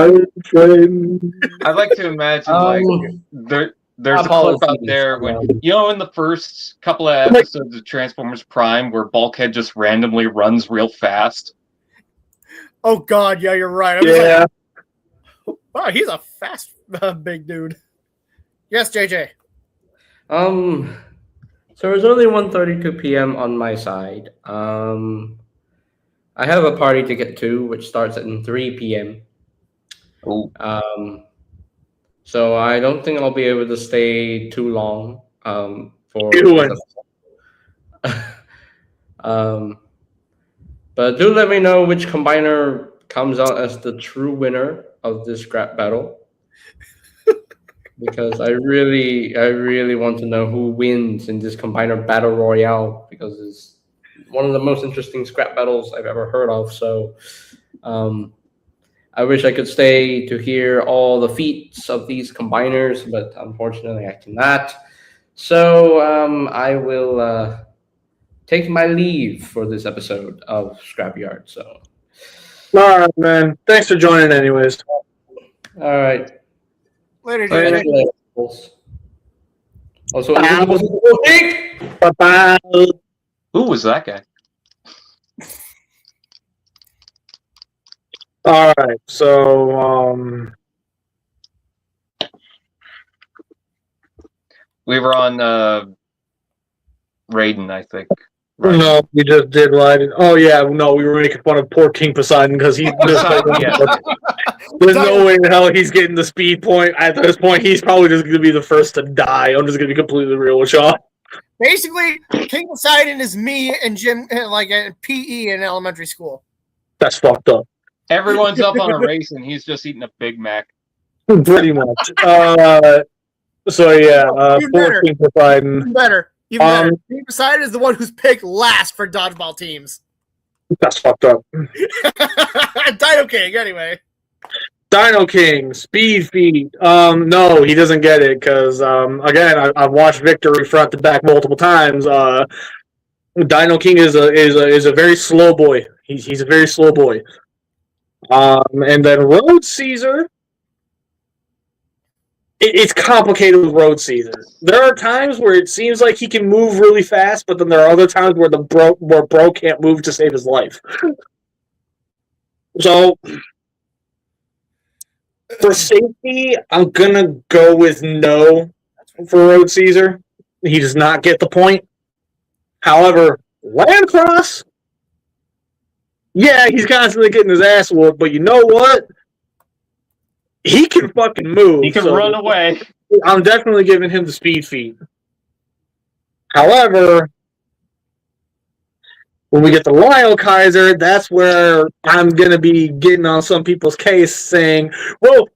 Speaker 1: friend.
Speaker 4: I like to imagine there's a clip out there when in the first couple of episodes of Transformers Prime where Bulkhead just randomly runs real fast.
Speaker 2: Oh God, yeah, you're right.
Speaker 1: Yeah.
Speaker 2: Wow, he's a fast big dude. Yes, JJ.
Speaker 5: So it's only 1:32 p.m. on my side. I have a party to get to, which starts at 3 p.m.
Speaker 4: Oh.
Speaker 5: So I don't think I'll be able to stay too long. But do let me know which combiner comes out as the true winner of this scrap battle. Because I really want to know who wins in this combiner battle royale, because it's one of the most interesting scrap battles I've ever heard of. So I wish I could stay to hear all the feats of these combiners, but unfortunately I cannot. So I will take my leave for this episode of Scrapyard. So
Speaker 1: All right, man. Thanks for joining anyways.
Speaker 5: all right.
Speaker 2: Later,
Speaker 5: Later.
Speaker 2: JJ.
Speaker 5: Also,
Speaker 1: Bye-bye.
Speaker 4: Who was that guy?
Speaker 1: All right, so
Speaker 4: We were on Raiden, I think. Right.
Speaker 1: no, we just did Raiden. Oh yeah, no, we were making fun of poor King Poseidon because he's
Speaker 4: Yeah.
Speaker 1: there's no way in hell he's getting the speed point. At this point, he's probably just going to be the first to die. I'm just going to be completely real with y'all.
Speaker 2: Basically, King Poseidon is me and Jim, like at PE in elementary school.
Speaker 1: That's fucked up.
Speaker 4: Everyone's up on a race and he's just eating a Big Mac.
Speaker 1: Pretty much. So yeah,
Speaker 2: Even
Speaker 1: poor
Speaker 2: better.
Speaker 1: King Poseidon.
Speaker 2: Even better. King Poseidon is the one who's picked last for dodgeball teams.
Speaker 1: That's fucked up.
Speaker 2: Dino King, anyway.
Speaker 1: Dino King, speed feat. No, he doesn't get it because again, I've watched Victory front to back multiple times. Dino King is a very slow boy. He's a very slow boy. And then Road Caesar. it's complicated with Road Caesar. There are times where it seems like he can move really fast, but then there are other times where bro can't move to save his life. So for safety, I'm gonna go with no for Road Caesar. He does not get the point. However, Landcross, yeah, he's constantly getting his ass whooped, but you know what? He can fucking move.
Speaker 4: He can run away.
Speaker 1: I'm definitely giving him the speed feat. However, when we get to Lyle Kaiser, that's where I'm going to be getting on some people's case saying, well,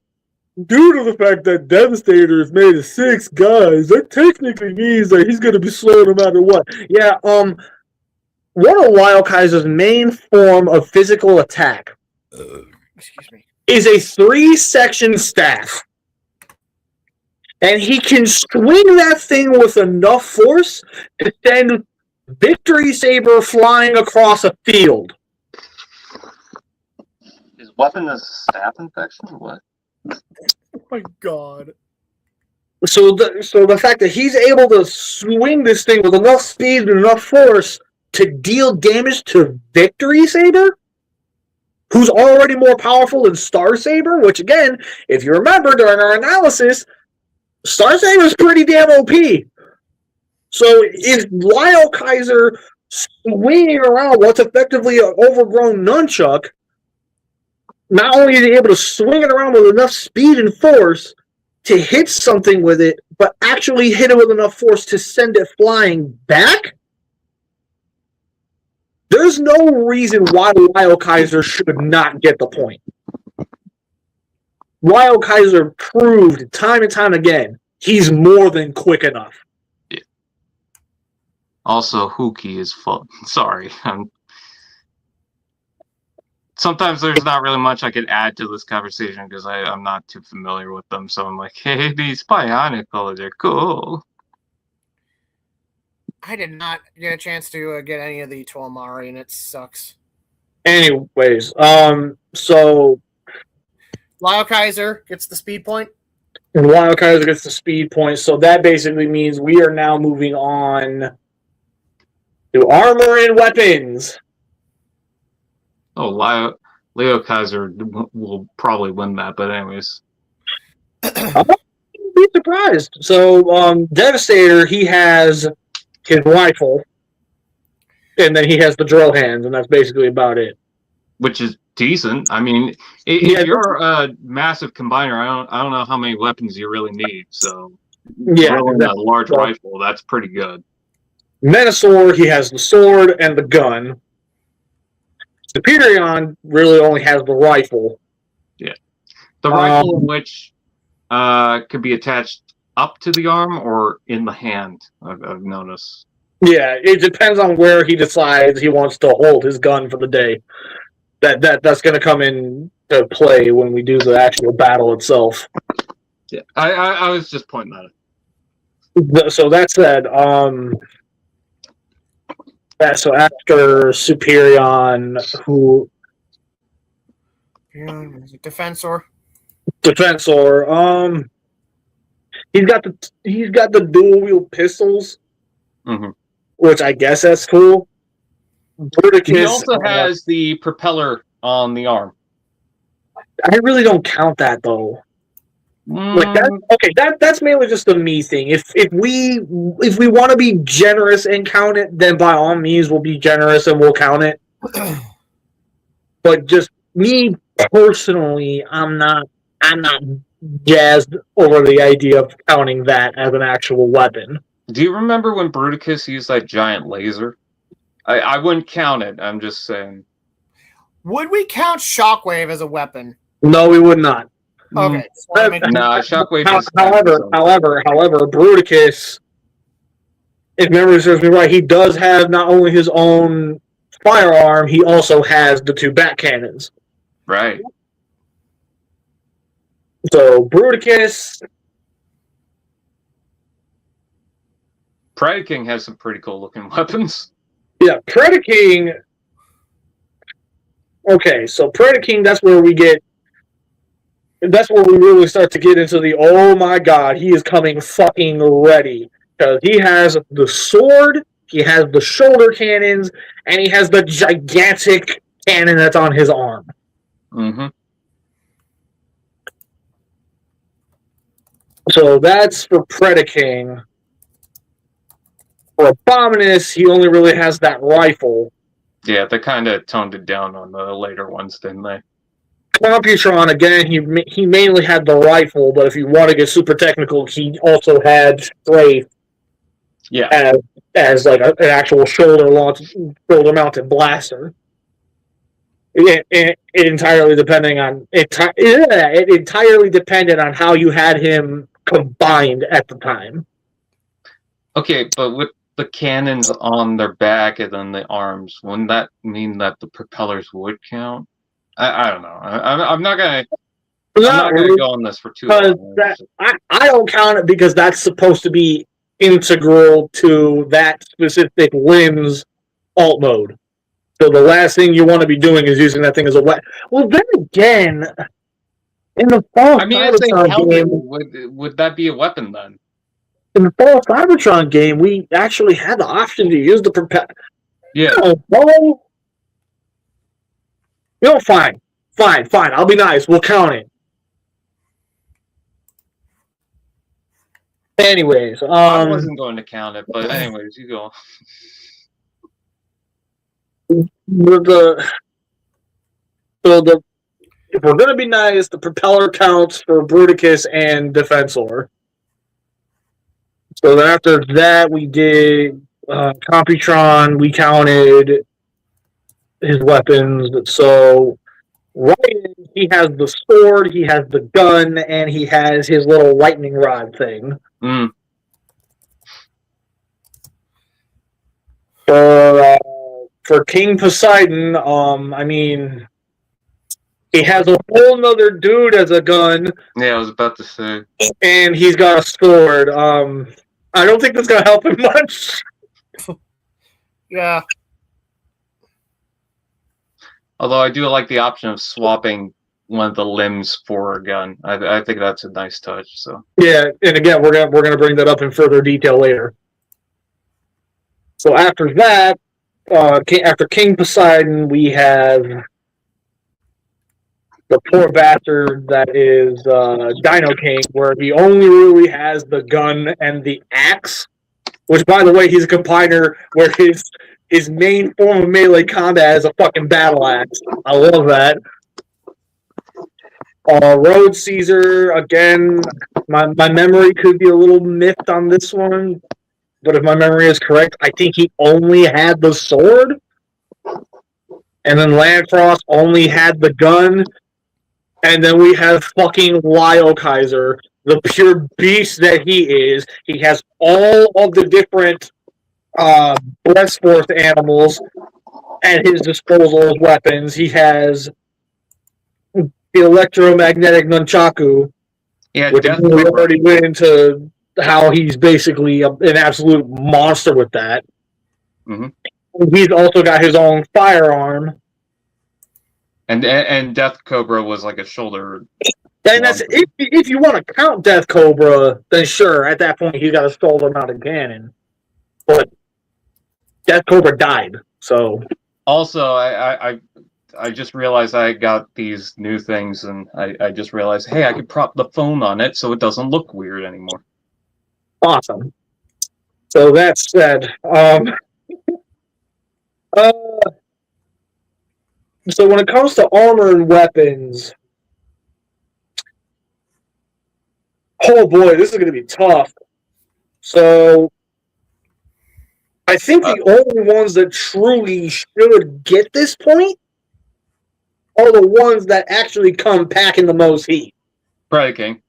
Speaker 1: due to the fact that Devastator is made of 6 guys, that technically means that he's going to be slow no matter what. Yeah, one of Lyle Kaiser's main form of physical attack
Speaker 2: Excuse me.
Speaker 1: is a 3-section staff. And he can swing that thing with enough force to send Victory Saber flying across a field.
Speaker 4: His weapon is staph infection? What?
Speaker 2: Oh my god.
Speaker 1: So the fact that he's able to swing this thing with enough speed and enough force to deal damage to Victory Saber, who's already more powerful than Star Saber, which again, if you remember during our analysis, Star Saber is pretty damn OP. So if Lyle Kaiser swinging around what's effectively an overgrown nunchuck, not only is he able to swing it around with enough speed and force to hit something with it, but actually hit it with enough force to send it flying back, there's no reason why Lyle Kaiser should not get the point. Lyle Kaiser proved time and time again he's more than quick enough.
Speaker 4: Yeah. Also, Hookie is fun. Sorry. Sometimes there's not really much I could add to this conversation because I'm not too familiar with them. So I'm like, hey, these Bionicle, they're cool.
Speaker 2: I did not get a chance to get any of the Tuamari, and it sucks.
Speaker 1: Anyways, so
Speaker 2: Lyle Kaiser gets the speed point.
Speaker 1: and Lyle Kaiser gets the speed point, so that basically means we are now moving on to armor and weapons.
Speaker 4: Oh, Leo Kaiser will probably win that, but anyways.
Speaker 1: I wouldn't be surprised. So, Devastator, he has his rifle, and then he has the drill hands, and that's basically about it.
Speaker 4: Which is decent. I mean, if you're a massive combiner, I don't know how many weapons you really need. So, drilling a large rifle, that's pretty good.
Speaker 1: Menasor, he has the sword and the gun. Superion really only has the rifle.
Speaker 4: Yeah, the rifle in which could be attached up to the arm or in the hand. I've noticed. Yeah,
Speaker 1: it depends on where he decides he wants to hold his gun for the day. That's going to come into play when we do the actual battle itself.
Speaker 4: Yeah, I was just pointing at it.
Speaker 1: So that said, so after Superion, who
Speaker 2: Defensor,
Speaker 1: he's got the dual wield pistols, which I guess that's cool. Bruticus,
Speaker 4: he also has the propeller on the arm.
Speaker 1: I really don't count that though. Like that's mainly just a me thing. If we want to be generous and count it, then by all means we'll be generous and we'll count it. But just me personally, I'm not jazzed over the idea of counting that as an actual weapon.
Speaker 4: Do you remember when Bruticus used that giant laser? I wouldn't count it. I'm just saying.
Speaker 2: Would we count Shockwave as a weapon?
Speaker 1: No, we would not.
Speaker 2: Okay.
Speaker 4: No, Shockwave is...
Speaker 1: However, Bruticus, if memory serves me right, he does have not only his own firearm, he also has the 2 bat cannons.
Speaker 4: Right.
Speaker 1: So, Bruticus...
Speaker 4: Predaking has some pretty cool looking weapons.
Speaker 1: Yeah, Predaking... Okay, so Predaking, that's where we get that's where we really start to get into the, oh my god, he is coming fucking ready. Because he has the sword, he has the shoulder cannons, and he has the gigantic cannon that's on his arm.
Speaker 4: Mm-hmm.
Speaker 1: So that's for Predaking. For Abominus, he only really has that rifle.
Speaker 4: Yeah, they kind of toned it down on the later ones, didn't they?
Speaker 1: Computron, again, he mainly had the rifle, but if you want to get super technical, he also had Strafe
Speaker 4: Yeah.
Speaker 1: as like an actual shoulder-mounted blaster. It entirely depending on it entirely depended on how you had him combined at the time.
Speaker 4: Okay, but with the cannons on their back and then the arms, wouldn't that mean that the propellers would count? I don't know. I'm not gonna go on this for too long.
Speaker 1: I don't count it because that's supposed to be integral to that specific limb's alt mode. So the last thing you want to be doing is using that thing as a weapon. Well, then again, in the fall
Speaker 4: Cybertron game, would that be a weapon then?
Speaker 1: In the fall Cybertron game, we actually had the option to use the propeller.
Speaker 4: Yeah.
Speaker 1: Fine. I'll be nice. We'll count it. Anyways,
Speaker 4: I wasn't going to count it, but anyways, you go.
Speaker 1: If we're gonna be nice, the propeller counts for Bruticus and Defensor. So then after that, we did Computron. We counted his weapons. So Ryan, he has the sword, he has the gun, and he has his little lightning rod thing.
Speaker 4: Mm.
Speaker 1: For King Poseidon, I mean, he has a whole nother dude as a gun.
Speaker 4: Yeah, I was about to say.
Speaker 1: And he's got a sword. I don't think that's gonna help him much.
Speaker 2: Yeah.
Speaker 4: Although I do like the option of swapping one of the limbs for a gun. I think that's a nice touch. So
Speaker 1: yeah, and again, we're gonna bring that up in further detail later. So after that, after King Poseidon, we have the poor bastard that is Dino King, where he only really has the gun and the axe. Which, by the way, he's a combiner where his main form of melee combat is a fucking battle axe. I love that. Road Caesar, again, my memory could be a little miffed on this one, but if my memory is correct, I think he only had the sword. And then Landfrost only had the gun. And then we have fucking Lyle Kaiser, the pure beast that he is. He has all of the different breast force animals at his disposal as weapons. He has the electromagnetic nunchaku, which we already went into how he's basically an absolute monster with that.
Speaker 4: Mm-hmm.
Speaker 1: He's also got his own firearm.
Speaker 4: And Death Cobra was like a shoulder.
Speaker 1: And that's if you want to count Death Cobra, then sure. At that point, he's got a shoulder-mounted cannon. But Death Cobra died, so.
Speaker 4: Also, I just realized I got these new things, and I just realized, hey, I could prop the phone on it so it doesn't look weird anymore.
Speaker 1: Awesome. So that said, so when it comes to armor and weapons, oh boy, this is going to be tough. So I think the only ones that truly should get this point are the ones that actually come packing the most heat.
Speaker 4: Predaking.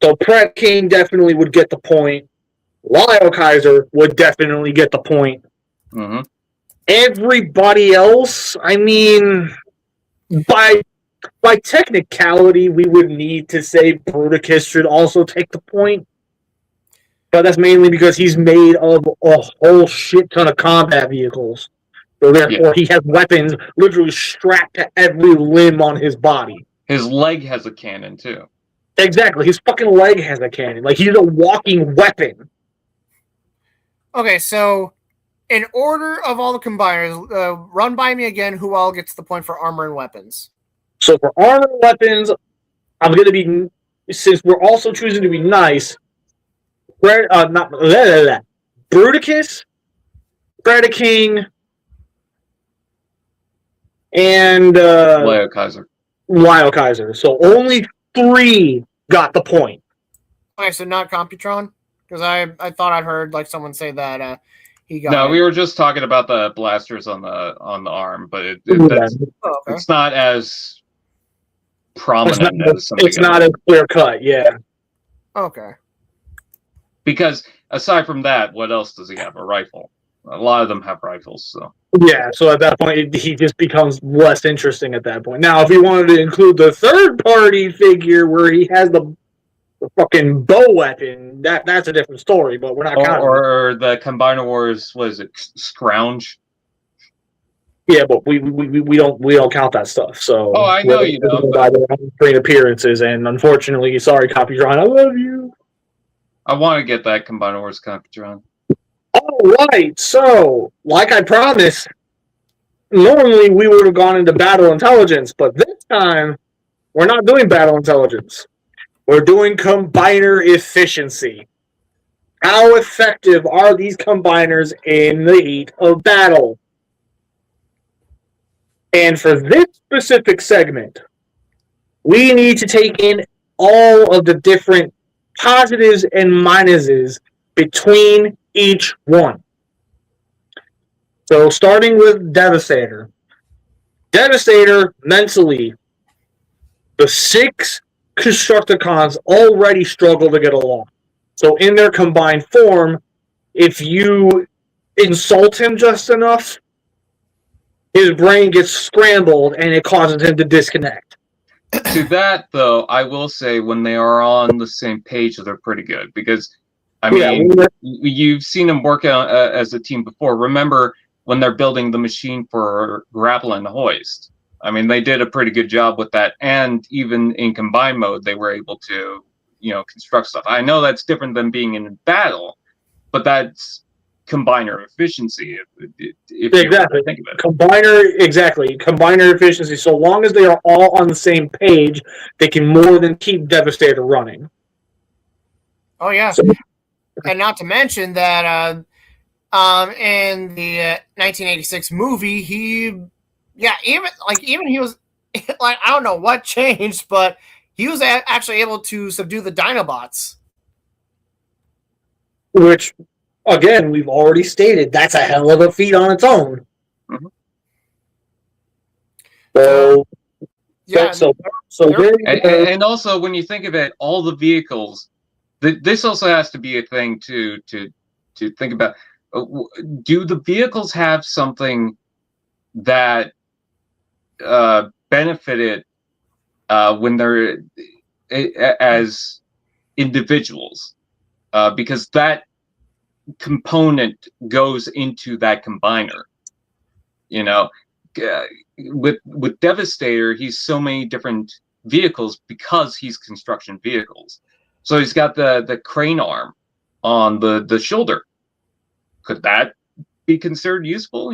Speaker 1: So Predaking definitely would get the point. Lyle Kaiser would definitely get the point.
Speaker 4: Mm-hmm.
Speaker 1: Everybody else, I mean, by technicality, we would need to say Bruticus should also take the point. But that's mainly because he's made of a whole shit ton of combat vehicles. So therefore, he has weapons literally strapped to every limb on his body.
Speaker 4: His leg has a cannon too.
Speaker 1: Exactly. His fucking leg has a cannon. Like, he's a walking weapon.
Speaker 2: Okay, so in order of all the combiners, run by me again who all gets the point for armor and weapons.
Speaker 1: So for armor and weapons, I'm going to be, since we're also choosing to be nice, Bruticus, Predaking, and
Speaker 4: Leo Kaiser.
Speaker 1: Lyle Kaiser. So only 3 got the point.
Speaker 2: Okay, so not Computron? Because I thought I'd heard like someone say that he got
Speaker 4: No,
Speaker 2: it.
Speaker 4: we were just talking about the blasters on the arm, but
Speaker 1: Yeah.
Speaker 2: Okay.
Speaker 4: it's not as prominent as something
Speaker 1: It's not as clear cut, yeah.
Speaker 2: Okay.
Speaker 4: because aside from that, what else does he have? A rifle. A lot of them have rifles, so.
Speaker 1: Yeah, so at that point, he just becomes less interesting at that point. Now, if you wanted to include the third-party figure where he has the fucking bow weapon, that's a different story, but we're not counting.
Speaker 4: Or the Combiner Wars, was it Scrounge?
Speaker 1: Yeah, but we don't count that stuff. So
Speaker 4: Oh, I know you don't,
Speaker 1: by their own screen appearances, and unfortunately, sorry, Copytron, I love you.
Speaker 4: I want to get that Combiner Wars Computron.
Speaker 1: All right, so like I promised, normally we would have gone into battle intelligence, but this time we're not doing battle intelligence. We're doing combiner efficiency. How effective are these combiners in the heat of battle? And for this specific segment, we need to take in all of the different positives and minuses between each one. So starting with Devastator. Devastator, mentally, the 6 Constructicons already struggle to get along. So in their combined form, if you insult him just enough, his brain gets scrambled and it causes him to disconnect.
Speaker 4: To that, though, I will say when they are on the same page, they're pretty good because, I mean, you've seen them work out as a team before. Remember when they're building the machine for grapple and hoist? I mean, they did a pretty good job with that, and even in combined mode, they were able to, construct stuff. I know that's different than being in battle, but that's combiner efficiency. If
Speaker 1: Exactly.
Speaker 4: You think of it.
Speaker 1: Combiner efficiency. So long as they are all on the same page, they can more than keep Devastator running.
Speaker 2: Oh yeah,
Speaker 1: So,
Speaker 2: and not to mention that in the 1986 movie, even he was like, I don't know what changed, but he was actually able to subdue the Dinobots.
Speaker 1: which, again, we've already stated, that's a hell of a feat on its own.
Speaker 4: Mhm.
Speaker 1: So,
Speaker 2: Yeah,
Speaker 4: And also, when you think of it, all the vehicles, this also has to be a thing to think about. Do the vehicles have something that benefited when they're as individuals? Because that component goes into that combiner. With Devastator, he's so many different vehicles because he's construction vehicles. So he's got the crane arm on the shoulder. Could that be considered useful?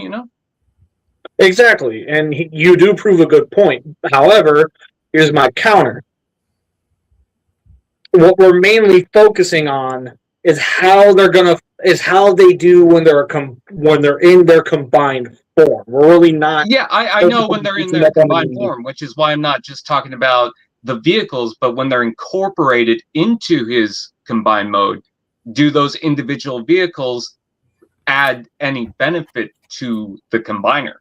Speaker 1: exactly. And you do prove a good point. However, here's my counter. What we're mainly focusing on is how they do when they're in their combined form. We're really not.
Speaker 4: Yeah, I know when they're in their combined form, which is why I'm not just talking about the vehicles, but when they're incorporated into his combined mode, do those individual vehicles add any benefit to the combiner?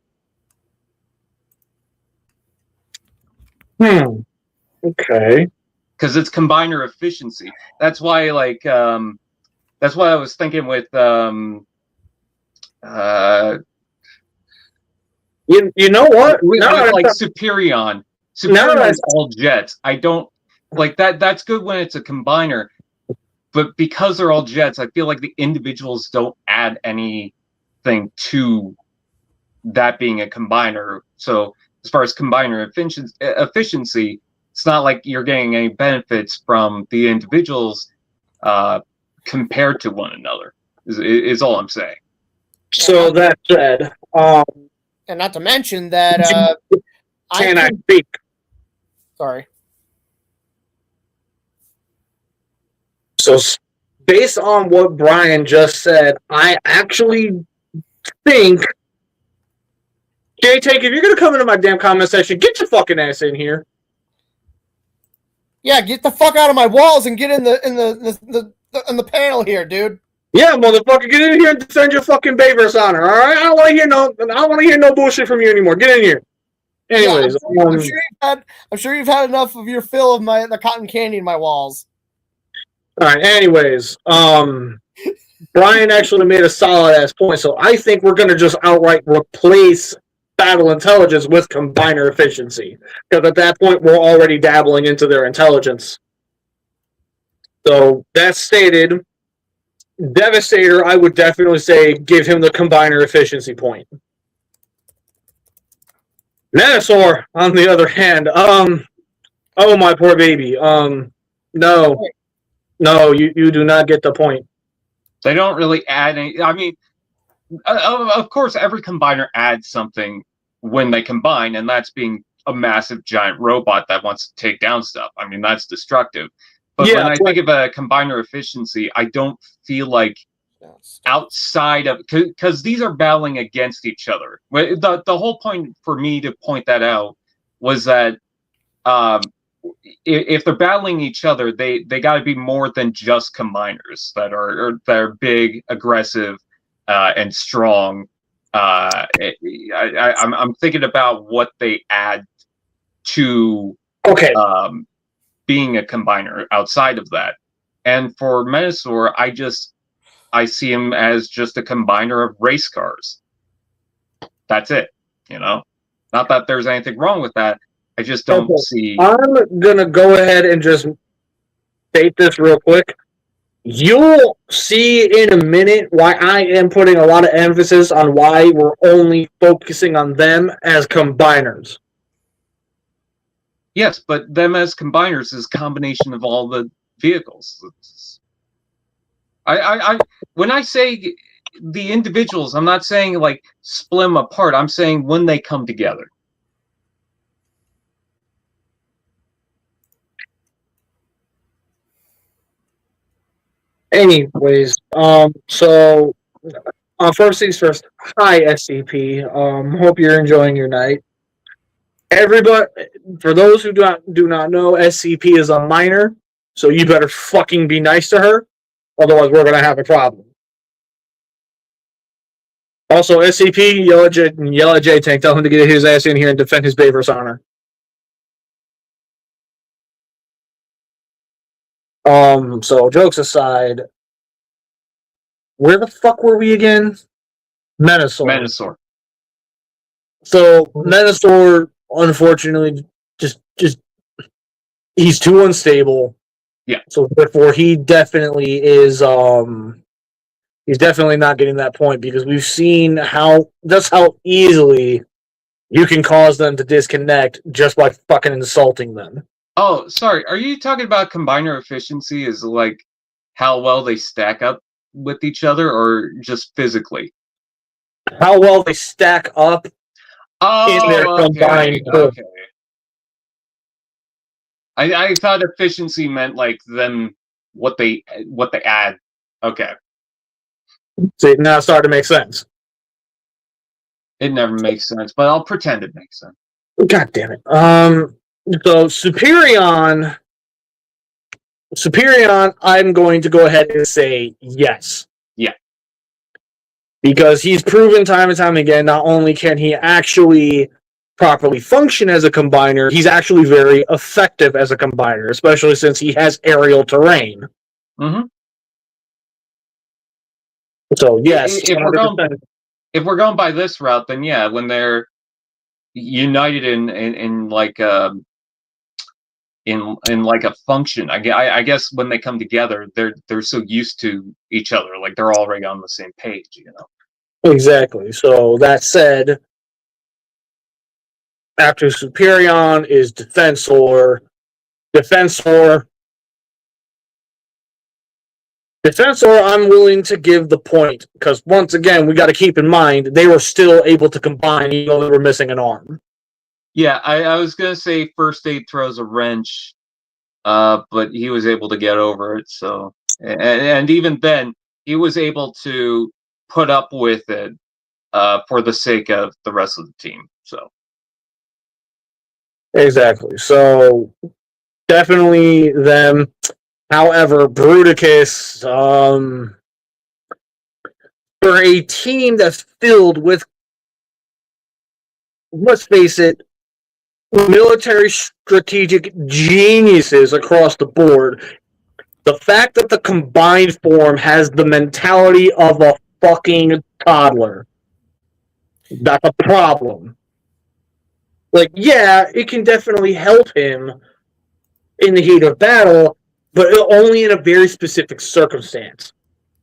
Speaker 1: Okay.
Speaker 4: Because it's combiner efficiency. That's why, that's why I was thinking with
Speaker 1: You know what?
Speaker 4: Superion. Superion's all jets. I don't like that. That's good when it's a combiner, but because they're all jets, I feel like the individuals don't add anything to that being a combiner. So as far as combiner efficiency, It's not like you're getting any benefits from the individuals compared to one another. Is all I'm saying.
Speaker 1: So that said,
Speaker 2: And not to mention that
Speaker 1: can I speak?
Speaker 2: sorry.
Speaker 1: So based on what Brian just said, I actually think, J-Take, if you're gonna come into my damn comment section, get your fucking ass in here.
Speaker 2: Yeah, get the fuck out of my walls and get in the panel here, dude.
Speaker 1: Yeah, motherfucker, get in here and defend your fucking Bayverse honor. All right, I don't want to hear no bullshit from you anymore. Get in here. Anyways,
Speaker 2: I'm sure you've had enough of your fill of the cotton candy in my walls.
Speaker 1: all right. Anyways, Brian actually made a solid ass point, so I think we're gonna just outright replace battle intelligence with combiner efficiency, because at that point we're already dabbling into their intelligence. So that stated, Devastator, I would definitely say give him the combiner efficiency point. Venusaur, on the other hand, oh my poor baby, no, you do not get the point.
Speaker 4: They don't really add any. I mean, of course, every combiner adds something when they combine, and that's being a massive giant robot that wants to take down stuff. I mean, that's destructive. But when I think of a combiner efficiency, I don't feel like outside of, because these are battling against each other. The whole point for me to point that out was that if they're battling each other, they got to be more than just combiners that are big, aggressive, and strong. I'm thinking about what they add to being a combiner outside of that. And for Venusaur, I see him as just a combiner of race cars. That's it. Not that there's anything wrong with that. I just don't see.
Speaker 1: I'm gonna go ahead and just state this real quick. You'll see in a minute why I am putting a lot of emphasis on why we're only focusing on them as combiners.
Speaker 4: Yes, but them as combiners is a combination of all the vehicles. When I say the individuals, I'm not saying like split them apart. I'm saying when they come together.
Speaker 1: Anyways, so first things first. Hi, SCP. Hope you're enjoying your night. Everybody, for those who do not know, SCP is a minor, so you better fucking be nice to her, otherwise we're gonna have a problem. Also, SCP, yell at J-Tank, tell him to get his ass in here and defend his Bayverse honor. So jokes aside, where the fuck were we again? Venusaur. So Venusaur, unfortunately, just he's too unstable.
Speaker 4: Yeah.
Speaker 1: So therefore, he definitely is. He's definitely not getting that point because we've seen how easily you can cause them to disconnect just by fucking insulting them.
Speaker 4: Oh, sorry. Are you talking about combiner efficiency as like how well they stack up with each other, or just physically?
Speaker 1: How well they stack up
Speaker 4: in
Speaker 1: their combined.
Speaker 4: Okay. I thought efficiency meant like them what they add. Okay.
Speaker 1: See, now it's starting to make sense.
Speaker 4: It never makes sense, but I'll pretend it makes sense.
Speaker 1: God damn it. So Superion, I'm going to go ahead and say yes.
Speaker 4: Yeah.
Speaker 1: Because he's proven time and time again, not only can he actually properly function as a combiner, he's actually very effective as a combiner, especially since he has aerial terrain.
Speaker 4: Mm-hmm.
Speaker 1: So yes,
Speaker 4: if we're going by this route, then yeah, when they're united in like in like a function, I guess when they come together, they're so used to each other, like they're already on the same page,
Speaker 1: Exactly. So that said, after Superion is Defensor, Defensor, I'm willing to give the point because once again, we got to keep in mind they were still able to combine even though they were missing an arm.
Speaker 4: Yeah, I was gonna say first aid throws a wrench, but he was able to get over it. So, and even then, he was able to put up with it for the sake of the rest of the team. So,
Speaker 1: Exactly. So definitely them. However, Bruticus, for a team that's filled with, let's face it, military strategic geniuses across the board, the fact that the combined form has the mentality of a fucking toddler, that's a problem. Like, yeah, it can definitely help him in the heat of battle, but only in a very specific circumstance.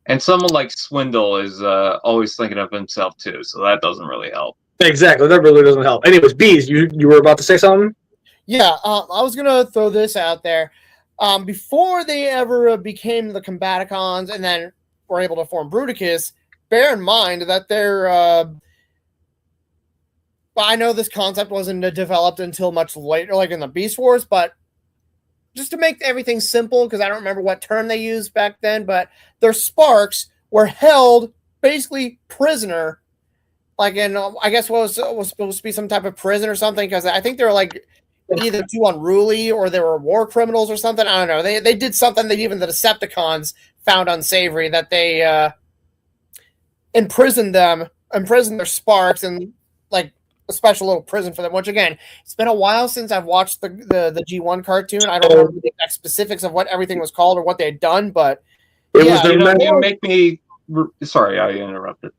Speaker 4: and someone like Swindle is always thinking of himself too, so that doesn't really help.
Speaker 1: Exactly, that really doesn't help. Anyways, Bees, you were about to say something?
Speaker 2: Yeah, I was gonna throw this out there. Before they ever became the Combaticons and then were able to form Bruticus, bear in mind that they're. I know this concept wasn't developed until much later, like in the Beast Wars, but just to make everything simple, because I don't remember what term they used back then, but their sparks were held basically prisoner, like in I guess what was supposed to be some type of prison or something, because I think they were like either too unruly or they were war criminals or something. I don't know. They did something that even the Decepticons found unsavory, that they imprisoned their sparks and like a special little prison for them, which again, it's been a while since I've watched the G1 cartoon. I don't remember the exact specifics of what everything was called or what they had done, but
Speaker 4: You make me sorry, I interrupted.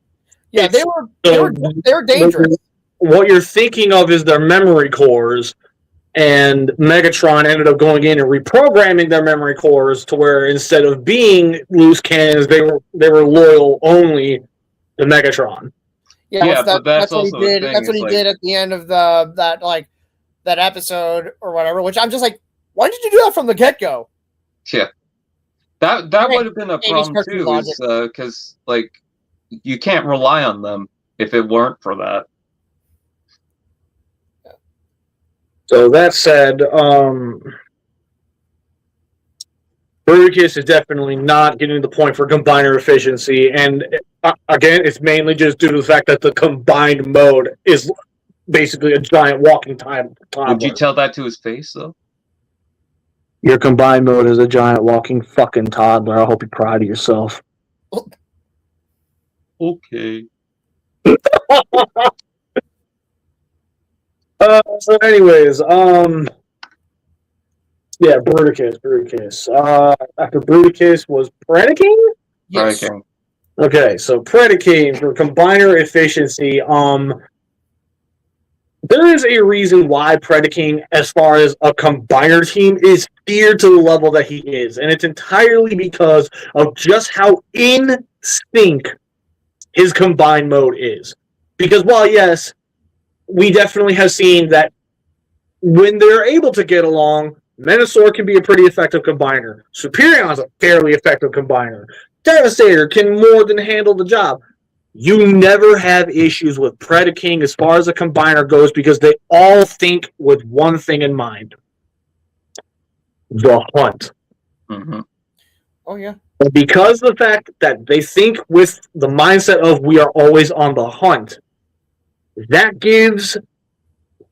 Speaker 2: Yeah, they were dangerous.
Speaker 1: What you're thinking of is their memory cores, and Megatron ended up going in and reprogramming their memory cores to where instead of being loose cannons, they were loyal only to Megatron.
Speaker 2: Yeah, but that's what he did. That's what he did at the end of that episode or whatever. Which I'm just like, why did you do that from the get go?
Speaker 4: Yeah, that would have been a problem too, because like you can't rely on them if it weren't for that.
Speaker 1: So that said, Bruticus is definitely not getting the point for combiner efficiency, and again, it's mainly just due to the fact that the combined mode is basically a giant walking time.
Speaker 4: Would you tell that to his face, though?
Speaker 1: Your combined mode is a giant walking fucking toddler. I hope you're proud of yourself.
Speaker 4: Okay.
Speaker 1: So anyways, yeah, Bruticus. After Bruticus was Predaking?
Speaker 2: Yes.
Speaker 4: Predaking.
Speaker 1: Okay, so Predaking for combiner efficiency, there is a reason why Predaking, as far as a combiner team, is feared to the level that he is, and it's entirely because of just how in sync his combined mode is. Because while, yes, we definitely have seen that when they're able to get along, Menasor can be a pretty effective combiner. Superion's a fairly effective combiner. Devastator can more than handle the job. You never have issues with Predaking as far as a combiner goes because they all think with one thing in mind. The hunt.
Speaker 4: Mm-hmm.
Speaker 2: Oh, yeah.
Speaker 1: And because of the fact that they think with the mindset of we are always on the hunt, that gives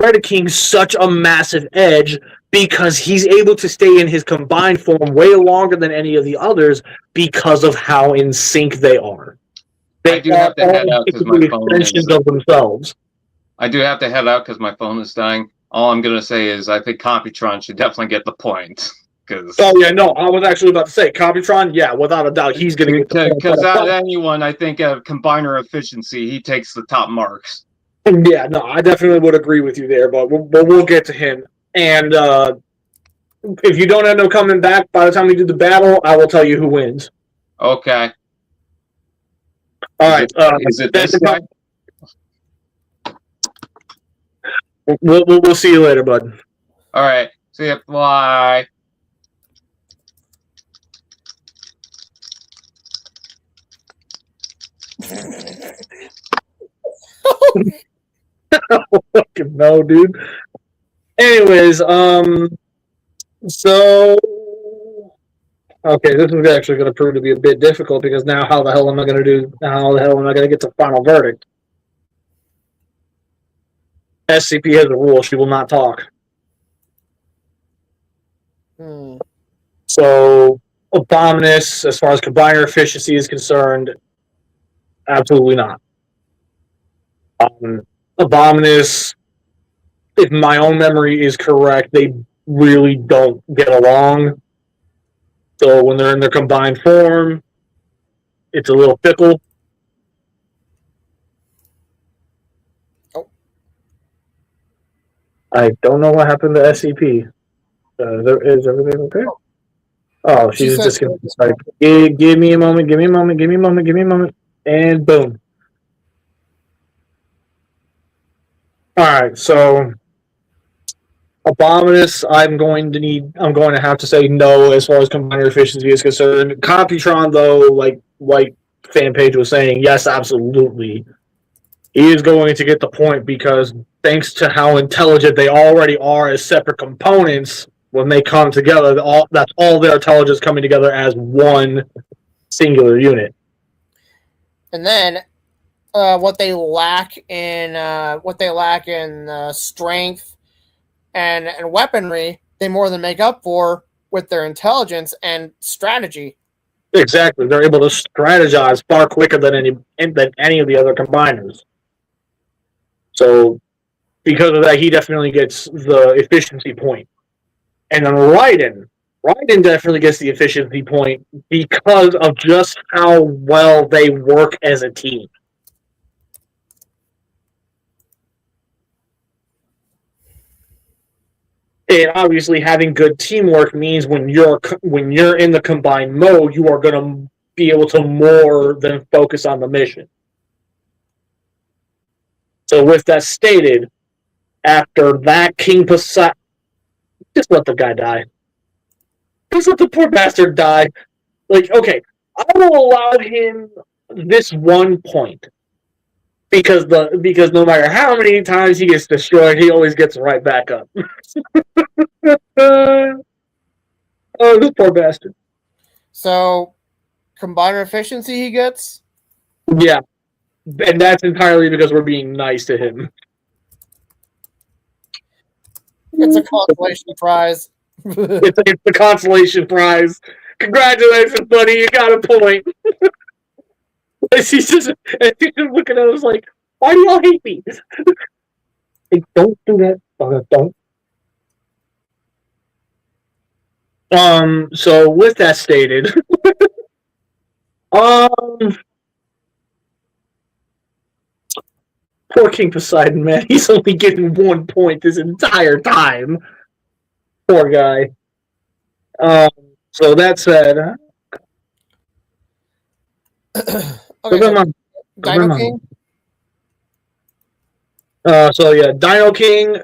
Speaker 1: Predaking such a massive edge because he's able to stay in his combined form way longer than any of the others because of how in sync they are.
Speaker 4: I do have to head out because my phone is
Speaker 1: of themselves.
Speaker 4: I do have to head out because my phone is dying. All I'm gonna say is I think Computron should definitely get the point.
Speaker 1: Oh yeah, no, I was actually about to say Computron. Yeah, without a doubt, he's gonna get the point.
Speaker 4: Because out of anyone, I think combiner efficiency, he takes the top marks.
Speaker 1: Yeah, no, I definitely would agree with you there, but we'll get to him. And if you don't end up coming back by the time we do the battle, I will tell you who wins.
Speaker 4: Okay.
Speaker 1: All right.
Speaker 4: Is it this guy?
Speaker 1: We'll see you later, bud.
Speaker 4: All right. See ya. Bye.
Speaker 1: Fucking no, dude. Anyways, so okay, this is actually going to prove to be a bit difficult because now how the hell am I going to do? How the hell am I going to get to final verdict? SCP has a rule: she will not talk. So, Abominus, as far as combiner efficiency is concerned, absolutely not. Abominus, if my own memory is correct, they really don't get along. So when they're in their combined form, it's a little fickle.
Speaker 2: Oh.
Speaker 1: I don't know what happened to SCP. Is everything okay? Oh, she's just gonna start. Give me a moment. Give me a moment. Give me a moment. Give me a moment. And boom. All right, so Abominus, I'm going to have to say no as far as combiner efficiency is concerned. Computron, though, like Fanpage was saying, yes, absolutely. He is going to get the point because thanks to how intelligent they already are as separate components, when they come together, that's all their intelligence coming together as one singular unit.
Speaker 2: And then what they lack in strength and weaponry, they more than make up for with their intelligence and strategy.
Speaker 1: Exactly, they're able to strategize far quicker than any of the other combiners. So, because of that, he definitely gets the efficiency point. And then Raiden definitely gets the efficiency point because of just how well they work as a team. And obviously, having good teamwork means when you're in the combined mode, you are going to be able to more than focus on the mission. So, with that stated, after that, King Poseidon, just let the guy die. Just let the poor bastard die. Like, okay, I will allow him this one point because no matter how many times he gets destroyed, he always gets right back up. Oh, this poor bastard.
Speaker 2: So, combiner efficiency he gets?
Speaker 1: Yeah. And that's entirely because we're being nice to him.
Speaker 2: It's a consolation prize.
Speaker 1: It's the consolation prize. Congratulations, buddy, you got a point. She's just looking at us like, why do y'all hate me? Hey, don't do that. Don't. So with that stated, poor King Poseidon, man. He's only getting 1 point this entire time. Poor guy. So that said,
Speaker 2: Okay, so Dino King?
Speaker 1: So yeah, Dino King.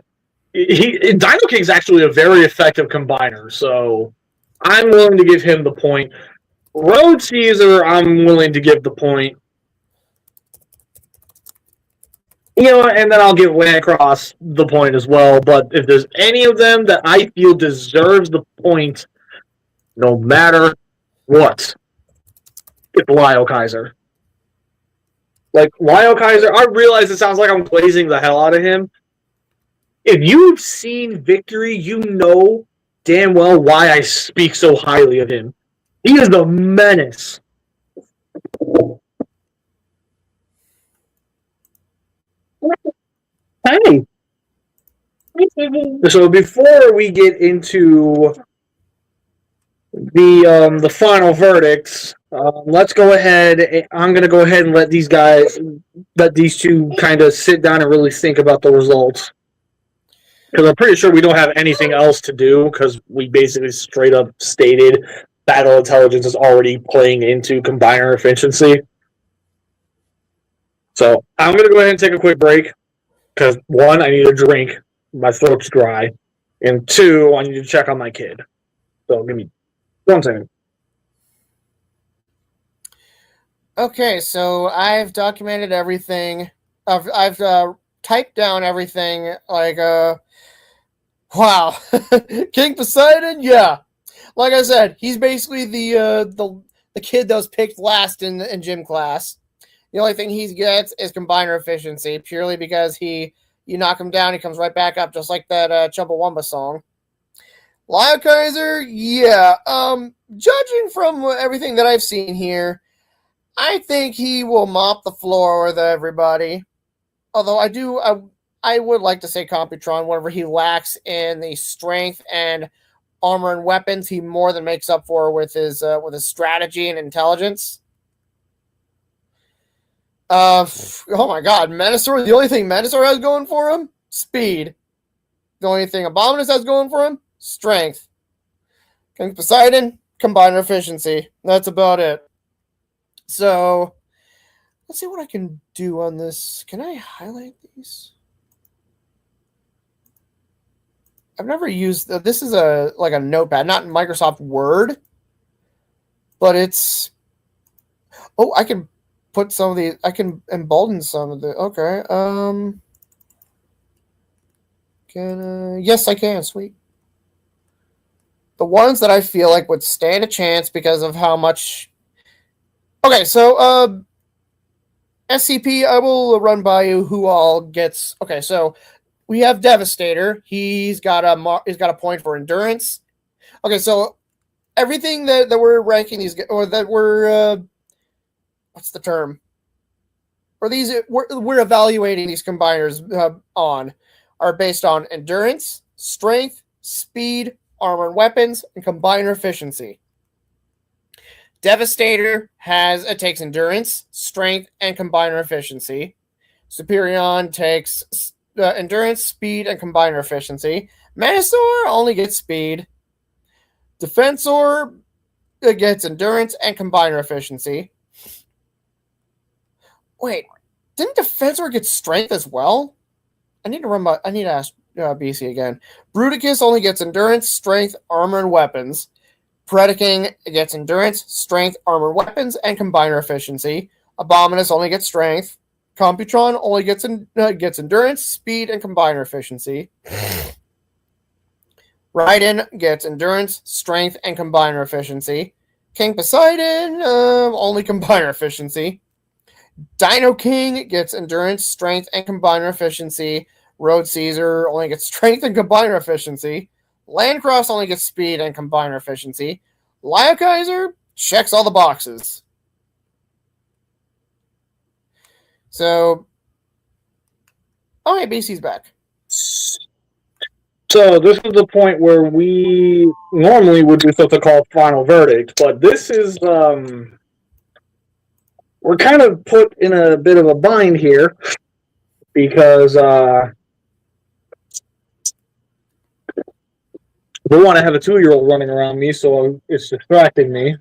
Speaker 1: Dino King's actually a very effective combiner, so I'm willing to give him the point. Road Caesar, I'm willing to give the point. You know, and then I'll give Landcross the point as well. But if there's any of them that I feel deserves the point, no matter what, it's Lyle Kaiser. Like, Lyle Kaiser, I realize it sounds like I'm glazing the hell out of him. If you've seen Victory, you know damn well why I speak so highly of him. He is the menace. Hey. So before we get into the final verdicts, let's go ahead. I'm going to go ahead and let these two kind of sit down and really think about the results. Because I'm pretty sure we don't have anything else to do because we basically straight up stated battle intelligence is already playing into combiner efficiency. So I'm going to go ahead and take a quick break because, one, I need a drink. My throat's dry. And 2, I need to check on my kid. So give me 1 second.
Speaker 2: Okay, so I've documented everything. I've typed down everything. Wow, King Poseidon. Yeah, like I said, he's basically the kid that was picked last in gym class. The only thing he gets is combiner efficiency, purely because you knock him down, he comes right back up, just like that Chumbawamba song. Lyle Kaiser, yeah. Judging from everything that I've seen here, I think he will mop the floor with everybody. Although I would like to say Computron, whatever he lacks in the strength and armor and weapons, he more than makes up for with his strategy and intelligence. Oh my God, Menasor! The only thing Menasor has going for him, speed. The only thing Abominus has going for him, strength. King Poseidon, combiner efficiency. That's about it. So, let's see what I can do on this. Can I highlight these? I've never used this is a notepad, not Microsoft Word, but it's. Oh, I can put some of the. I can embolden some of the. Okay. Yes, I can. Sweet. The ones that I feel like would stand a chance because of how much. Okay, so SCP, I will run by you who all gets. Okay, so we have Devastator. He's got a point for endurance. Okay, so everything that we're ranking these, or that we're what's the term? Or these we're evaluating these combiners on are based on endurance, strength, speed, armor and weapons, and combiner efficiency. Devastator takes endurance, strength, and combiner efficiency. Superion takes endurance, speed, and combiner efficiency. Menasor only gets speed. Defensor gets endurance and combiner efficiency. Wait, didn't Defensor get strength as well? I need to ask BC again. Bruticus only gets endurance, strength, armor, and weapons. Predaking gets endurance, strength, armor, weapons, and combiner efficiency. Abominus only gets strength. Computron only gets endurance, speed, and combiner efficiency. Raiden gets endurance, strength, and combiner efficiency. King Poseidon only combiner efficiency. Dino King gets endurance, strength, and combiner efficiency. Road Caesar only gets strength and combiner efficiency. Landcross only gets speed and combiner efficiency. Lyokaiser checks all the boxes. So, BC's back.
Speaker 1: So this is the point where we normally would do something called final verdict, but this is we're kind of put in a bit of a bind here because for one, I have a 2-year-old running around me, so it's distracting me.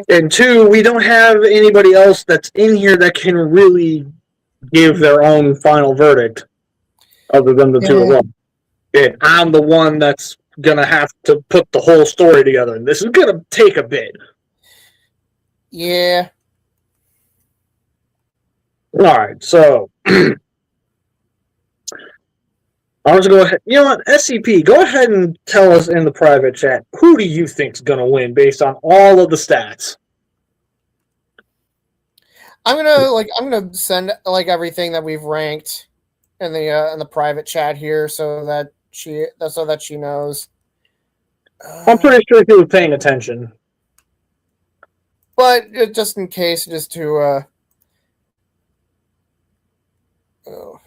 Speaker 1: And 2, we don't have anybody else that's in here that can really give their own final verdict other than the two of them. And I'm the one that's going to have to put the whole story together, and this is going to take a bit.
Speaker 2: Yeah.
Speaker 1: All right, so I'll just go ahead. You know what, SCP, go ahead and tell us in the private chat, who do you think's going to win based on all of the stats?
Speaker 2: I'm gonna send everything that we've ranked in the private chat here so that she knows.
Speaker 1: I'm pretty sure he was paying attention.
Speaker 2: But just in case, just to oh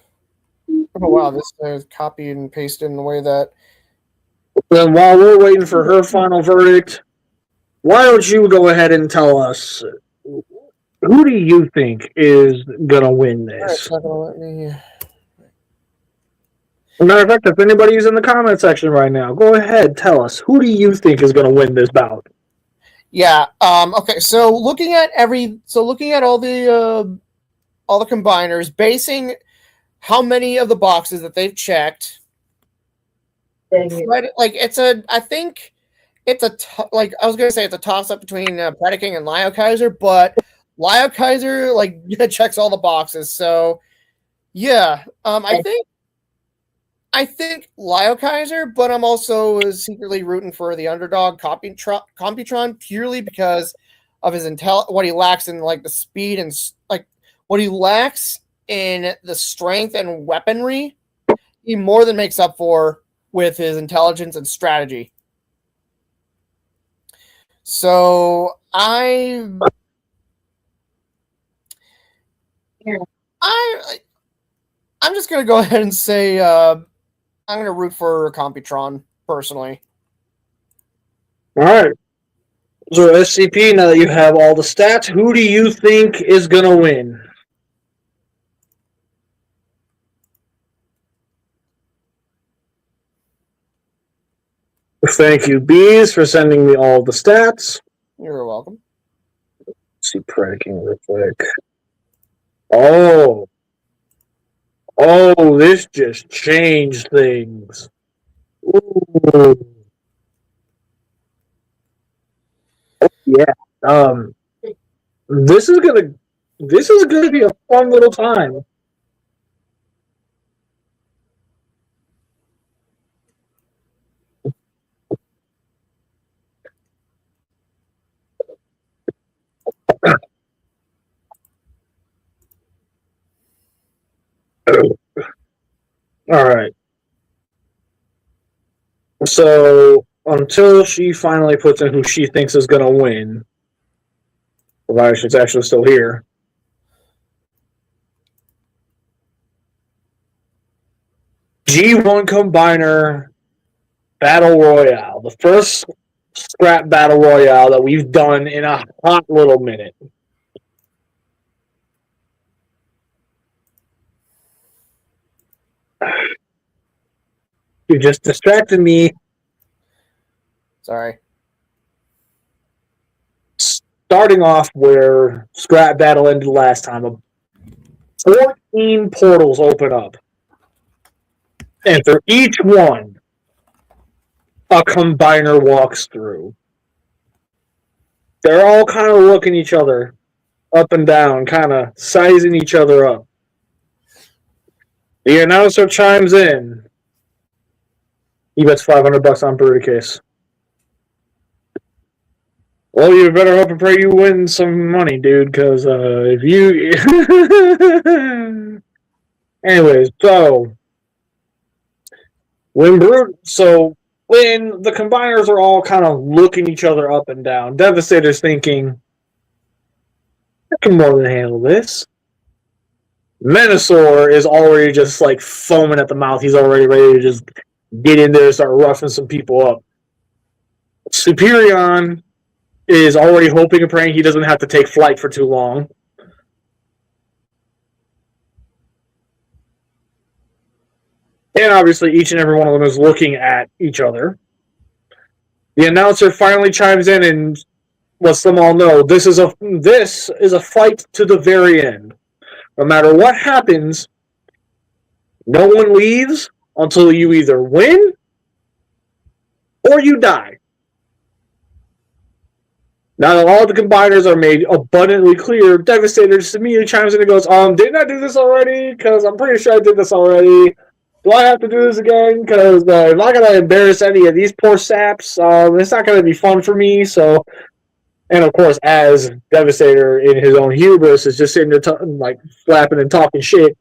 Speaker 2: wow, this is copied and pasted in the way that.
Speaker 1: Then while we're waiting for her final verdict, why don't you go ahead and tell us, who do you think is going to win this?
Speaker 2: It's not gonna let me.
Speaker 1: As a matter of fact, if anybody's in the comment section right now, go ahead, tell us, who do you think is going to win this bout?
Speaker 2: Yeah. Okay. So looking at all the combiners, basing how many of the boxes that they've checked. But like I think it's like I was gonna say it's a toss up between Predaking and Lio Kaiser, but Lio Kaiser like checks all the boxes. So yeah, I think Lio Kaiser, but I'm also secretly rooting for the underdog Computron purely because of his what he lacks in like the speed and like what he lacks in the strength and weaponry. He more than makes up for with his intelligence and strategy. So I'm just gonna go ahead and say I'm going to root for Computron, personally.
Speaker 1: All right. So, SCP, now that you have all the stats, who do you think is going to win? Thank you, Bees, for sending me all the stats.
Speaker 2: You're welcome.
Speaker 1: Let's see Predaking real quick. Oh, this just changed things. Ooh. Yeah. This is gonna be a fun little time. All right. So until she finally puts in who she thinks is going to win, provided she's actually still here. G1 Combiner Battle Royale. The first scrap Battle Royale that we've done in a hot little minute. You just distracted me.
Speaker 2: Sorry.
Speaker 1: Starting off where scrap battle ended last time, 14 portals open up. And for each one, a combiner walks through. They're all kind of looking each other up and down, kind of sizing each other up. The announcer chimes in. He bets $500 on Brody case. Well, you better hope and pray you win some money, dude, because if you... Anyways, so... When the combiners are all kind of looking each other up and down, Devastator's thinking, I can more than handle this. Menasor is already just like foaming at the mouth. He's already ready to just get in there and start roughing some people up. Superion is already hoping and praying he doesn't have to take flight for too long. And obviously each and every one of them is looking at each other. The announcer finally chimes in and lets them all know this is a fight to the very end. No matter what happens, no one leaves until you either win or you die. Now that all the combiners are made abundantly clear, Devastator just immediately chimes in and goes, didn't I do this already? Because I'm pretty sure I did this already. Do I have to do this again? Because if I'm going to embarrass any of these poor saps, it's not going to be fun for me. So, and of course, as Devastator in his own hubris is just sitting there flapping and talking shit,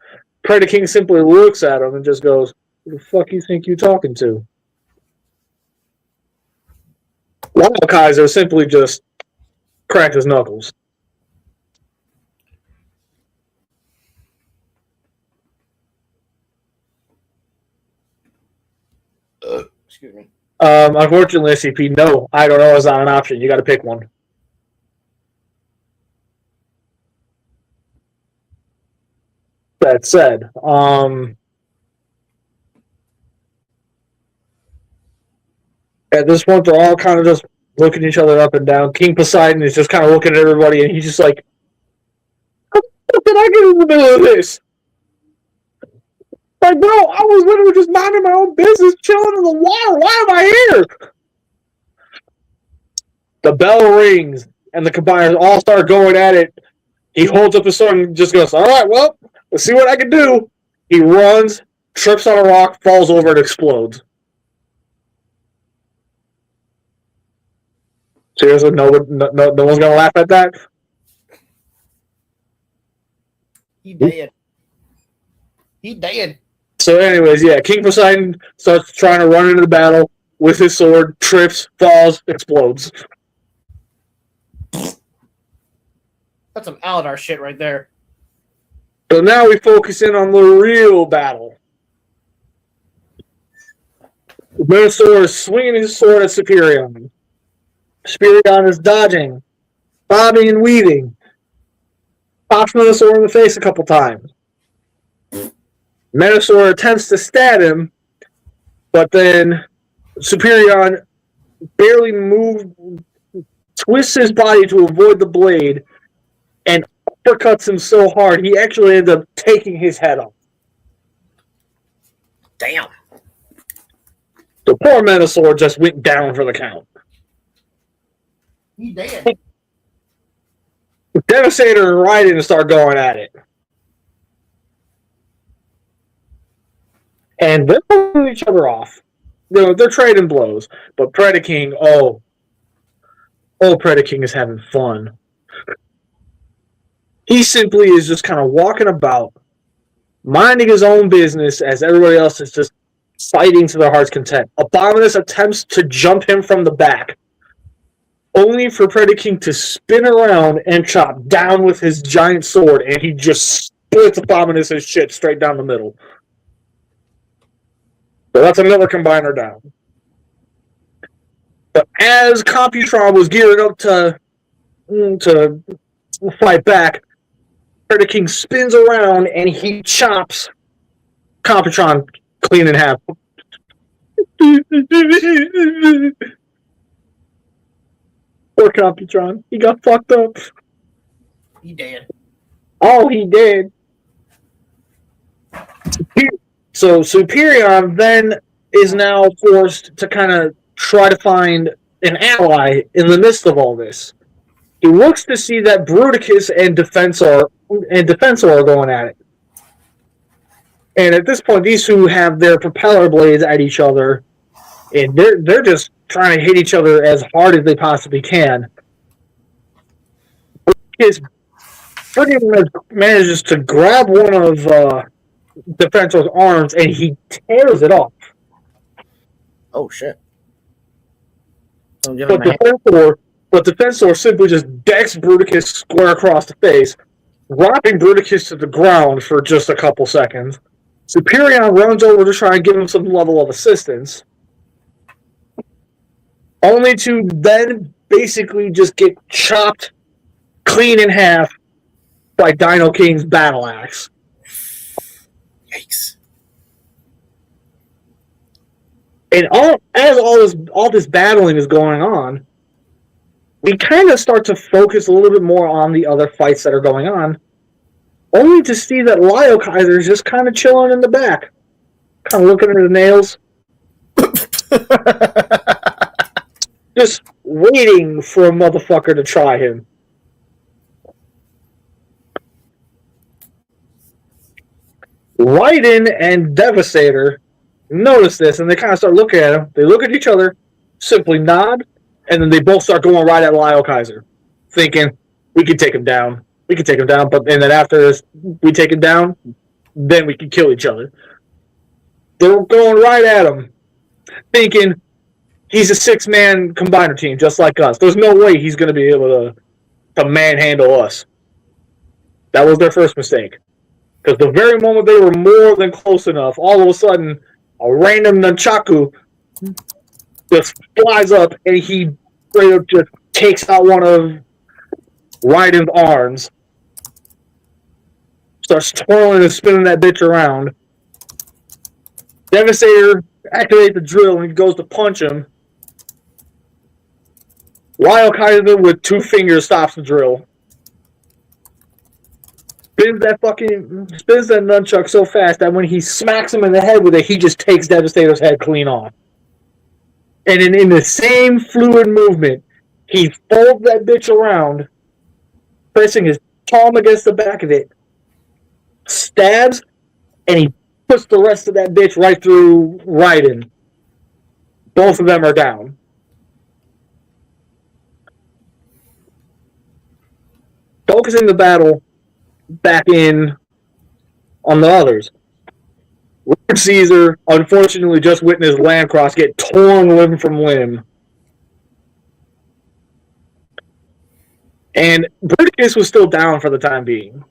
Speaker 1: Predaking simply looks at him and just goes, "Who the fuck you think you talking to?" Lyle Kaiser simply just cracked his knuckles.
Speaker 2: Excuse me.
Speaker 1: Unfortunately, SCP, no, I don't know is not an option. You got to pick one. That said, at this point, they're all kind of just looking each other up and down. King Poseidon is just kind of looking at everybody, and he's just like, "How did I get in the middle of this?" Like, bro, I was literally just minding my own business, chilling in the water. Why am I here? The bell rings, and the combiners all start going at it. He holds up his sword and just goes, all right, well, let's see what I can do. He runs, trips on a rock, falls over, and explodes. Seriously, no one's going to laugh at that?
Speaker 2: He dead. He dead.
Speaker 1: So anyways, yeah, King Poseidon starts trying to run into the battle with his sword, trips, falls, explodes.
Speaker 2: That's some Aladar shit right there.
Speaker 1: So now we focus in on the real battle. The Minotaur is swinging his sword at Superion. Superion is dodging, bobbing and weaving. Pops Minotaur in the face a couple times. Minotaur attempts to stab him, but then Superion barely twists his body to avoid the blade, and uppercuts him so hard he actually ends up taking his head off.
Speaker 2: Damn.
Speaker 1: The poor Minotaur just went down for the count.
Speaker 2: He dead.
Speaker 1: Devastator and Raiden start going at it. And they're pulling each other off. You know, they're trading blows. But Predaking, Predaking is having fun. He simply is just kind of walking about, minding his own business as everybody else is just fighting to their heart's content. Abominus attempts to jump him from the back, only for Predaking to spin around and chop down with his giant sword, and he just splits Abominus' shit straight down the middle. So that's another combiner down. But as Computron was gearing up to fight back, Predaking spins around and he chops Computron clean in half. Poor Computron. He got fucked up.
Speaker 2: He dead.
Speaker 1: Oh, he did. So Superion then is now forced to kind of try to find an ally in the midst of all this. He looks to see that Bruticus and Defensor are going at it. And at this point, these two have their propeller blades at each other, and they're just trying to hit each other as hard as they possibly can. Bruticus pretty much manages to grab one of Defensor's arms, and he tears it off.
Speaker 2: Oh shit.
Speaker 1: But Defensor simply just decks Bruticus square across the face, dropping Bruticus to the ground for just a couple seconds. Superion runs over to try and give him some level of assistance, only to then basically just get chopped clean in half by Dino King's battle axe.
Speaker 2: Yikes.
Speaker 1: And as all this battling is going on, we kind of start to focus a little bit more on the other fights that are going on, only to see that Lio Kaiser is just kind of chilling in the back, kind of looking at his nails, just waiting for a motherfucker to try him. Raiden and Devastator notice this, and they kind of start looking at him. They look at each other, simply nod, and then they both start going right at Lio Kaiser, thinking, we can take him down. We can take him down, and then after we take him down, then we can kill each other. They're going right at him, thinking he's a 6-man combiner team, just like us. There's no way he's going to be able to manhandle us. That was their first mistake. Because the very moment they were more than close enough, all of a sudden, a random nunchaku just flies up, and he straight up just takes out one of Raiden's arms, starts twirling and spinning that bitch around. Devastator activates the drill, and he goes to punch him. Lio Kaiser with 2 fingers stops the drill. spins that nunchuck so fast that when he smacks him in the head with it, he just takes Devastator's head clean off. And in the same fluid movement, he folds that bitch around, pressing his palm against the back of it, stabs, and he puts the rest of that bitch right through Raiden. Both of them are down. Focusing the battle back in on the others. Lord Caesar unfortunately just witnessed Landcross get torn limb from limb. And Bruticus was still down for the time being.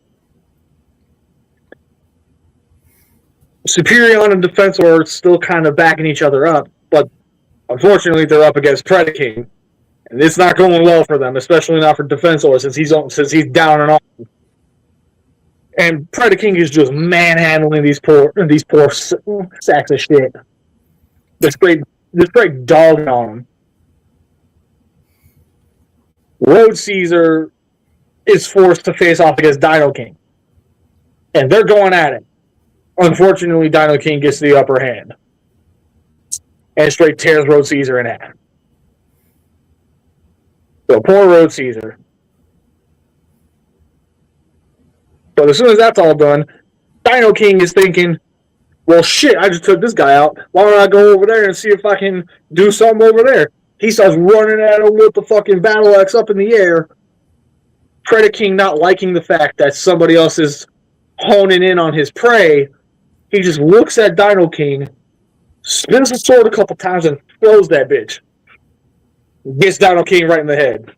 Speaker 1: Superion and Defensor are still kind of backing each other up, but unfortunately they're up against Predaking. And it's not going well for them, especially not for Defensor since he's down and off. And Predaking is just manhandling these poor sacks of shit. Just straight dogging on them. Road Caesar is forced to face off against Dino King. And they're going at it. Unfortunately, Dino King gets the upper hand. And straight tears Road Caesar in half. So poor Road Caesar. But as soon as that's all done, Dino King is thinking, well, shit, I just took this guy out. Why don't I go over there and see if I can do something over there? He starts running at him with the fucking battle axe up in the air. Predaking not liking the fact that somebody else is honing in on his prey, he just looks at Dino King, spins the sword a couple times, and throws that bitch. Gets Dino King right in the head.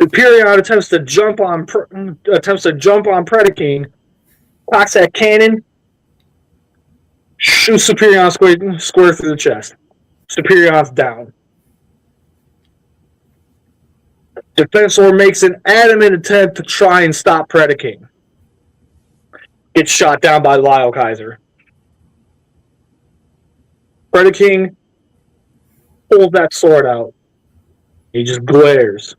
Speaker 1: Superion attempts to jump on Predaking, cocks that cannon, shoots Superion square through the chest. Superion's down. Defensor makes an adamant attempt to try and stop Predaking. Gets shot down by Lyle Kaiser. Predaking pulls that sword out. He just glares.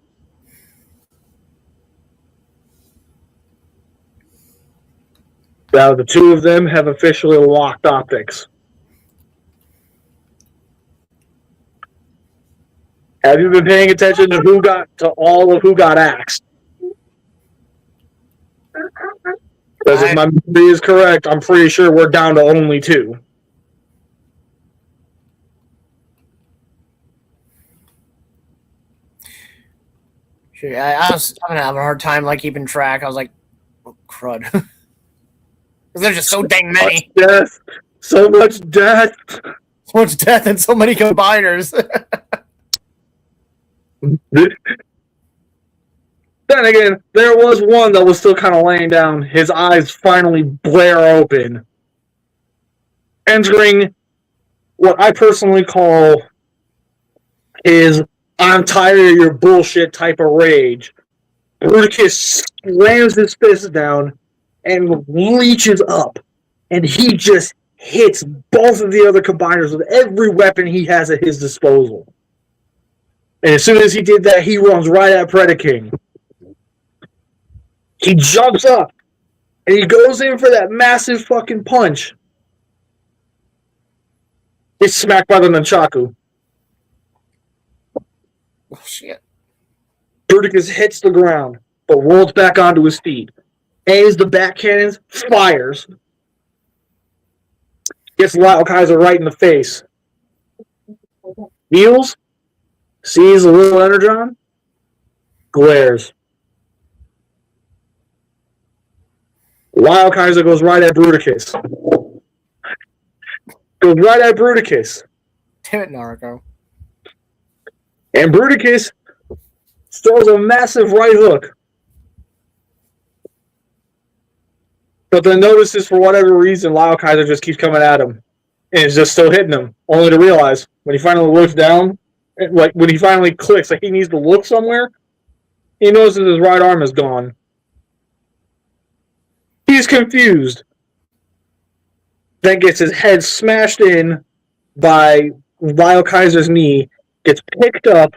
Speaker 1: Now the two of them have officially locked optics. Have you been paying attention to who got axed? Because if my memory is correct, I'm pretty sure we're down to only two.
Speaker 2: Sure, I was having a hard time keeping track. I was like, oh, crud. Because there's just so dang many.
Speaker 1: Death. So much death.
Speaker 2: So much death and so many combiners.
Speaker 1: Then again, there was one that was still kind of laying down. His eyes finally blare open. Entering what I personally call his I'm tired of your bullshit type of rage. Bruticus slams his fist down and reaches up. And he just hits both of the other combiners with every weapon he has at his disposal. And as soon as he did that, he runs right at Predaking. He jumps up, and he goes in for that massive fucking punch. He's smacked by the nunchaku.
Speaker 2: Oh, shit.
Speaker 1: Bruticus hits the ground, but rolls back onto his feet. Aims the back cannons, fires. Gets Lyle Kaiser right in the face. Kneels, sees a little energon, glares. Lyle Kaiser goes right at Bruticus. Damn
Speaker 2: it, Naruto.
Speaker 1: And Bruticus throws a massive right hook. But then notices for whatever reason, Lyle Kaiser just keeps coming at him. And is just still hitting him. Only to realize, when he finally looks down, when he finally clicks, he needs to look somewhere, he notices his right arm is gone. He's confused. Then gets his head smashed in by Lyle Kaiser's knee, gets picked up,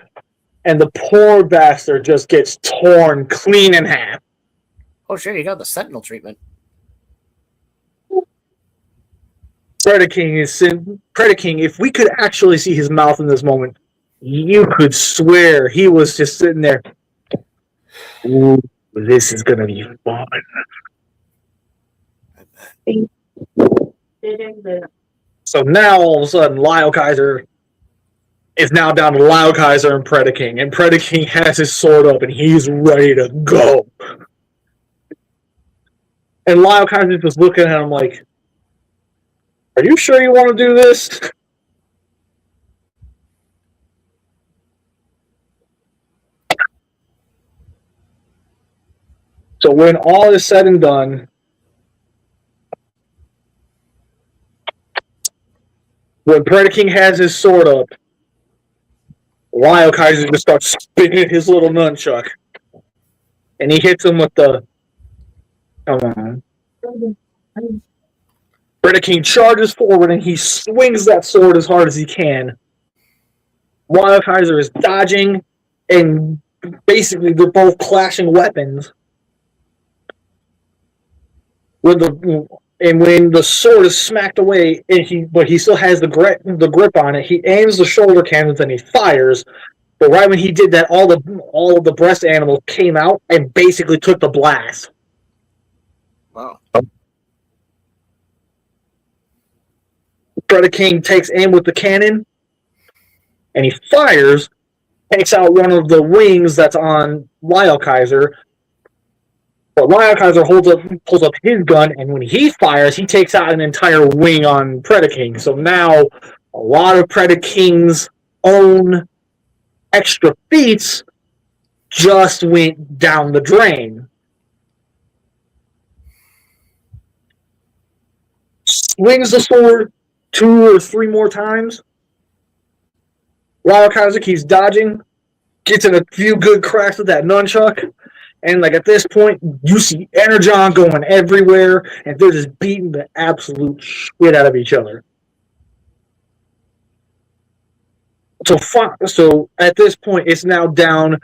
Speaker 1: and the poor bastard just gets torn clean in half.
Speaker 2: Oh shit, he got the Sentinel treatment.
Speaker 1: Predaking, if we could actually see his mouth in this moment, you could swear he was just sitting there. Ooh, this is gonna be fun. So now all of a sudden, Lyle Kaiser is now down to Lyle Kaiser and Predaking has his sword up and he's ready to go. And Lyle Kaiser's just looking at him like, "Are you sure you want to do this?" So when all is said and done, when Predaking has his sword up, Lyle Kaiser just starts spinning his little nunchuck. And he hits him with the... Come on. Predaking charges forward and he swings that sword as hard as he can. Lyle Kaiser is dodging, and basically they're both clashing weapons. When the sword is smacked away, but he still has the grip on it, he aims the shoulder cannons and he fires. But right when he did that, all of the breast animals came out and basically took the blast.
Speaker 2: Wow.
Speaker 1: Predaking takes aim with the cannon, and he fires, takes out one of the wings that's on Lyle Kaiser. But Lyle Kaiser pulls up his gun, and when he fires, he takes out an entire wing on Predaking. So now a lot of Predaking's own extra feats just went down the drain. Swings the sword 2 or 3 more times. Lyle Kaiser keeps dodging, gets in a few good cracks with that nunchuck. And like at this point, you see Energon going everywhere, and they're just beating the absolute shit out of each other. So at this point, it's now down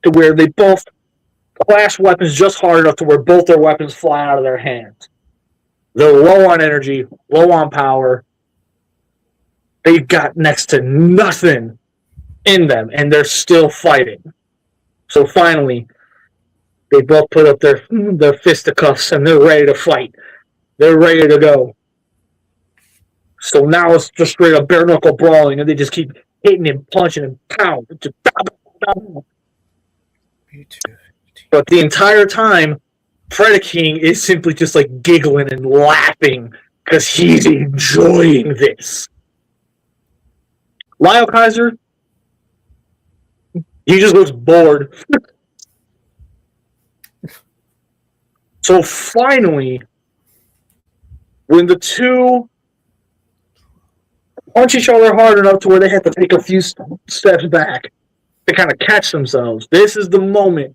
Speaker 1: to where they both clash weapons just hard enough to where both their weapons fly out of their hands. They're low on energy, low on power. They've got next to nothing in them, and they're still fighting. So finally, they both put up their fisticuffs and they're ready to fight. They're ready to go. So now it's just straight up bare knuckle brawling, and they just keep hitting and punching and pounding. But the entire time, Predaking is simply just like giggling and laughing because he's enjoying this. Lyle Kaiser, he just looks bored. So finally, when the two punch each other hard enough to where they have to take a few steps back to kind of catch themselves, this is the moment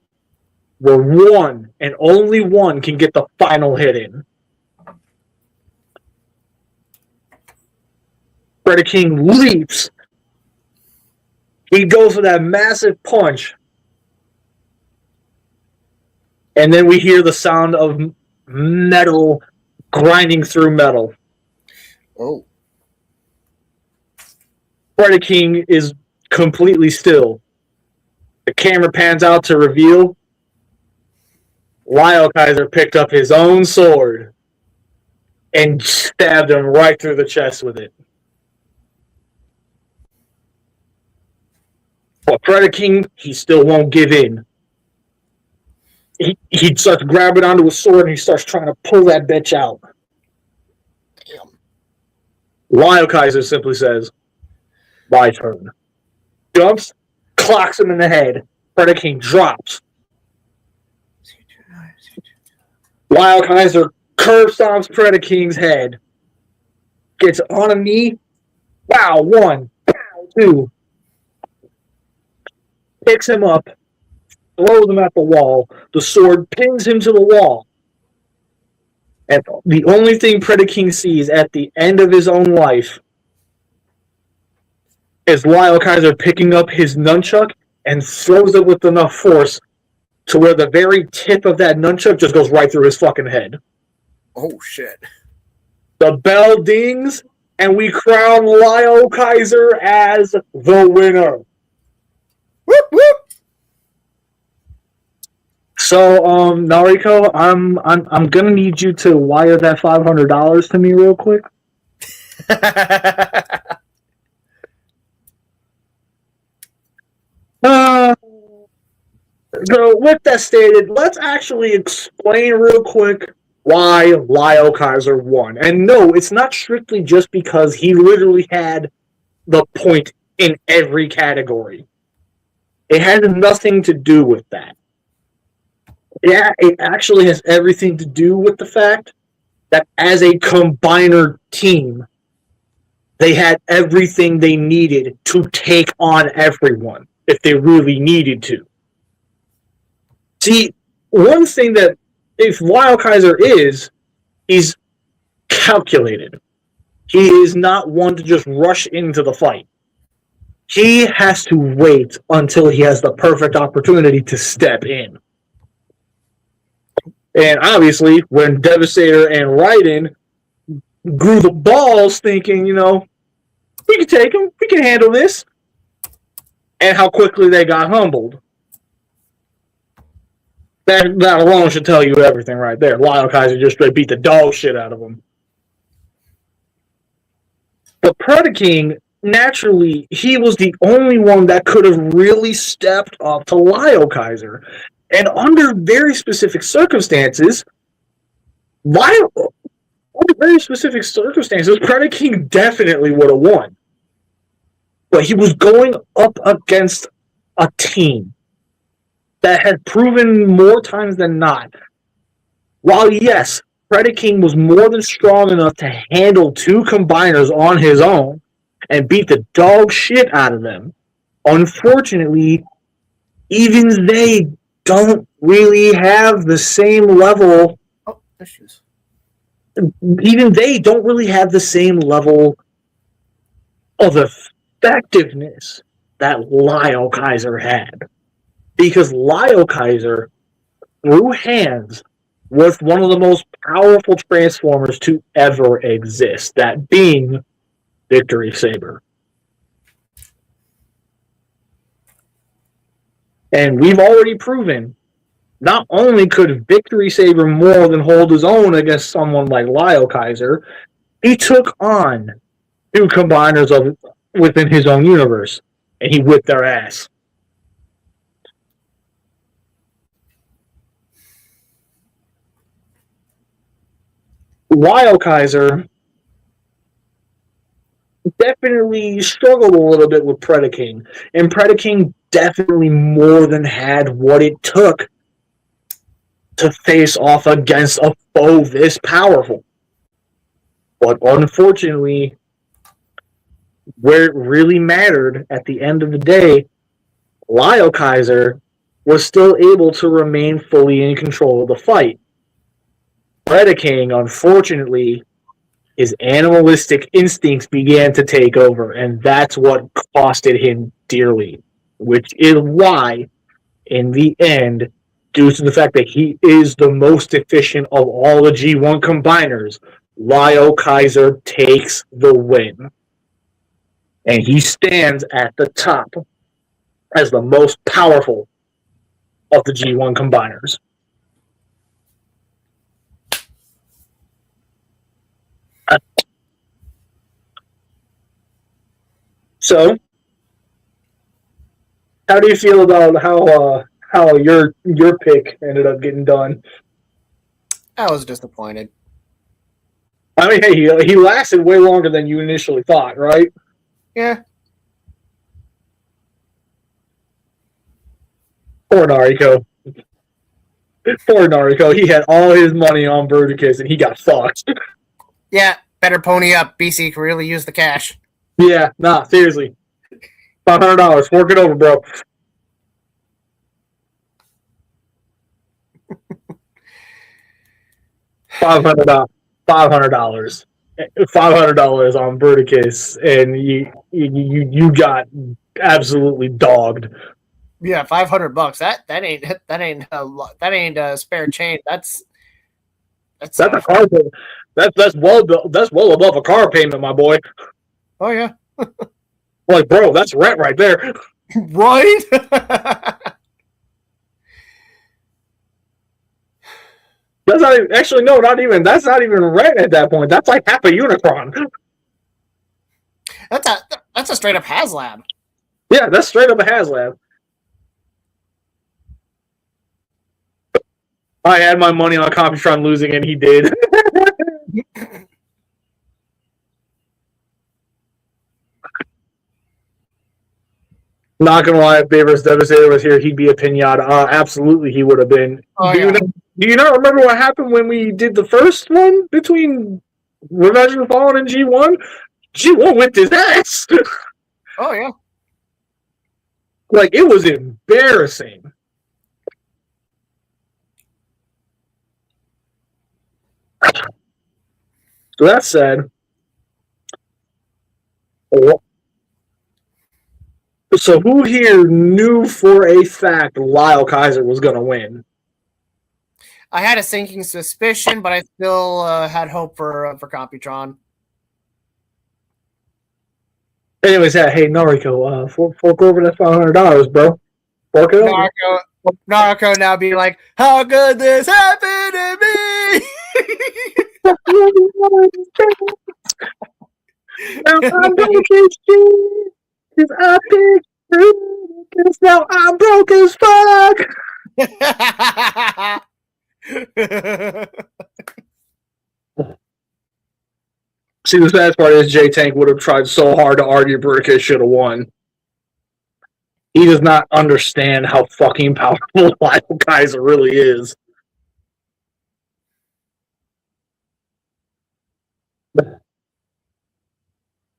Speaker 1: where one and only one can get the final hit in. Predaking leaps. He goes for that massive punch. And then we hear the sound of metal grinding through metal.
Speaker 2: Oh.
Speaker 1: Predaking is completely still. The camera pans out to reveal Lyle Kaiser picked up his own sword and stabbed him right through the chest with it. But Predaking, he still won't give in. He starts grabbing onto his sword and he starts trying to pull that bitch out.
Speaker 2: Damn.
Speaker 1: Lyle Kaiser simply says, "My turn." Jumps, clocks him in the head. Predaking drops. Lyle Kaiser curb stomps Predaking's head. Gets on a knee. Wow, 1. Pow, 2. Picks him up. Throws him at the wall. The sword pins him to the wall. And the only thing Predaking sees at the end of his own life is Lyle Kaiser picking up his nunchuck and throws it with enough force to where the very tip of that nunchuck just goes right through his fucking head.
Speaker 2: Oh shit!
Speaker 1: The bell dings, and we crown Lyle Kaiser as the winner.
Speaker 2: Whoop whoop!
Speaker 1: So, Nariko, I'm gonna need you to wire that $500 to me real quick. So, with that stated, let's actually explain real quick why Lyle Kaiser won. And no, it's not strictly just because he literally had the point in every category. It has nothing to do with that. Yeah, it actually has everything to do with the fact that as a combiner team, they had everything they needed to take on everyone if they really needed to. See, one thing that if Lyle Kaiser is, he's calculated. He is not one to just rush into the fight. He has to wait until he has the perfect opportunity to step in. And obviously, when Devastator and Raiden grew the balls thinking, you know, we can take him, we can handle this, and how quickly they got humbled. That alone should tell you everything right there. Lyle Kaiser just straight beat the dog shit out of him. But Predaking, naturally, he was the only one that could have really stepped up to Lyle Kaiser. And under very specific circumstances, Predaking definitely would have won. But he was going up against a team that had proven more times than not. While yes, Predaking was more than strong enough to handle two combiners on his own and beat the dog shit out of them, unfortunately, even they don't really have the same level.
Speaker 2: Oh, issues.
Speaker 1: Even they don't really have the same level of effectiveness that Lyle Kaiser had. Because Lyle Kaiser, through hands, was one of the most powerful Transformers to ever exist, that being Victory Saber. And we've already proven, not only could Victory Saber more than hold his own against someone like Lyle Kaiser, he took on two combiners within his own universe, and he whipped their ass. Lyle Kaiser definitely struggled a little bit with Predaking, and Predaking definitely more than had what it took to face off against a foe this powerful. But unfortunately, where it really mattered at the end of the day, Lyle Kaiser was still able to remain fully in control of the fight. Predaking, unfortunately, his animalistic instincts began to take over, and that's what costed him dearly. Which is why, in the end, due to the fact that he is the most efficient of all the G1 combiners, Lyle Kaiser takes the win. And he stands at the top as the most powerful of the G1 combiners. So, how do you feel about how your pick ended up getting done?
Speaker 2: I was disappointed.
Speaker 1: I mean, hey, he lasted way longer than you initially thought, right?
Speaker 2: Yeah.
Speaker 1: Poor Nariko. Poor Nariko. He had all his money on Verticus, and he got fucked.
Speaker 2: Yeah, better pony up. BC can really use the cash.
Speaker 1: Yeah, nah, seriously. $500. Work it over, bro. $500. $500. $500 on Verticus, and you got absolutely dogged.
Speaker 2: Yeah, $500. That ain't spare change. That's
Speaker 1: That's a car payment. That's well above a car payment, my boy.
Speaker 2: oh yeah,
Speaker 1: Like, bro, that's rent right there.
Speaker 2: right.
Speaker 1: That's not even, actually no, not even. That's not even rent at that point. That's like half a Unicron.
Speaker 2: That's a straight up HasLab.
Speaker 1: Yeah, that's straight up a HasLab. I had my money on Computron losing, and he did. Not gonna lie, if Davis Devastator was here, he'd be a pinata. Absolutely, he would have been.
Speaker 2: Oh,
Speaker 1: do,
Speaker 2: yeah.
Speaker 1: do you not remember what happened when we did the first one between Revenge of the Fallen and G1? G1 whipped his ass.
Speaker 2: Oh yeah.
Speaker 1: Like, it was embarrassing. So that said, so who here knew for a fact Lyle Kaiser was going to win?
Speaker 2: I had a sinking suspicion, but I still had hope for Computron.
Speaker 1: Anyways, yeah, hey, Noriko, fork over that $500, bro. Fork it over.
Speaker 2: Narco now be like, how could this happen to me?
Speaker 1: Now I'm broke as shit, 'cause I picked you, 'cause now I'm broke as fuck. See, the sad part is J-Tank would have tried so hard to argue Brickhead should have won. He does not understand how fucking powerful Lyle Kaiser really is.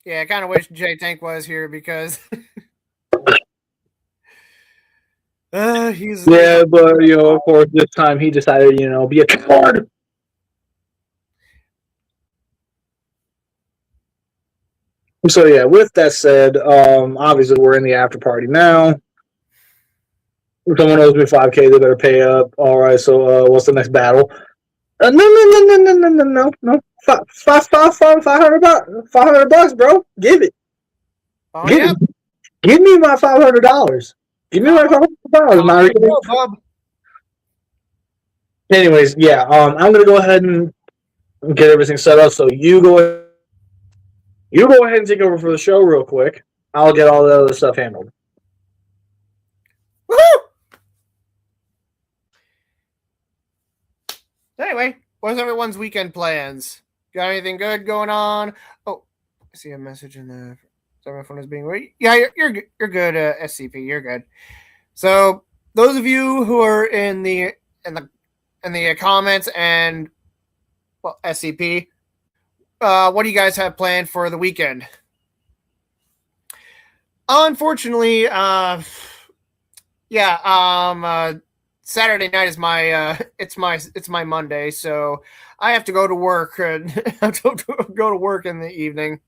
Speaker 2: Yeah, I kind of wish J-Tank was here because he's...
Speaker 1: Yeah, but, you know, of course, this time he decided, you know, be a coward. So, yeah, with that said, obviously we're in the after party now. If someone owes me 5K, they better pay up. All right, so what's the next battle? No. $500, bro. Give it.
Speaker 2: Oh, yeah.
Speaker 1: Give me my $500. Give me my $500. Anyways, yeah, I'm gonna go ahead and get everything set up. So you go ahead and take over for the show real quick. I'll get all the other stuff handled.
Speaker 2: Woo! Anyway, what's everyone's weekend plans? Got anything good going on? Oh, I see a message in the... Sorry, my phone is being weird. Yeah, you're good, SCP. You're good. So those of you who are in the comments and well, SCP, what do you guys have planned for the weekend? Unfortunately, Saturday night is my it's my Monday, so I have to go to work and go to work in the evening,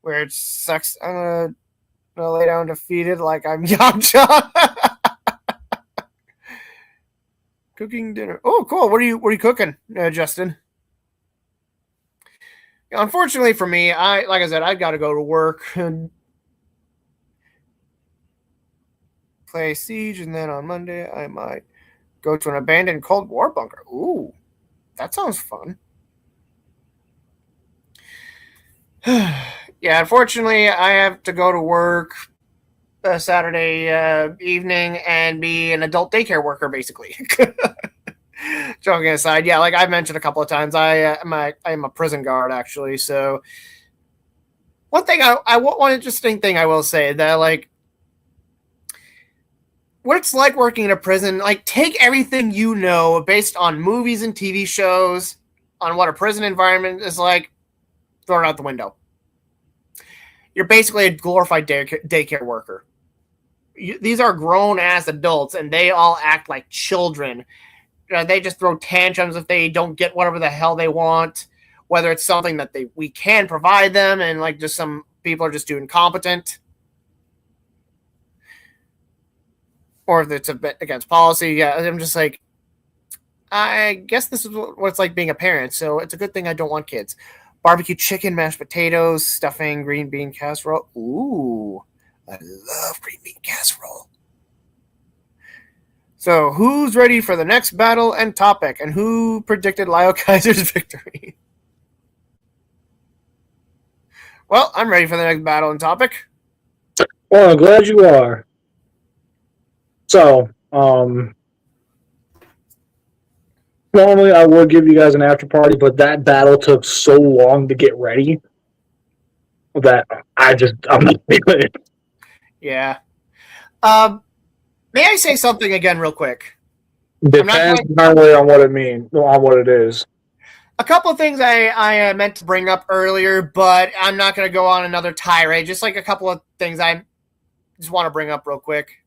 Speaker 2: where it sucks. I'm gonna lay down defeated like I'm Yamcha. Cooking dinner. Oh, cool. What are you cooking, Justin? Unfortunately for me, like I said, I've got to go to work and play Siege, and then on Monday I might go to an abandoned Cold War bunker. Ooh, that sounds fun. Yeah, unfortunately, I have to go to work Saturday evening and be an adult daycare worker, basically. Joking aside, yeah, like I mentioned a couple of times, I am a prison guard, actually. So one interesting thing I will say that, like, what it's like working in a prison, like, take everything you know based on movies and TV shows on what a prison environment is like, throw it out the window. You're basically a glorified daycare worker. These are grown-ass adults, and they all act like children. They just throw tantrums if they don't get whatever the hell they want, whether it's something that we can provide them, and like just some people are just too incompetent. or if it's a bit against policy. Yeah, I'm just like, I guess this is what it's like being a parent. So it's a good thing I don't want kids. Barbecue chicken, mashed potatoes, stuffing, green bean casserole. Ooh, I love green bean casserole. So who's ready for the next battle and topic? And who predicted Lyle Kaiser's victory? Well, I'm ready for the next battle and topic.
Speaker 1: Well, I'm glad you are. So, normally I would give you guys an after party, but that battle took so long to get ready that I'm not feeling it.
Speaker 2: Yeah. May I say something again real quick?
Speaker 1: Depends entirely on what it means, on what it is.
Speaker 2: A couple of things I meant to bring up earlier, but I'm not going to go on another tirade. Just like a couple of things I just want to bring up real quick.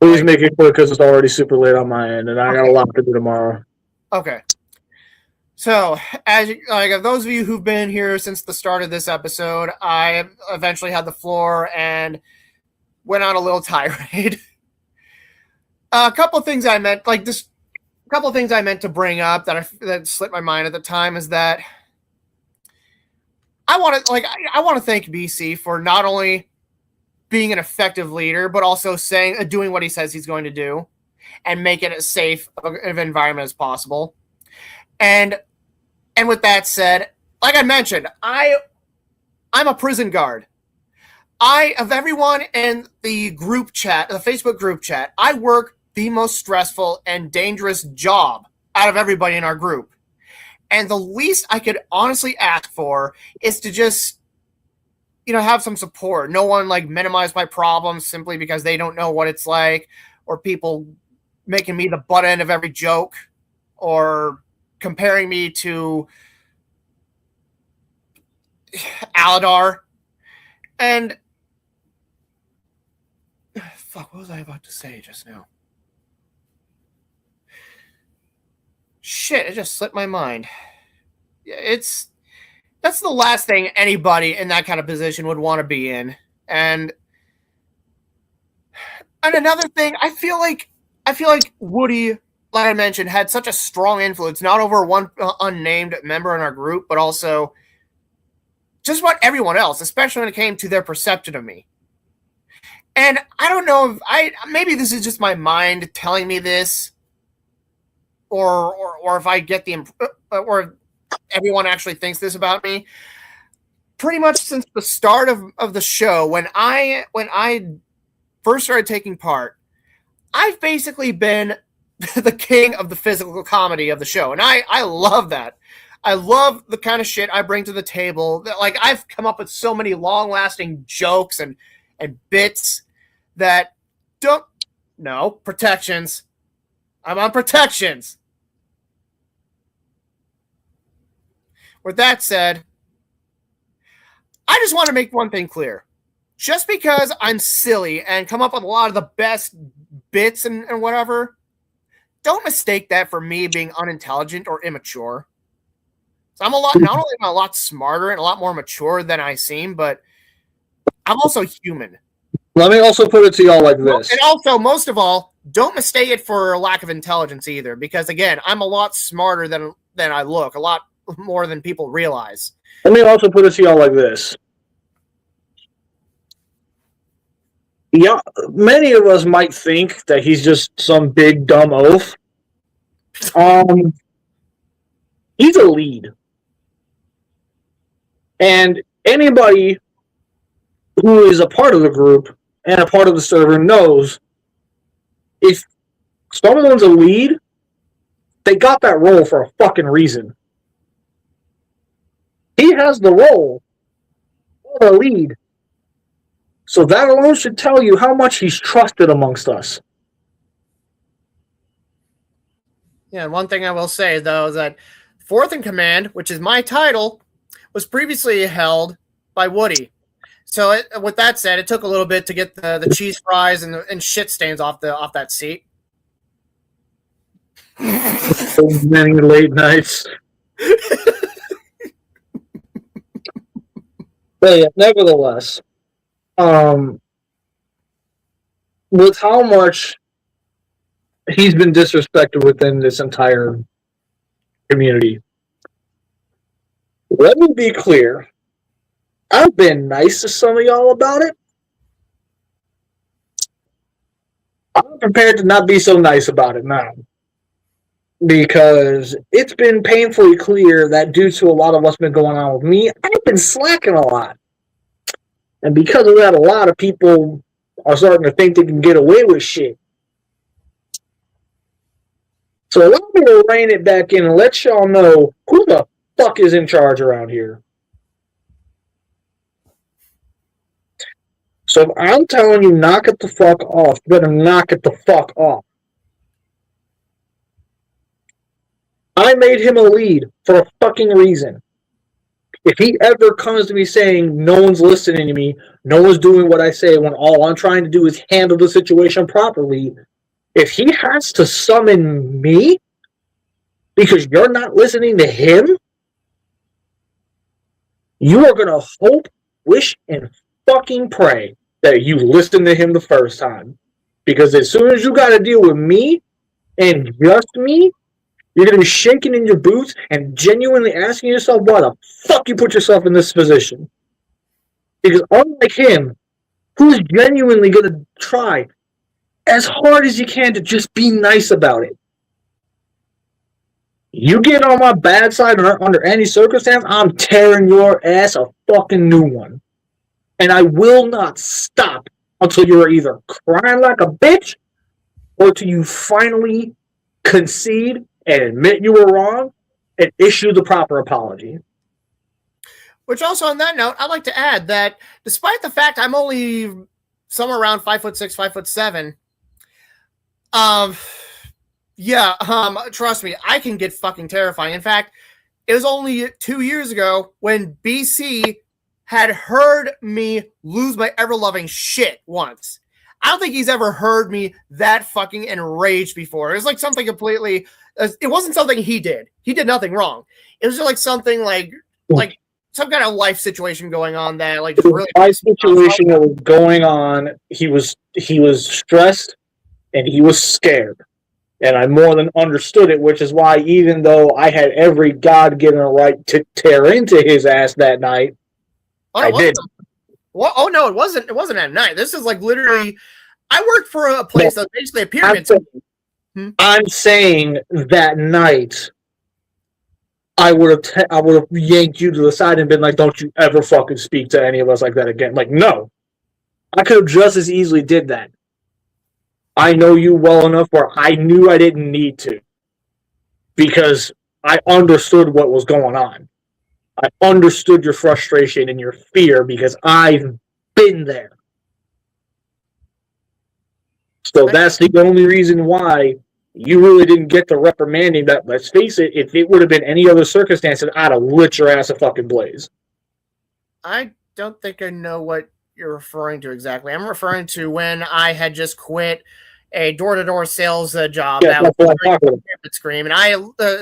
Speaker 1: Please make it quick because it's already super late on my end, and I got a lot to do tomorrow.
Speaker 2: Okay. So, as those of you who've been here since the start of this episode, I eventually had the floor and went on a little tirade. A couple of things I meant, to bring up that slipped my mind at the time is that I want to thank BC for not only being an effective leader, but also doing what he says he's going to do and make it as safe of an environment as possible. And with that said, like I mentioned, I'm a prison guard. Of everyone in the group chat, the Facebook group chat, I work the most stressful and dangerous job out of everybody in our group. And the least I could honestly ask for is to just, have some support. No one minimize my problems simply because they don't know what it's like, or people making me the butt end of every joke, or comparing me to Aladar. And fuck, what was I about to say just now? Shit, it just slipped my mind. That's the last thing anybody in that kind of position would want to be in. And another thing, I feel like Woody, like I mentioned, had such a strong influence, not over one unnamed member in our group, but also just about everyone else, especially when it came to their perception of me. And I don't know if maybe this is just my mind telling me this, or if I get or everyone actually thinks this about me. Pretty much since the start of the show, when I first started taking part, I've basically been the king of the physical comedy of the show. And I love that. I love the kind of shit I bring to the table. I've come up with so many long-lasting jokes and bits that protections. I'm on protections. With that said, I just want to make one thing clear. Just because I'm silly and come up with a lot of the best bits and whatever, don't mistake that for me being unintelligent or immature. So not only am I a lot smarter and a lot more mature than I seem, but I'm also human.
Speaker 1: Let me also put it to y'all like this.
Speaker 2: And also, most of all, don't mistake it for a lack of intelligence either, because again, I'm a lot smarter than I look, a lot more than people realize.
Speaker 1: Let me also put it to y'all like this. Yeah, many of us might think that he's just some big dumb oaf. He's a lead. And anybody who is a part of the group and a part of the server knows if someone's a lead, they got that role for a fucking reason. He has the role of a lead. So that alone should tell you how much he's trusted amongst us.
Speaker 2: Yeah, and one thing I will say, though, is that fourth in command, which is my title, was previously held by Woody. So with that said, it took a little bit to get the cheese fries and shit stains off that seat.
Speaker 1: So many late nights. But yeah, nevertheless, with how much he's been disrespected within this entire community. Let me be clear. I've been nice to some of y'all about it. I'm prepared to not be so nice about it now. Because it's been painfully clear that due to a lot of what's been going on with me, I've been slacking a lot. And because of that, a lot of people are starting to think they can get away with shit. So allow me to rein it back in and let y'all know who the fuck is in charge around here. So if I'm telling you knock it the fuck off, you better knock it the fuck off. I made him a lead for a fucking reason. If he ever comes to me saying no one's listening to me, no one's doing what I say when all I'm trying to do is handle the situation properly, if he has to summon me because you're not listening to him, you are going to hope, wish, and fucking pray that you listened to him the first time. Because as soon as you got to deal with me and just me, you're going to be shaking in your boots and genuinely asking yourself why the fuck you put yourself in this position. Because unlike him, who's genuinely going to try as hard as you can to just be nice about it. You get on my bad side under any circumstance, I'm tearing your ass a fucking new one. And I will not stop until you're either crying like a bitch or till you finally concede and admit you were wrong and issue the proper apology.
Speaker 2: Which also on that note, I'd like to add that despite the fact I'm only somewhere around 5'6", 5'7", trust me, I can get fucking terrifying. In fact, it was only 2 years ago when BC had heard me lose my ever-loving shit once. I don't think he's ever heard me that fucking enraged before. It was like something completely... It wasn't something he did. He did nothing wrong. It was just like something like some kind of life situation going on that like just really...
Speaker 1: Life situation that was going on, he was stressed and he was scared. And I more than understood it, which is why even though I had every God-given right to tear into his ass that night, I did.
Speaker 2: Well, oh no, it wasn't. It wasn't at night. This is like literally. I worked for a place that's basically a pyramid.
Speaker 1: I'm saying that night, I would have yanked you to the side and been like, "Don't you ever fucking speak to any of us like that again." Like, no, I could have just as easily did that. I know you well enough where I knew I didn't need to because I understood what was going on. I understood your frustration and your fear because I've been there. So that's the only reason why you really didn't get the reprimanding. That, let's face it, if it would have been any other circumstances, I'd have lit your ass a fucking blaze.
Speaker 2: I don't think I know what you're referring to exactly. I'm referring to when I had just quit a door-to-door sales job that was a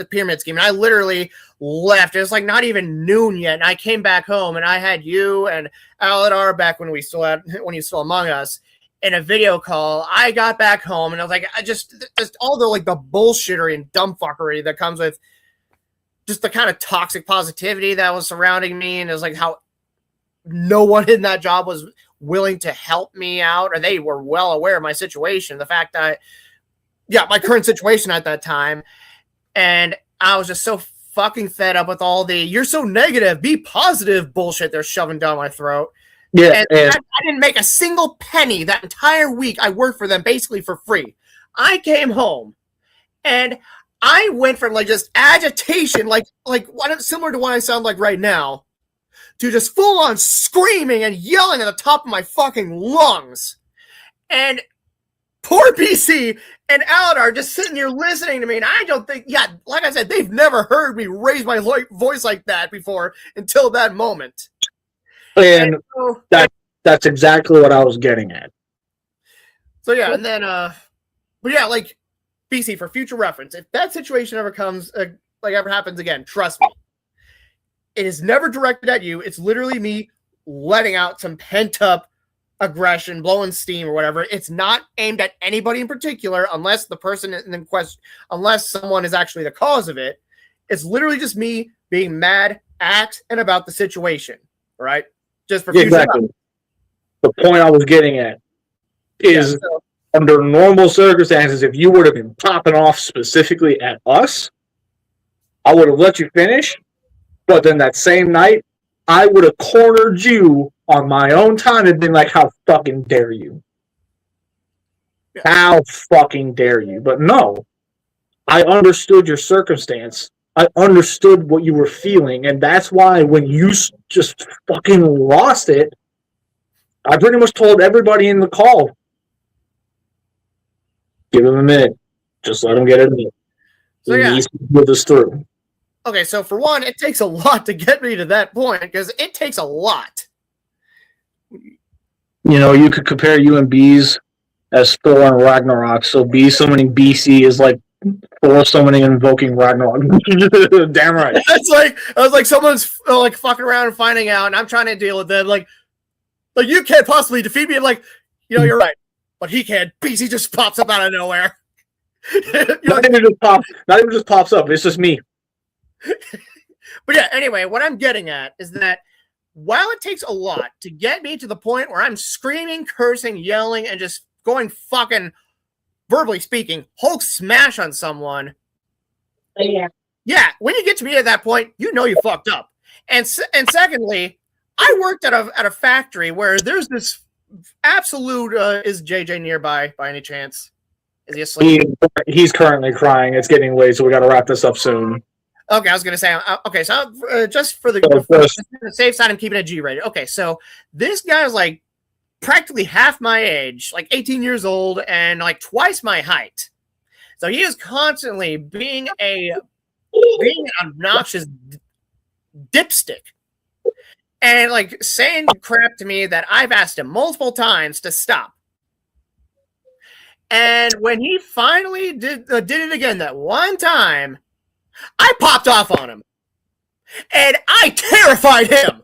Speaker 2: pyramid scheme, and I literally left. It was like not even noon yet, and I came back home, and I had you and Aladar back when you still among us in a video call. I got back home, and I was like, I just all the like the bullshittery and dumbfuckery that comes with just the kind of toxic positivity that was surrounding me, and it was like how no one in that job was willing to help me out, or they were well aware of my situation. The fact that, my current situation at that time. And I was just so fucking fed up with all the, you're so negative, be positive bullshit they're shoving down my throat. Yeah. And I didn't make a single penny that entire week. I worked for them basically for free. I came home and I went from like just agitation, like similar to what I sound like right now, to just full on screaming and yelling at the top of my fucking lungs. And poor BC and Aladar just sitting here listening to me. And I don't think, like I said, they've never heard me raise my voice like that before until that moment.
Speaker 1: And so, that's exactly what I was getting at.
Speaker 2: So yeah, and then, but yeah, like BC, for future reference, if that situation ever comes, ever happens again, trust me. It is never directed at you. It's literally me letting out some pent-up aggression, blowing steam or whatever, it's not aimed at anybody in particular unless the person in question, unless someone is actually the cause of it. It's literally just me being mad at and about the situation, right? Just for
Speaker 1: exactly. The point I was getting at is under normal circumstances, if you would have been popping off specifically at us, I would have let you finish. But then that same night, I would have cornered you on my own time and been like, how fucking dare you? Yeah. How fucking dare you? But no, I understood your circumstance. I understood what you were feeling. And that's why when you just fucking lost it, I pretty much told everybody in the call, give him a minute. Just let him get it in.
Speaker 2: So, yeah.
Speaker 1: He's with us through.
Speaker 2: Okay, so for one, it takes a lot to get me to that point because it takes a lot.
Speaker 1: You know, you could compare you and B's as Thor and Ragnarok. So B summoning BC is like Thor summoning and invoking Ragnarok. Damn right.
Speaker 2: It's like I was like someone's like fucking around and finding out, and I'm trying to deal with them. Like you can't possibly defeat me. I'm like, you know, you're right, but he can. BC just pops up out of nowhere.
Speaker 1: Not even just pops up. It's just me.
Speaker 2: But yeah, anyway, what I'm getting at is that while it takes a lot to get me to the point where I'm screaming, cursing, yelling, and just going fucking, verbally speaking, Hulk smash on someone. Yeah, when you get to me at that point, you know you fucked up. And secondly, I worked at a factory where there's this absolute. Is JJ nearby by any chance? Is he asleep?
Speaker 1: He's currently crying. It's getting late, so we got to wrap this up soon.
Speaker 2: Okay, I was going to say, okay, so just for the safe side, I'm keeping it G-rated. Okay, so this guy is like practically half my age, like 18 years old, and like twice my height. So he is constantly being an obnoxious dipstick. And like saying crap to me that I've asked him multiple times to stop. And when he finally did it again that one time, I popped off on him. And I terrified him.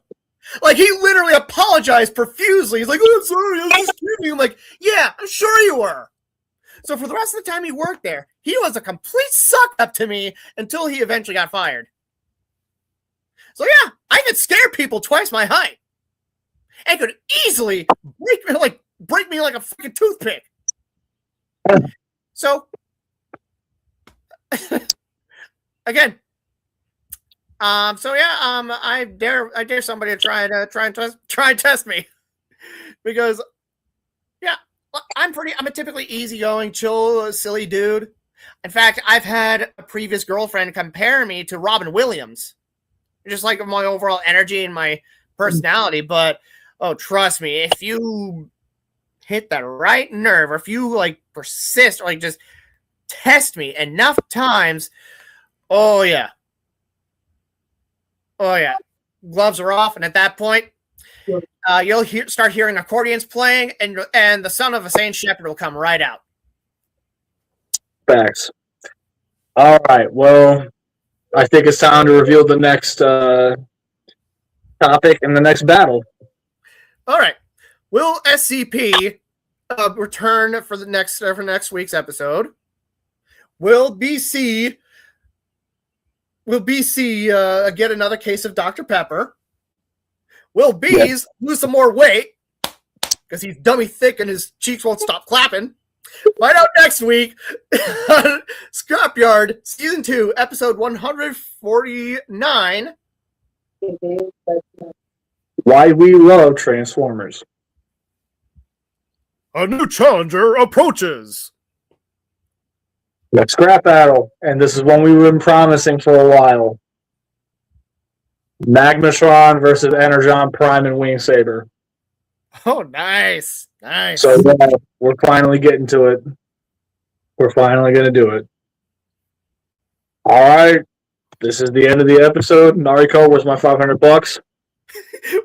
Speaker 2: Like, he literally apologized profusely. He's like, oh, I'm sorry, I was just kidding. I'm like, yeah, I'm sure you were. So for the rest of the time he worked there, he was a complete suck-up to me until he eventually got fired. So yeah, I could scare people twice my height. And could easily break me like a fucking toothpick. So again, so yeah, I dare somebody to try and test me, because yeah, I'm a typically easygoing, chill, silly dude. In fact, I've had a previous girlfriend compare me to Robin Williams, just like my overall energy and my personality. But oh, trust me, if you hit the right nerve, or if you like persist, or like just test me enough times, oh yeah, gloves are off, and at that point, you'll start hearing accordions playing, and the son of a Saint Shepherd will come right out.
Speaker 1: Facts. All right. Well, I think it's time to reveal the next topic and the next battle. All
Speaker 2: right. Will SCP return for next week's episode? Will BC get another case of Dr. Pepper? Will Bees lose some more weight because he's dummy thick and his cheeks won't stop clapping? Find out next week on Scrapyard Season 2, Episode 149.
Speaker 1: Why we love Transformers.
Speaker 2: A new challenger approaches.
Speaker 1: Let's scrap battle, and this is one we've been promising for a while. Magmatron versus Energon Prime and Wing Saber.
Speaker 2: Oh, nice.
Speaker 1: So we're finally getting to it. We're finally going to do it. All right. This is the end of the episode. Nariko, where's my $500?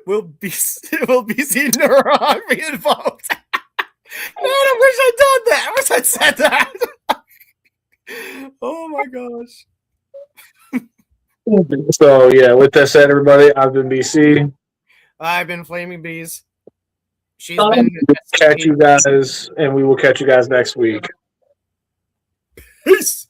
Speaker 2: We'll be seeing Neurog be involved. Man, I wish I'd done that. I wish I'd said that. Oh my gosh.
Speaker 1: So yeah, with that said, everybody, I've been BC.
Speaker 2: I've been Flaming Bees. She's been
Speaker 1: Catch you guys, and we will catch you guys next week.
Speaker 2: Peace.